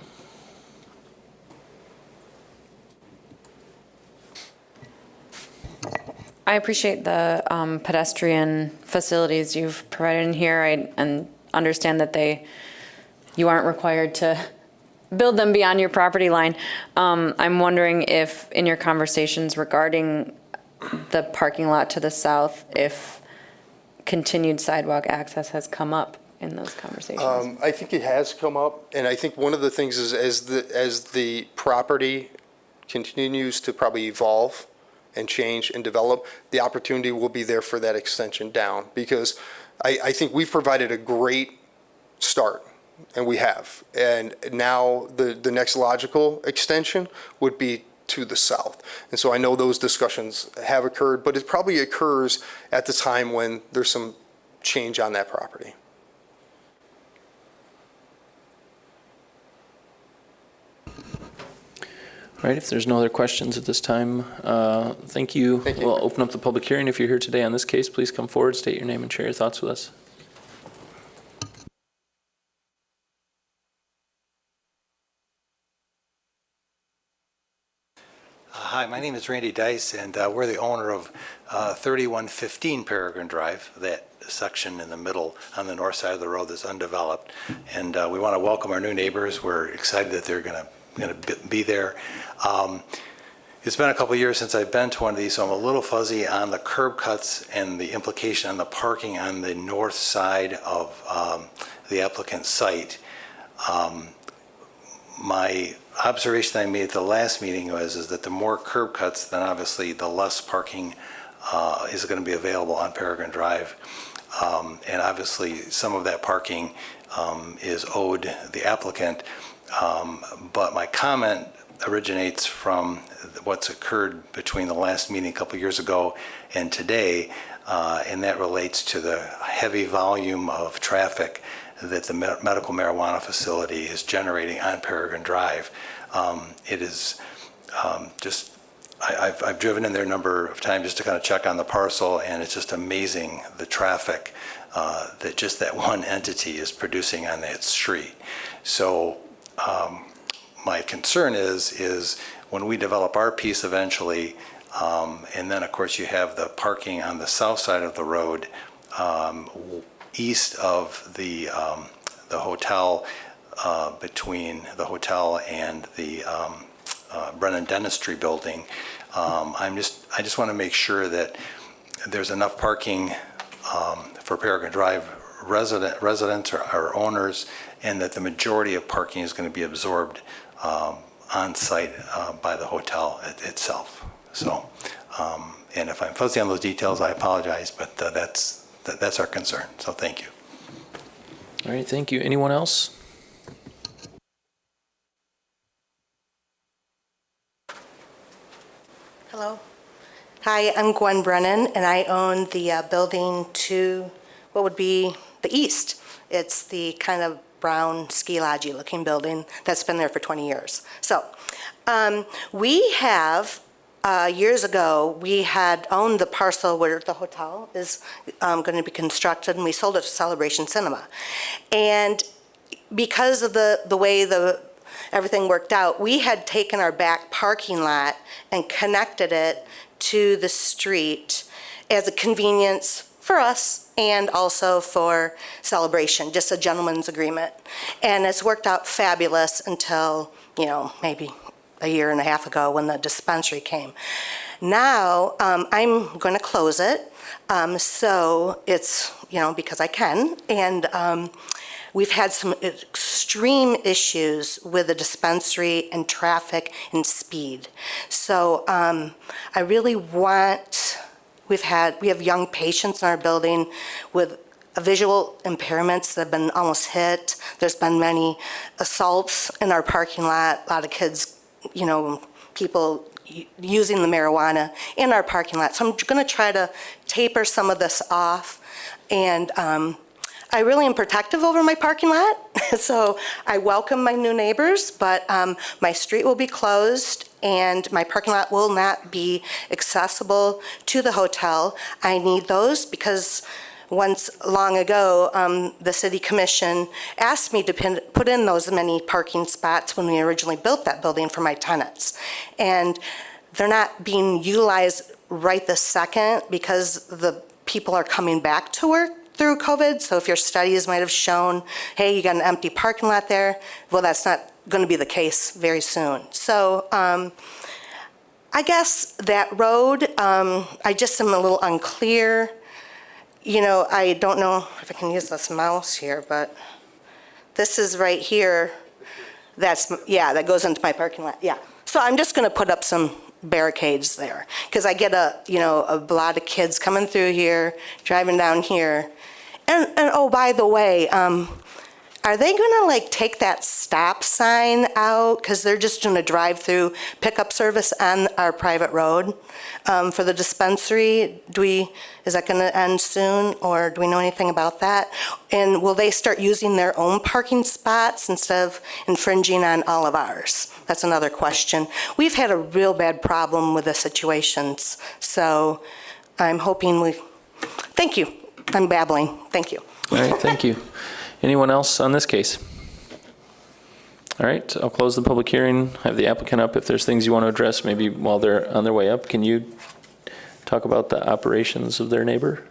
I appreciate the pedestrian facilities you've provided in here. And understand that you aren't required to build them beyond your property line. I'm wondering if in your conversations regarding the parking lot to the south, if continued sidewalk access has come up in those conversations. I think it has come up, and I think one of the things is as the property continues to probably evolve and change and develop, the opportunity will be there for that extension down, because I think we've provided a great start, and we have. And now the next logical extension would be to the south. And so I know those discussions have occurred, but it probably occurs at the time when there's some change on that property. All right, if there's no other questions at this time, thank you. Thank you. We'll open up the public hearing. If you're here today on this case, please come forward, state your name, and share your thoughts with us. Hi, my name is Randy Dice, and we're the owner of 3115 Peregrine Drive, that section in the middle on the north side of the road that's undeveloped. And we want to welcome our new neighbors. We're excited that they're going to be there. It's been a couple of years since I've been to one of these, so I'm a little fuzzy on the curb cuts and the implication on the parking on the north side of the applicant's site. My observation I made at the last meeting is that the more curb cuts, then obviously the less parking is going to be available on Peregrine Drive. And obviously some of that parking is owed the applicant. But my comment originates from what's occurred between the last meeting a couple of years ago and today, and that relates to the heavy volume of traffic that the medical marijuana facility is generating on Peregrine Drive. It is I've driven in there a number of times just to kind of check on the parcel, and it's just amazing the traffic that just that one entity is producing on that street. So my concern is when we develop our piece eventually, and then of course you have the parking on the south side of the road, east of the hotel, between the hotel and the Brennan Dentistry building. I just want to make sure that there's enough parking for Peregrine Drive residents or owners, and that the majority of parking is going to be absorbed on site by the hotel itself. So, and if I'm fuzzy on those details, I apologize, but that's our concern. So thank you. All right, thank you. Anyone else? Hello. Hi, I'm Gwen Brennan, and I own the building to what would be the east. It's the kind of brown ski lodgy looking building that's been there for 20 years. So we have, years ago, we had owned the parcel where the hotel is going to be constructed, and we sold it to Celebration Cinema. And because of the way everything worked out, we had taken our back parking lot and connected it to the street as a convenience for us and also for Celebration, just a gentleman's agreement. And it's worked out fabulous until, maybe a year and a half ago when the dispensary came. Now, I'm going to close it. So it's, because I can. And we've had some extreme issues with the dispensary and traffic and speed. So I really want, we have young patients in our building with visual impairments that have been almost hit. There's been many assaults in our parking lot, a lot of kids, people using the marijuana in our parking lot. So I'm going to try to taper some of this off. And I really am protective over my parking lot, so I welcome my new neighbors, but my street will be closed and my parking lot will not be accessible to the hotel. I need those because once long ago, the City Commission asked me to put in those many parking spots when we originally built that building for my tenants. And they're not being utilized right this second because the people are coming back to work through COVID. So if your studies might have shown, hey, you got an empty parking lot there, well, that's not going to be the case very soon. So I guess that road, I just am a little unclear. I don't know if I can use this mouse here, but this is right here. That goes into my parking lot. Yeah. So I'm just going to put up some barricades there because I get a lot of kids coming through here, driving down here. And oh, by the way, are they going to take that stop sign out because they're just doing a drive-through pickup service on our private road for the dispensary? Is that going to end soon, or do we know anything about that? And will they start using their own parking spots instead of infringing on all of ours? That's another question. We've had a real bad problem with the situations, so I'm hoping thank you. I'm babbling. Thank you. All right, thank you. Anyone else on this case? All right, I'll close the public hearing, have the applicant up. If there's things you want to address, maybe while they're on their way up, can you talk about the operations of their neighbor?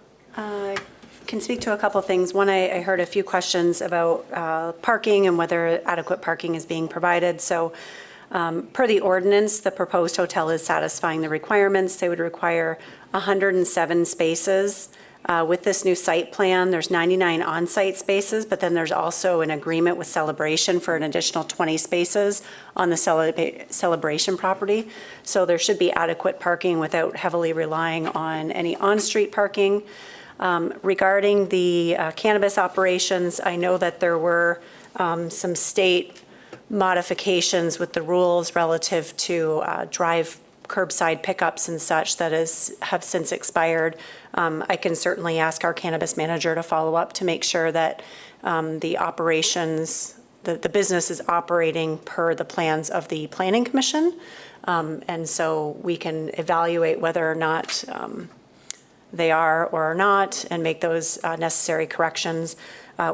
Can speak to a couple things. One, I heard a few questions about parking and whether adequate parking is being provided. So per the ordinance, the proposed hotel is satisfying the requirements. They would require 107 spaces. With this new site plan, there's 99 on-site spaces, but then there's also an agreement with Celebration for an additional 20 spaces on the Celebration property. So there should be adequate parking without heavily relying on any on-street parking. Regarding the cannabis operations, I know that there were some state modifications with the rules relative to drive curbside pickups and such that have since expired. I can certainly ask our cannabis manager to follow up to make sure that the operations, the business is operating per the plans of the Planning Commission. And so we can evaluate whether or not they are or are not and make those necessary corrections.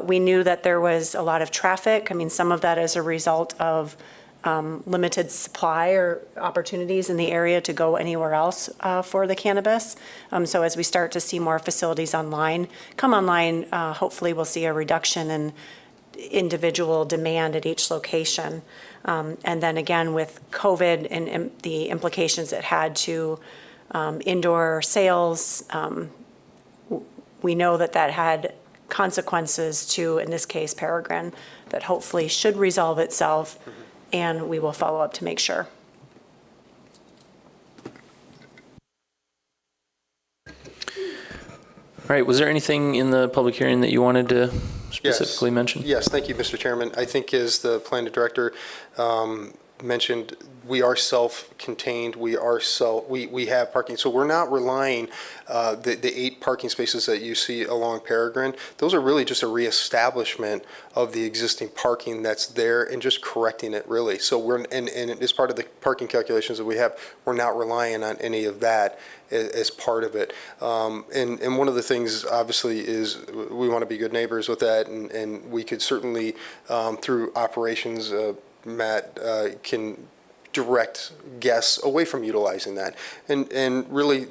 We knew that there was a lot of traffic. I mean, some of that is a result of limited supply or opportunities in the area to go anywhere else for the cannabis. So as we start to see more facilities come online, hopefully we'll see a reduction in individual demand at each location. And then again, with COVID and the implications it had to indoor sales, we know that had consequences to, in this case, Peregrine, that hopefully should resolve itself and we will follow up to make sure. All right, was there anything in the public hearing that you wanted to specifically mention? Yes, thank you, Mr. Chairman. I think as the planning director mentioned, we are self-contained, we have parking, so we're not relying, the 8 parking spaces that you see along Peregrine, those are really just a reestablishment of the existing parking that's there and just correcting it, really. So and as part of the parking calculations that we have, we're not relying on any of that as part of it. And one of the things, obviously, is we want to be good neighbors with that, and we could certainly, through operations, Matt can direct guests away from utilizing that. And really,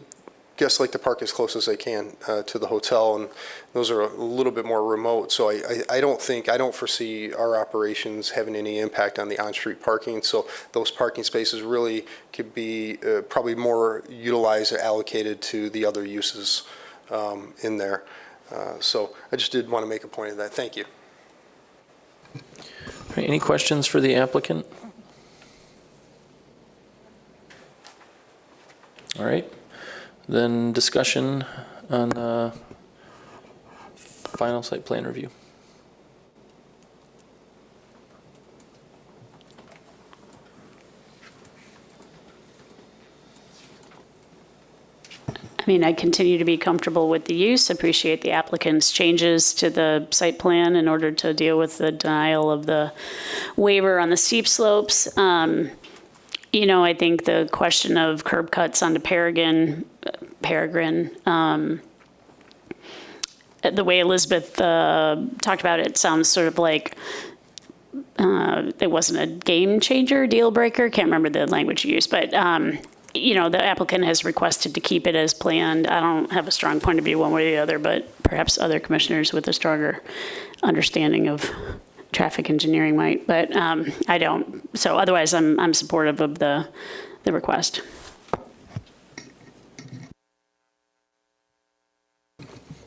guests like to park as close as they can to the hotel, and those are a little bit more remote. So I don't foresee our operations having any impact on the on-street parking. So those parking spaces really could be probably more utilized or allocated to the other uses in there. So I just did want to make a point of that. Thank you. All right, any questions for the applicant? All right, then discussion on final site plan review. I mean, I continue to be comfortable with the use, appreciate the applicant's changes to the site plan in order to deal with the denial of the waiver on the steep slopes. You know, I think the question of curb cuts onto Peregrine, the way Elizabeth talked about it sounds sort of like it wasn't a game changer, deal breaker. Can't remember the language you used, but you know, the applicant has requested to keep it as planned. I don't have a strong point of view one way or the other, but perhaps other commissioners with a stronger understanding of traffic engineering might, but I don't. So otherwise, I'm supportive of the request.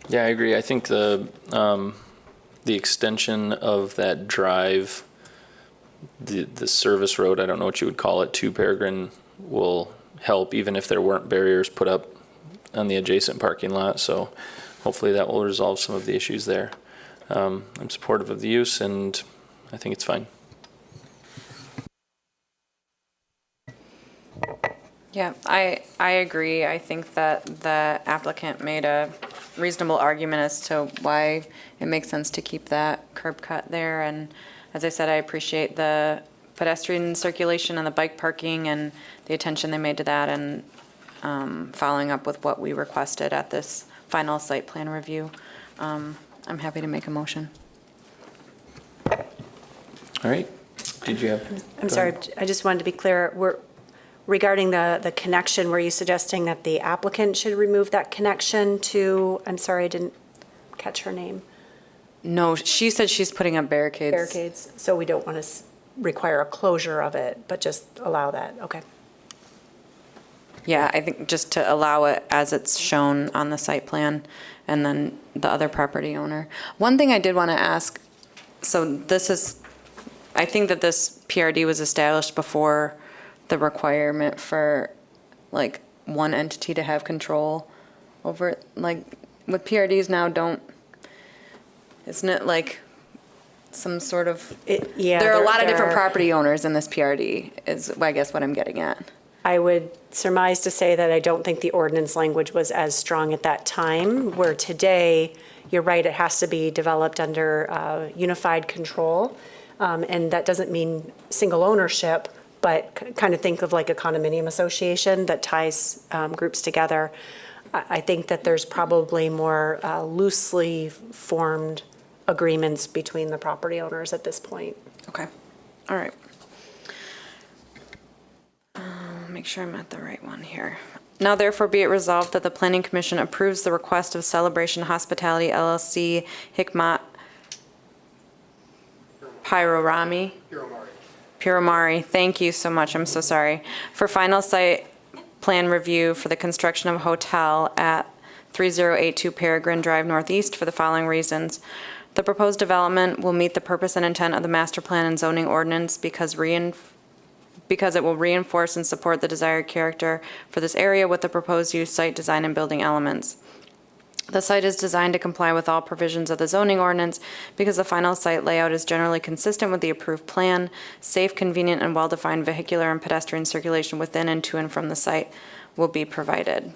Yeah, I agree. I think the extension of that drive, the service road, I don't know what you would call it, to Peregrine will help, even if there weren't barriers put up on the adjacent parking lot. So hopefully that will resolve some of the issues there. I'm supportive of the use, and I think it's fine. Yeah, I agree. I think that the applicant made a reasonable argument as to why it makes sense to keep that curb cut there. And as I said, I appreciate the pedestrian circulation and the bike parking and the attention they made to that, and following up with what we requested at this final site plan review. I'm happy to make a motion. All right. Did you have? I'm sorry, I just wanted to be clear. Regarding the connection, were you suggesting that the applicant should remove that connection to, I'm sorry, I didn't catch her name. No, she said she's putting up barricades. Barricades, so we don't want to require a closure of it, but just allow that, okay. Yeah, I think just to allow it as it's shown on the site plan, and then the other property owner. One thing I did want to ask, so this is, I think that this PRD was established before the requirement for like one entity to have control over it. Like with PRDs now, isn't it like some sort of, yeah, there are a lot of different property owners in this PRD, is I guess what I'm getting at. I would surmise to say that I don't think the ordinance language was as strong at that time, where today, you're right, it has to be developed under unified control. And that doesn't mean single ownership, but kind of think of like a condominium association that ties groups together. I think that there's probably more loosely formed agreements between the property owners at this point. Okay, all right. Make sure I'm at the right one here. Now therefore be it resolved that the Planning Commission approves the request of Celebration Hospitality LLC, Hikmat Piromari, thank you so much, I'm so sorry, for final site plan review for the construction of a hotel at 3082 Peregrine Drive Northeast for the following reasons. The proposed development will meet the purpose and intent of the master plan and zoning ordinance because it will reinforce and support the desired character for this area with the proposed use, site design, and building elements. The site is designed to comply with all provisions of the zoning ordinance because the final site layout is generally consistent with the approved plan. Safe, convenient, and well-defined vehicular and pedestrian circulation within and to and from the site will be provided.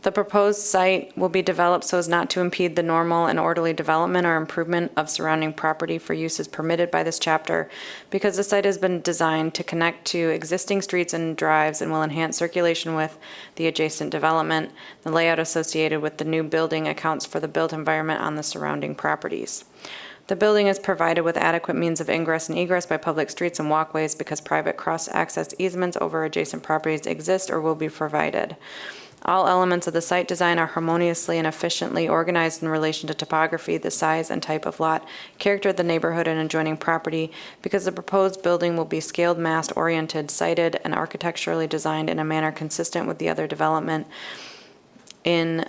The proposed site will be developed so as not to impede the normal and orderly development or improvement of surrounding property for uses permitted by this chapter because the site has been designed to connect to existing streets and drives and will enhance circulation with the adjacent development. The layout associated with the new building accounts for the built environment on the surrounding properties. The building is provided with adequate means of ingress and egress by public streets and walkways because private cross-access easements over adjacent properties exist or will be provided. All elements of the site design are harmoniously and efficiently organized in relation to topography, the size and type of lot, character of the neighborhood and adjoining property, because the proposed building will be scaled, mass-oriented, sited, and architecturally designed in a manner consistent with the other development in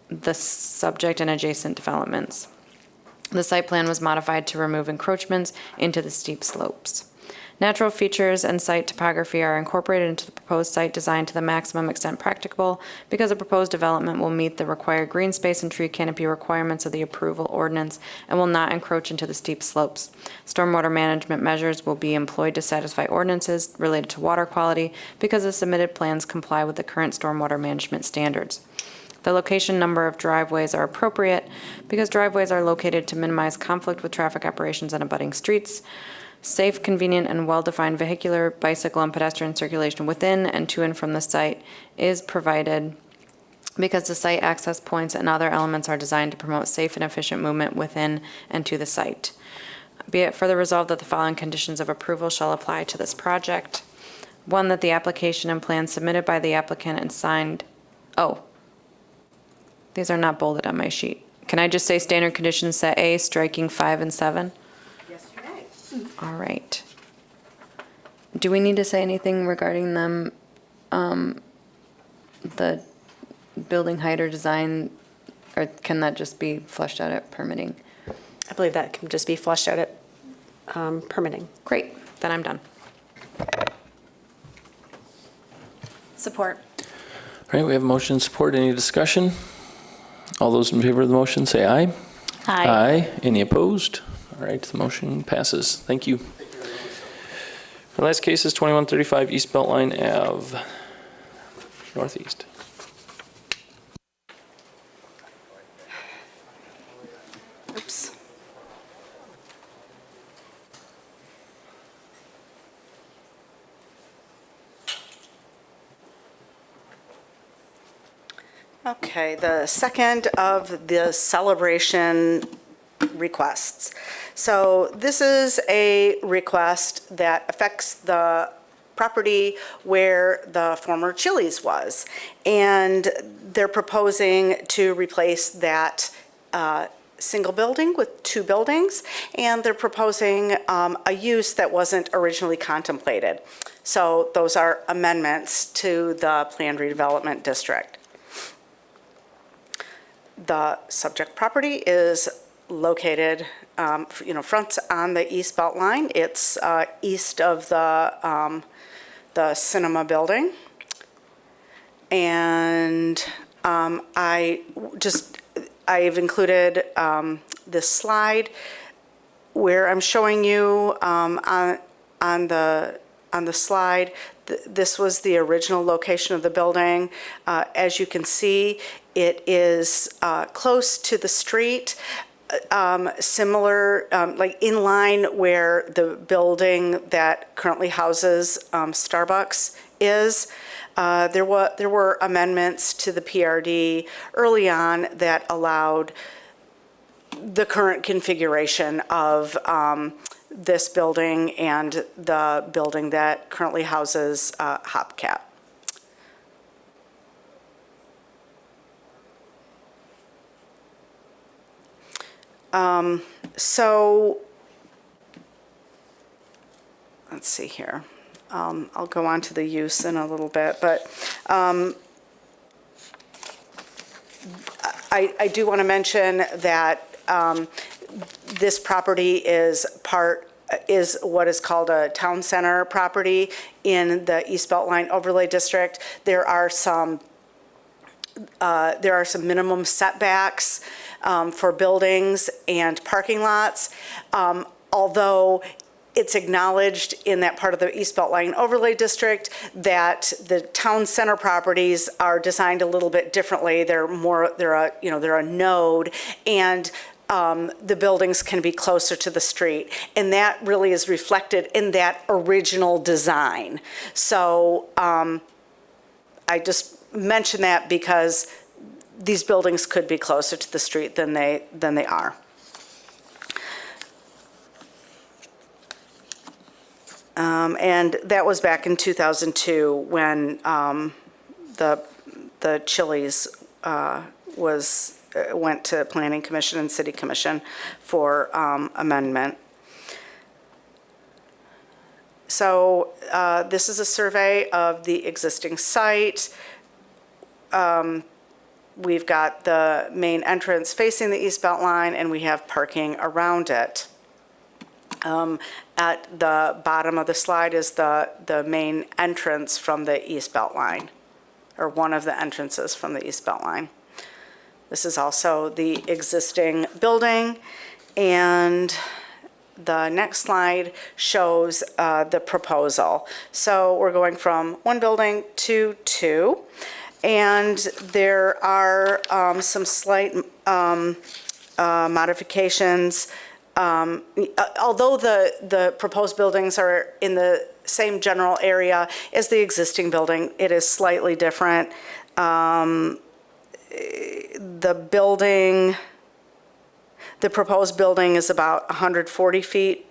the subject and adjacent developments. The site plan was modified to remove encroachments into the steep slopes. Natural features and site topography are incorporated into the proposed site design to the maximum extent practicable because the proposed development will meet the required green space and tree canopy requirements of the approval ordinance and will not encroach into the steep slopes. Stormwater management measures will be employed to satisfy ordinances related to water quality because the submitted plans comply with the current stormwater management standards. The location number of driveways are appropriate because driveways are located to minimize conflict with traffic operations on abutting streets. Safe, convenient, and well-defined vehicular, bicycle, and pedestrian circulation within and to and from the site is provided because the site access points and other elements are designed to promote safe and efficient movement within and to the site. Be it further resolved that the following conditions of approval shall apply to this project. One, that the application and plan submitted by the applicant and signed, these are not bolded on my sheet. Can I just say standard conditions set A, striking 5 and 7? Yes, you may. All right. Do we need to say anything regarding them, the building height or design, or can that just be fleshed out at permitting? I believe that can just be fleshed out at permitting. Great, then I'm done. Support. All right, we have motion and support. Any discussion? All those in favor of the motion say aye. Aye. Aye. Any opposed? All right, the motion passes. Thank you. The last case is 2135 East Beltline Ave, Northeast. Oops. Okay, the second of the celebration requests. So this is a request that affects the property where the former Chili's was. And they're proposing to replace that single building with 2 buildings, and they're proposing a use that wasn't originally contemplated. So those are amendments to the planned redevelopment district. The subject property is located, fronts on the East Beltline. It's east of the cinema building. And I've included this slide where I'm showing you on the slide. This was the original location of the building. As you can see, it is close to the street, similar, like in line where the building that currently houses Starbucks is. There were amendments to the PRD early on that allowed the current configuration of this building and the building that currently houses Hopcat. So let's see here. I'll go on to the use in a little bit, but I do want to mention that this property is what is called a town center property in the East Beltline Overlay District. There are some minimum setbacks for buildings and parking lots. Although it's acknowledged in that part of the East Beltline Overlay District that the town center properties are designed a little bit differently. They're a node, and the buildings can be closer to the street. And that really is reflected in that original design. So I just mention that because these buildings could be closer to the street than they are. And that was back in 2002 when the Chili's went to Planning Commission and City Commission for amendment. So this is a survey of the existing site. We've got the main entrance facing the East Beltline, and we have parking around it. At the bottom of the slide is the main entrance from the East Beltline, or one of the entrances from the East Beltline. This is also the existing building, and the next slide shows the proposal. So we're going from one building to two, and there are some slight modifications. Although the proposed buildings are in the same general area as the existing building, it is slightly different. The proposed building is about 140 feet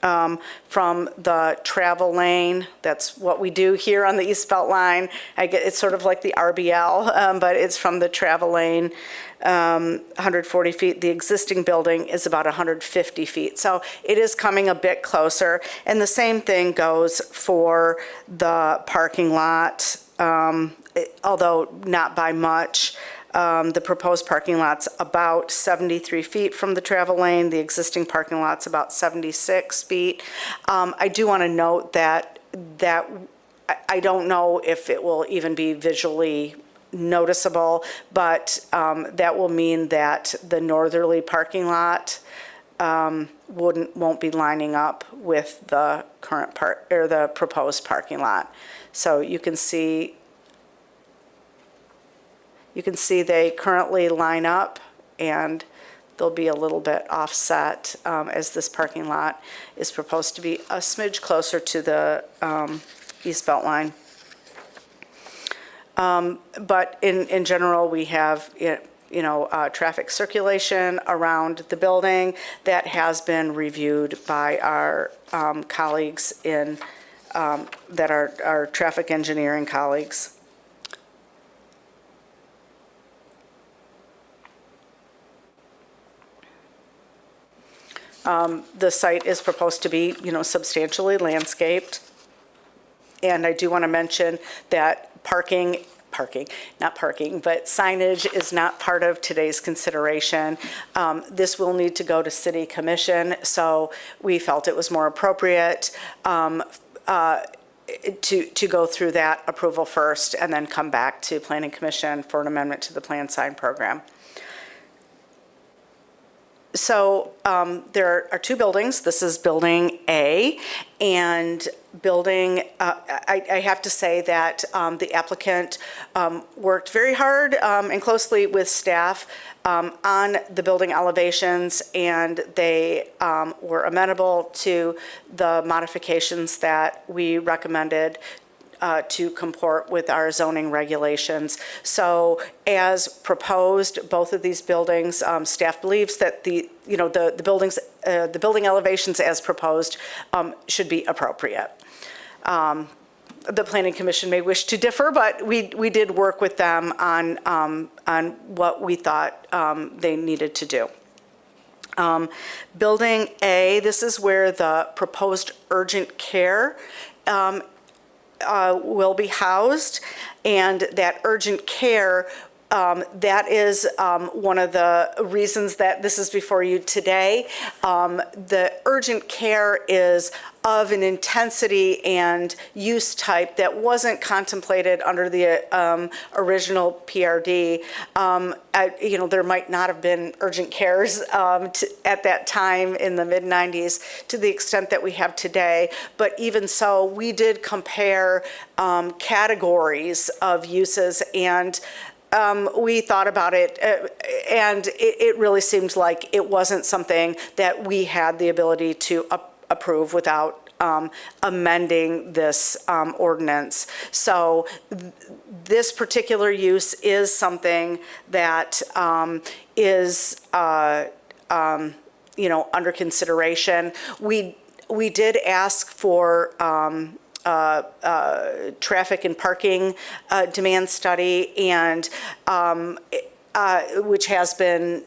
from the travel lane. That's what we do here on the East Beltline. It's sort of like the RBL, but it's from the travel lane, 140 feet. The existing building is about 150 feet. So it is coming a bit closer. And the same thing goes for the parking lot, although not by much. The proposed parking lot's about 73 feet from the travel lane. The existing parking lot's about 76 feet. I do want to note that I don't know if it will even be visually noticeable, but that will mean that the northerly parking lot won't be lining up with the current or the proposed parking lot. So you can see they currently line up, and they'll be a little bit offset as this parking lot is proposed to be a smidge closer to the East Beltline. But in general, we have traffic circulation around the building that has been reviewed by our colleagues that are our traffic engineering colleagues. The site is proposed to be, substantially landscaped. And I do want to mention that signage is not part of today's consideration. This will need to go to City Commission, so we felt it was more appropriate to go through that approval first and then come back to Planning Commission for an amendment to the plan sign program. So there are two buildings. This is Building A, and I have to say that the applicant worked very hard and closely with staff on the building elevations, and they were amenable to the modifications that we recommended to comport with our zoning regulations. So as proposed, both of these buildings, staff believes that the building elevations as proposed should be appropriate. The Planning Commission may wish to differ, but we did work with them on what we thought they needed to do. Building A, this is where the proposed urgent care will be housed, and that urgent care That is one of the reasons that this is before you today. The urgent care is of an intensity and use type that wasn't contemplated under the original PRD. There might not have been urgent cares at that time in the mid-90s to the extent that we have today. But even so, we did compare categories of uses, and we thought about it, and it really seemed like it wasn't something that we had the ability to approve without amending this ordinance. So this particular use is something that is under consideration. We did ask for traffic and parking demand study, and which has been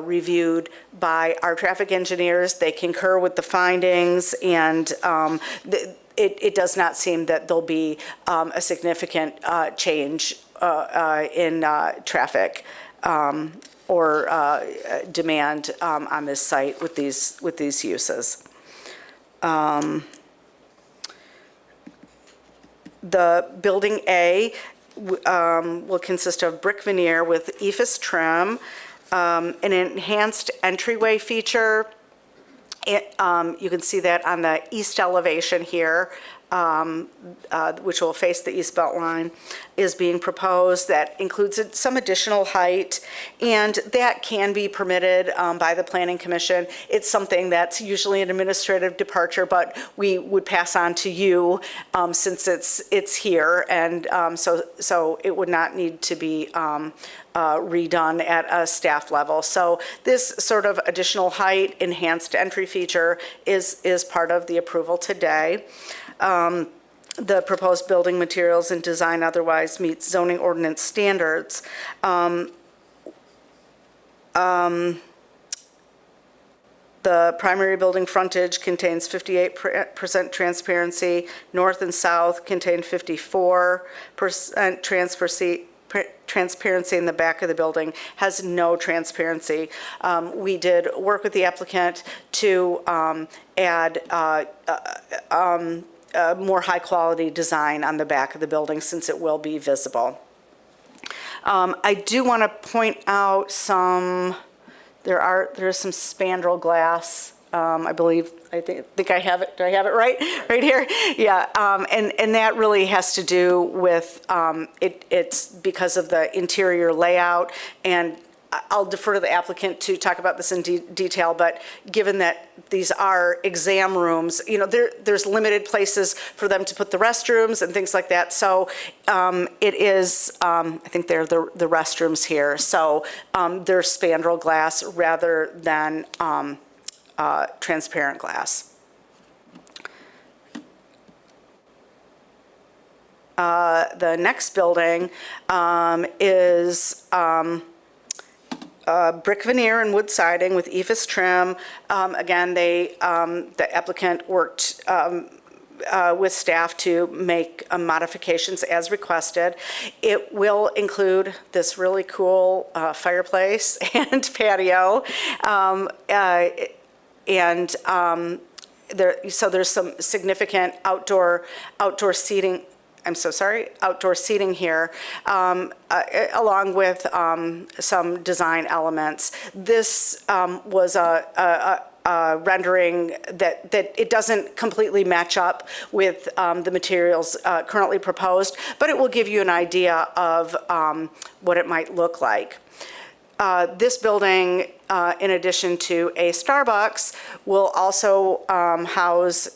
reviewed by our traffic engineers. They concur with the findings, and it does not seem that there'll be a significant change in traffic or demand on this site with these uses. The building A will consist of brick veneer with ephes trim, an enhanced entryway feature. You can see that on the east elevation here, which will face the east belt line, is being proposed. That includes some additional height, and that can be permitted by the Planning Commission. It's something that's usually an administrative departure, but we would pass on to you since it's here, and so it would not need to be redone at a staff level. So this sort of additional height, enhanced entry feature is part of the approval today. The proposed building materials and design otherwise meets zoning ordinance standards. The primary building frontage contains 58% transparency. North and south contain 54% transparency, in the back of the building has no transparency. We did work with the applicant to add more high-quality design on the back of the building since it will be visible. I do want to point out there's some spandrel glass. I think I have it. Do I have it right here? Yeah, and that really has to do with it's because of the interior layout, and I'll defer to the applicant to talk about this in detail, but given that these are exam rooms, there's limited places for them to put the restrooms and things like that. So it is, I think they're the restrooms here. So they're spandrel glass rather than transparent glass. The next building is brick veneer and wood siding with ephes trim. Again, the applicant worked with staff to make modifications as requested. It will include this really cool fireplace and patio. So there's some significant outdoor seating. Outdoor seating here, along with some design elements. This was a rendering that it doesn't completely match up with the materials currently proposed, but it will give you an idea of what it might look like. This building, in addition to a Starbucks, will also house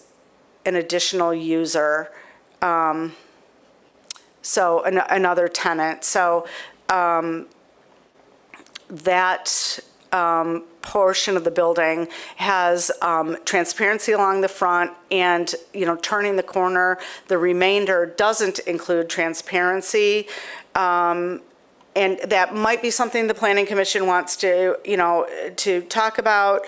an additional user. So another tenant. So that portion of the building has transparency along the front, and turning the corner. The remainder doesn't include transparency. And that might be something the Planning Commission wants to talk about.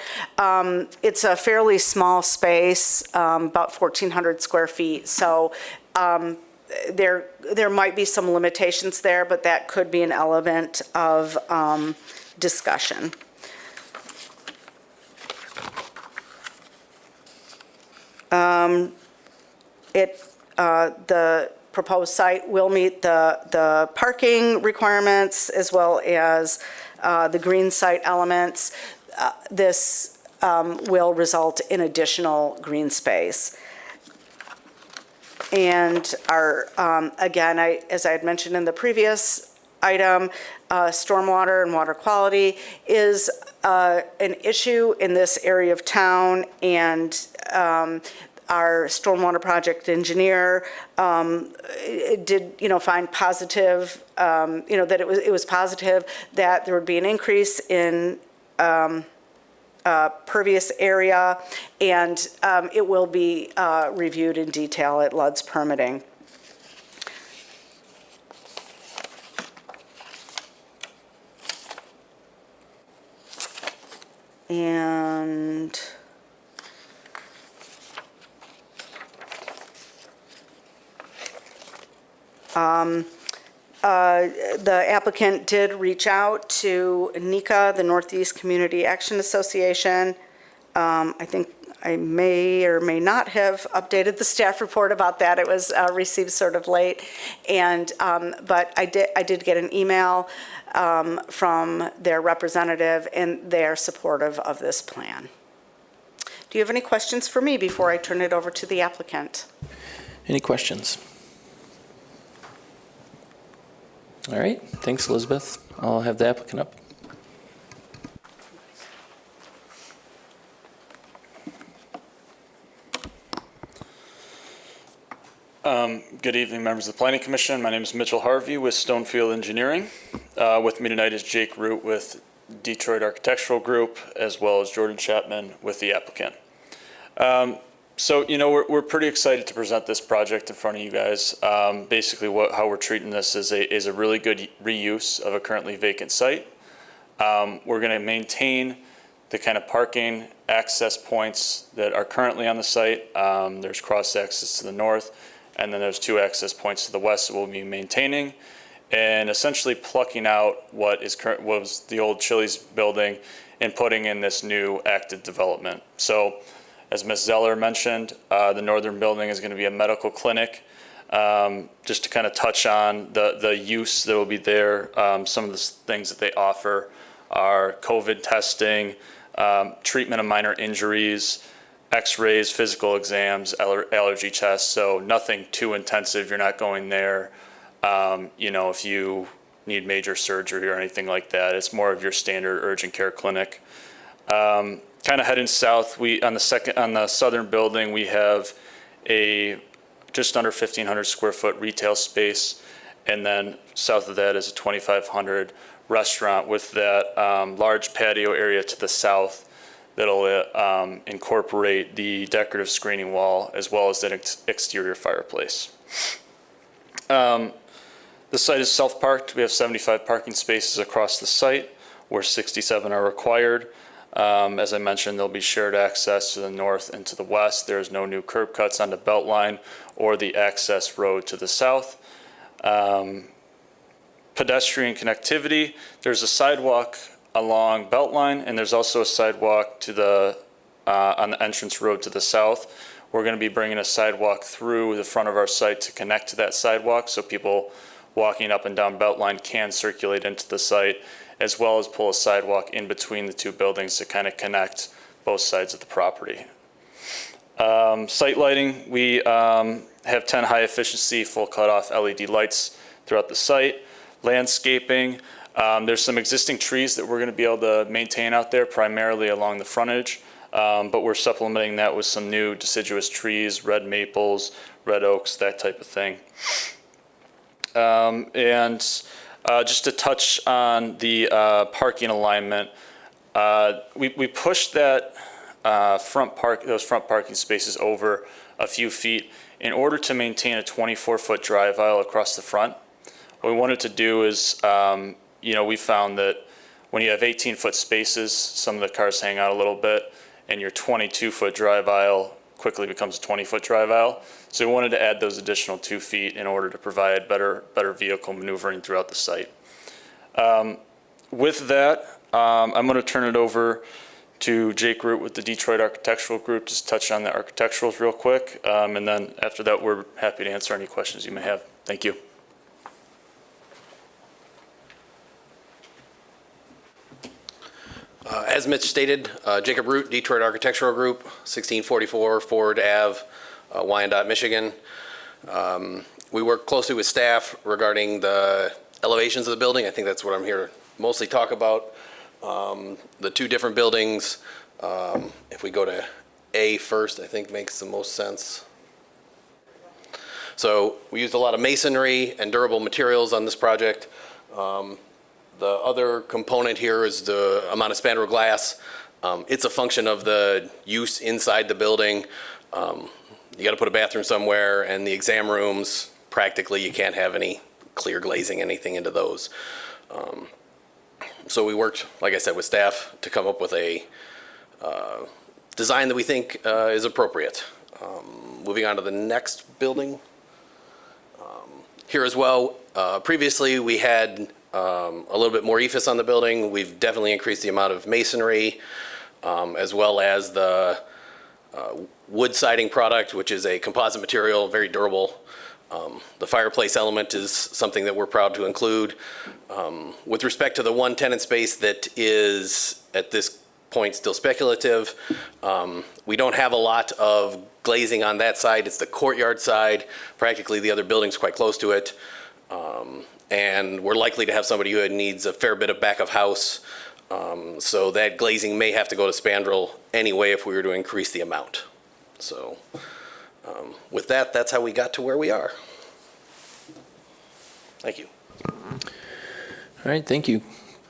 It's a fairly small space, about 1,400 square feet. So there might be some limitations there, but that could be an element of discussion. The proposed site will meet the parking requirements as well as the green site elements. This will result in additional green space. And again, as I had mentioned in the previous item, stormwater and water quality is an issue in this area of town, and our stormwater project engineer did, find positive, that it was positive that there would be an increase in pervious area, and it will be reviewed in detail at LUD's permitting. And the applicant did reach out to NECA, the Northeast Community Action Association. I think I may or may not have updated the staff report about that. It was received sort of late, and but I did get an email from their representative, and they are supportive of this plan. Do you have any questions for me before I turn it over to the applicant? Any questions? All right, thanks, Elizabeth. I'll have the applicant up. Good evening, members of the Planning Commission. My name is Mitchell Harvey with Stonefield Engineering. With me tonight is Jake Root with Detroit Architectural Group, as well as Jordan Chapman with the applicant. So, we're pretty excited to present this project in front of you guys. Basically, how we're treating this is a really good reuse of a currently vacant site. We're going to maintain the kind of parking access points that are currently on the site. There's cross access to the north, and then there's 2 access points to the west that we'll be maintaining, and essentially plucking out what was the old Chili's building and putting in this new active development. So, as Ms. Zeller mentioned, the northern building is going to be a medical clinic. Just to kind of touch on the use that will be there, some of the things that they offer are COVID testing, treatment of minor injuries, x-rays, physical exams, allergy tests, so nothing too intensive. You're not going there, if you need major surgery or anything like that. It's more of your standard urgent care clinic. Kind of heading south, on the southern building, we have a just under 1,500 square foot retail space, and then south of that is a 2,500 restaurant with that large patio area to the south that'll incorporate the decorative screening wall as well as that exterior fireplace. The site is self-parked. We have 75 parking spaces across the site, where 67 are required. As I mentioned, there'll be shared access to the north and to the west. There's no new curb cuts on the Beltline or the access road to the south. Pedestrian connectivity, there's a sidewalk along Beltline, and there's also a sidewalk to on the entrance road to the south. We're going to be bringing a sidewalk through the front of our site to connect to that sidewalk, so people walking up and down Beltline can circulate into the site, as well as pull a sidewalk in between the 2 buildings to kind of connect both sides of the property. Site lighting, we have 10 high-efficiency, full cutoff LED lights throughout the site. Landscaping, there's some existing trees that we're going to be able to maintain out there, primarily along the frontage, but we're supplementing that with some new deciduous trees, red maples, red oaks, that type of thing. Just to touch on the parking alignment, we pushed that those front parking spaces over a few feet in order to maintain a 24-foot drive aisle across the front. What we wanted to do is, we found that when you have 18-foot spaces, some of the cars hang out a little bit, and your 22-foot drive aisle quickly becomes a 20-foot drive aisle. So we wanted to add those additional 2 feet in order to provide better vehicle maneuvering throughout the site. With that, I'm going to turn it over to Jake Root with the Detroit Architectural Group, just touch on the architecturals real quick. And then after that, we're happy to answer any questions you may have. Thank you. As Mitch stated, Jacob Root, Detroit Architectural Group, 1644 Ford Ave, Wyandotte, Michigan. We work closely with staff regarding the elevations of the building. I think that's what I'm here to mostly talk about. The 2 different buildings. If we go to A first, I think makes the most sense. So we used a lot of masonry and durable materials on this project. The other component here is the amount of spandrel glass. It's a function of the use inside the building. You got to put a bathroom somewhere, and the exam rooms, practically you can't have any clear glazing, anything into those. So we worked, like I said, with staff to come up with a design that we think is appropriate. Moving on to the next building. Here as well, previously we had a little bit more ephes on the building. We've definitely increased the amount of masonry, as well as the wood siding product, which is a composite material, very durable. The fireplace element is something that we're proud to include. With respect to the one tenant space that is at this point still speculative, we don't have a lot of glazing on that side. It's the courtyard side. Practically the other building's quite close to it. And we're likely to have somebody who needs a fair bit of back of house. So that glazing may have to go to spandrel anyway if we were to increase the amount. So with that, that's how we got to where we are. Thank you. All right, thank you.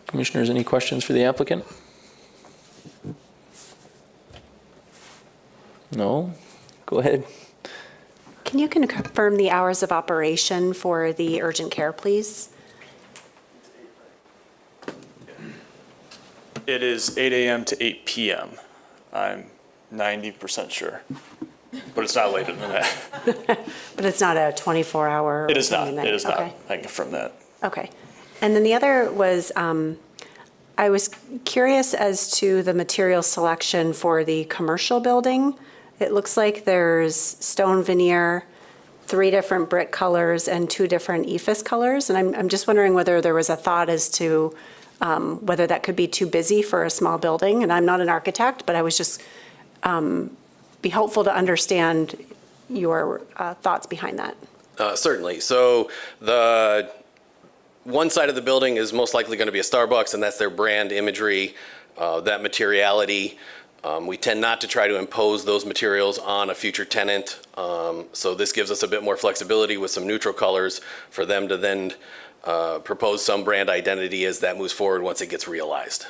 Commissioners, any questions for the applicant? No? Go ahead. Can you confirm the hours of operation for the urgent care, please? It is 8 a.m. to 8 p.m. I'm 90% sure, but it's not later than that. But it's not a 24-hour? It is not. It is not. Okay. I can confirm that. Okay. And then the other was, I was curious as to the material selection for the commercial building. It looks like there's stone veneer, 3 different brick colors, and 2 different ephes colors. And I'm just wondering whether there was a thought as to whether that could be too busy for a small building. And I'm not an architect, but I was just be helpful to understand your thoughts behind that. Certainly. So the one side of the building is most likely going to be a Starbucks, and that's their brand imagery, that materiality. We tend not to try to impose those materials on a future tenant. So this gives us a bit more flexibility with some neutral colors for them to then propose some brand identity as that moves forward once it gets realized.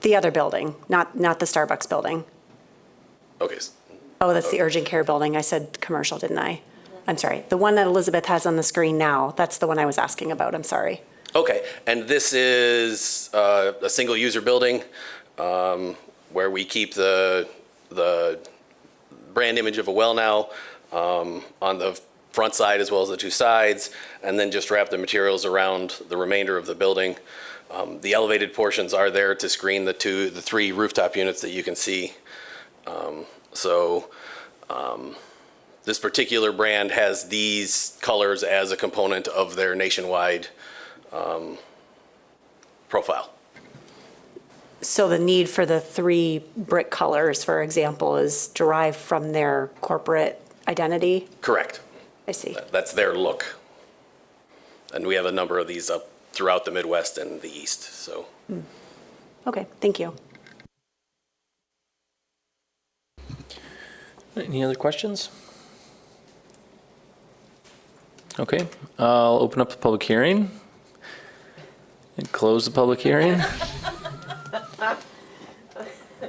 The other building, not the Starbucks building. Okay. Oh, that's the urgent care building. I said commercial, didn't I? I'm sorry. The one that Elizabeth has on the screen now, that's the one I was asking about. I'm sorry. Okay. And this is a single user building where we keep the brand image of a well now on the front side as well as the 2 sides, and then just wrap the materials around the remainder of the building. The elevated portions are there to screen the 3 rooftop units that you can see. This particular brand has these colors as a component of their nationwide profile. So the need for the 3 brick colors, for example, is derived from their corporate identity? Correct. I see. That's their look. And we have a number of these up throughout the Midwest and the East, so. Okay, thank you. Any other questions? Okay, I'll open up the public hearing and close the public hearing.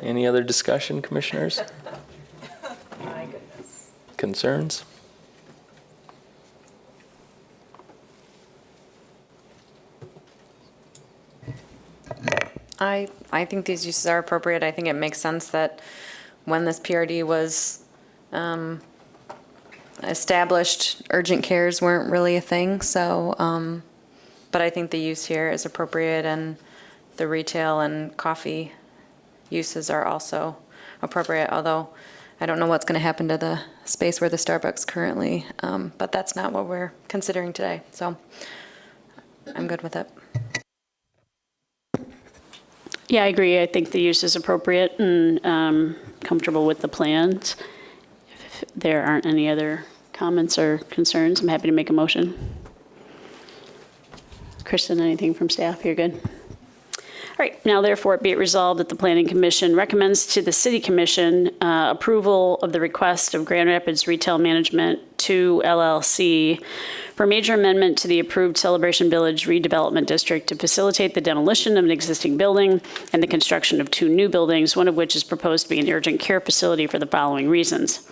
Any other discussion, commissioners? My goodness. Concerns? I think these uses are appropriate. I think it makes sense that when this PRD was established urgent cares weren't really a thing, so, but I think the use here is appropriate, and the retail and coffee uses are also appropriate, although I don't know what's going to happen to the space where the Starbucks currently, but that's not what we're considering today, so I'm good with it. Yeah, I agree. I think the use is appropriate and comfortable with the plans. If there aren't any other comments or concerns, I'm happy to make a motion. Kristen, anything from staff? You're good? All right, now therefore be it resolved that the Planning Commission recommends to the City Commission approval of the request of Grand Rapids Retail Management 2 LLC for major amendment to the approved Celebration Village redevelopment district to facilitate the demolition of an existing building and the construction of 2 new buildings, one of which is proposed to be an urgent care facility for the following reasons.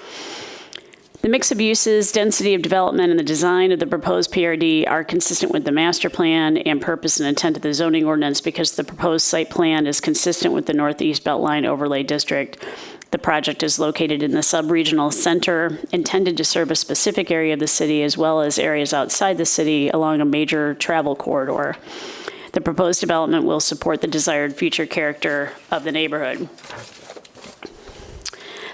The mix of uses, density of development, and the design of the proposed PRD are consistent with the master plan and purpose and intent of the zoning ordinance because the proposed site plan is consistent with the Northeast Beltline Overlay District. The project is located in the sub-regional center, intended to serve a specific area of the city as well as areas outside the city along a major travel corridor. The proposed development will support the desired future character of the neighborhood.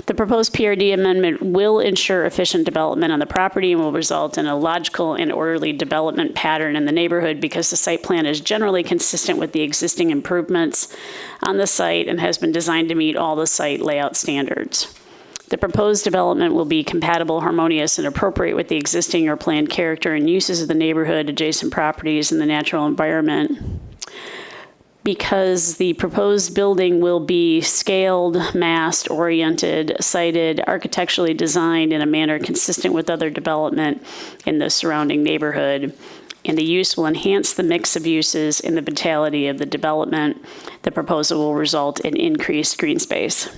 The proposed PRD amendment will ensure efficient development on the property and will result in a logical and orderly development pattern in the neighborhood because the site plan is generally consistent with the existing improvements on the site and has been designed to meet all the site layout standards. The proposed development will be compatible, harmonious, and appropriate with the existing or planned character and uses of the neighborhood, adjacent properties, and the natural environment. Because the proposed building will be scaled, massed, oriented, sited, architecturally designed in a manner consistent with other development in the surrounding neighborhood, and the use will enhance the mix of uses and the vitality of the development, the proposal will result in increased green space.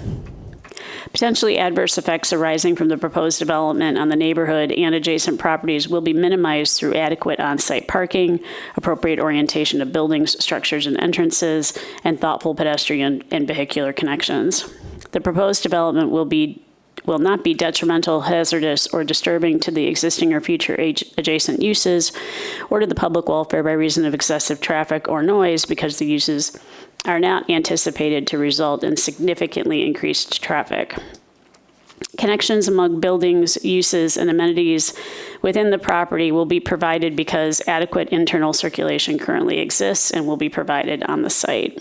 Potentially adverse effects arising from the proposed development on the neighborhood and adjacent properties will be minimized through adequate on-site parking, appropriate orientation of buildings, structures, and entrances, and thoughtful pedestrian and vehicular connections. The proposed development will not be detrimental, hazardous, or disturbing to the existing or future adjacent uses or to the public welfare by reason of excessive traffic or noise because the uses are not anticipated to result in significantly increased traffic. Connections among buildings, uses, and amenities within the property will be provided because adequate internal circulation currently exists and will be provided on the site.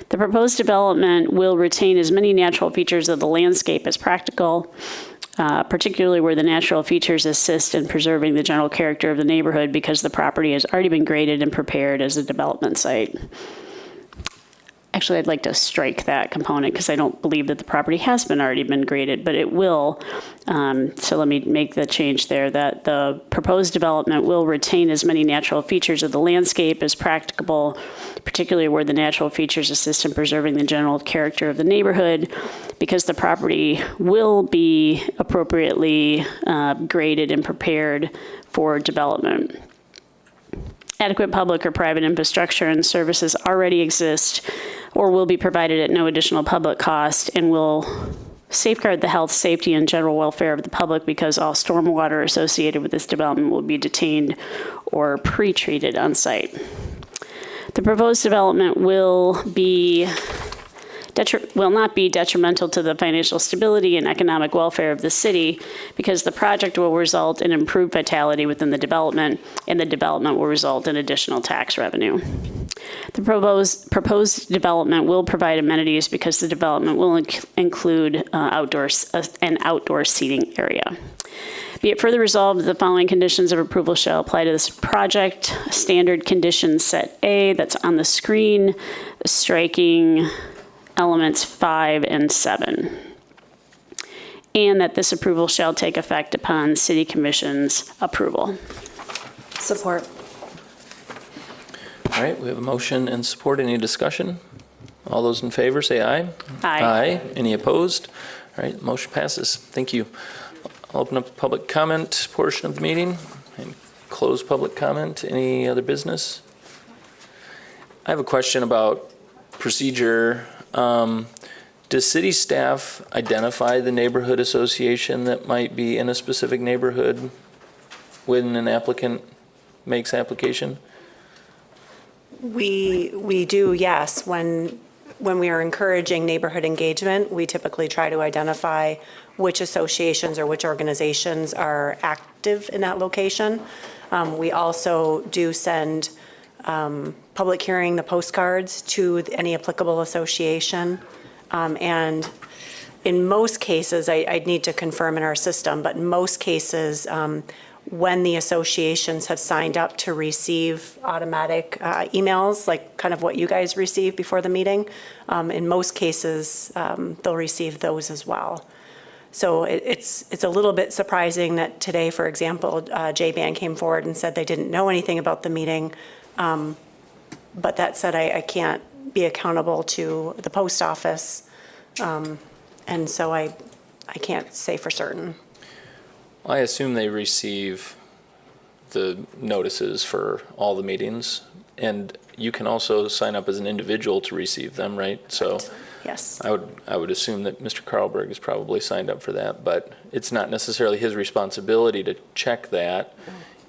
The proposed development will retain as many natural features of the landscape as practical, particularly where the natural features assist in preserving the general character of the neighborhood because the property has already been graded and prepared as a development site. Actually, I'd like to strike that component because I don't believe that the property has already been graded, but it will. So let me make the change there that the proposed development will retain as many natural features of the landscape as practicable, particularly where the natural features assist in preserving the general character of the neighborhood, because the property will be appropriately graded and prepared for development. Adequate public or private infrastructure and services already exist or will be provided at no additional public cost and will safeguard the health, safety, and general welfare of the public because all stormwater associated with this development will be detained or pre-treated on site. The proposed development will not be detrimental to the financial stability and economic welfare of the city because the project will result in improved vitality within the development, and the development will result in additional tax revenue. The proposed development will provide amenities because the development will include an outdoor seating area. Be it further resolved that the following conditions of approval shall apply to this project. Standard condition set A, that's on the screen, striking elements 5 and 7. And that this approval shall take effect upon City Commission's approval. Support. All right, we have a motion and support. Any discussion? All those in favor say aye. Aye. Aye. Any opposed? All right, motion passes. Thank you. I'll open up the public comment portion of the meeting and close public comment. Any other business? I have a question about procedure. Does city staff identify the neighborhood association that might be in a specific neighborhood when an applicant makes application? We do, yes. When we are encouraging neighborhood engagement, we typically try to identify which associations or which organizations are active in that location. We also do send public hearing, the postcards, to any applicable association. And in most cases, I'd need to confirm in our system, but in most cases, when the associations have signed up to receive automatic emails, like kind of what you guys receive before the meeting, in most cases, they'll receive those as well. So it's a little bit surprising that today, for example, J-Ban came forward and said they didn't know anything about the meeting. But that said, I can't be accountable to the post office, and so I can't say for certain. I assume they receive the notices for all the meetings, and you can also sign up as an individual to receive them, right? So yes, I would assume that Mr. Carlberg is probably signed up for that, but it's not necessarily his responsibility to check that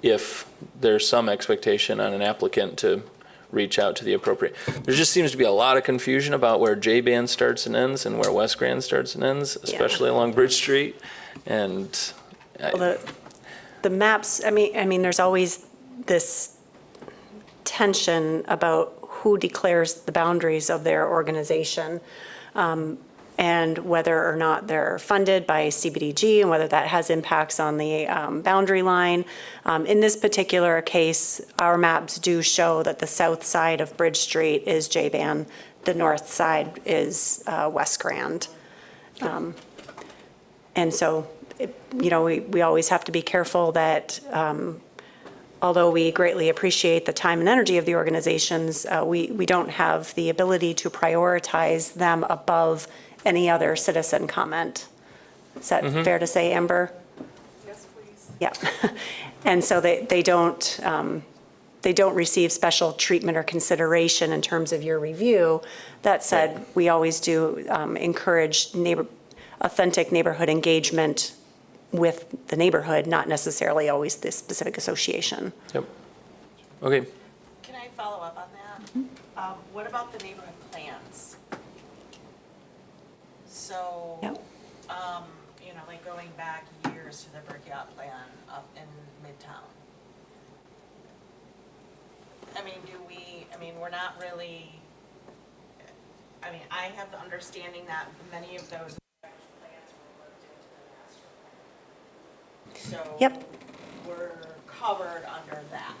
if there's some expectation on an applicant to reach out to the appropriate. There just seems to be a lot of confusion about where J-Band starts and ends and where West Grand starts and ends, especially along Bridge Street. And well, the maps, I mean, there's always this tension about who declares the boundaries of their organization, and whether or not they're funded by CBDG and whether that has impacts on the boundary line. In this particular case, our maps do show that the south side of Bridge Street is J-Ban, the north side is West Grand. And so, we always have to be careful that although we greatly appreciate the time and energy of the organizations, we don't have the ability to prioritize them above any other citizen comment. Is that fair to say, Amber? Yes, please. Yeah. And so they don't receive special treatment or consideration in terms of your review. That said, we always do encourage authentic neighborhood engagement with the neighborhood, not necessarily always the specific association. Yep. Okay. Can I follow up on that? What about the neighborhood plans? So, Yep. like going back years to the Brickyard plan up in Midtown. We're not really, I have the understanding that many of those plans were worked into the master plan. So Yep. we're covered under that.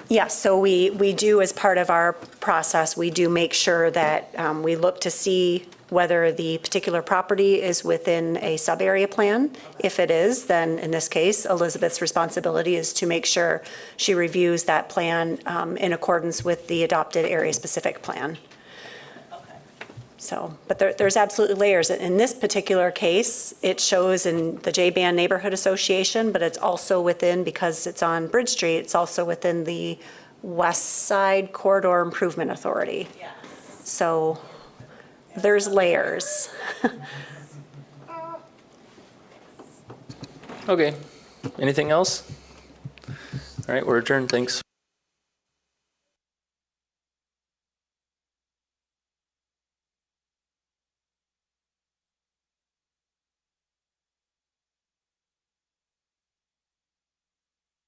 Yes, so we do, as part of our process, we do make sure that we look to see whether the particular property is within a sub-area plan. If it is, then in this case, Elizabeth's responsibility is to make sure she reviews that plan in accordance with the adopted area-specific plan. So, but there's absolutely layers. In this particular case, it shows in the J-Ban Neighborhood Association, but it's also within, because it's on Bridge Street, it's also within the West Side Corridor Improvement Authority. Yes. So there's layers. Okay. Anything else? All right, we're adjourned. Thanks.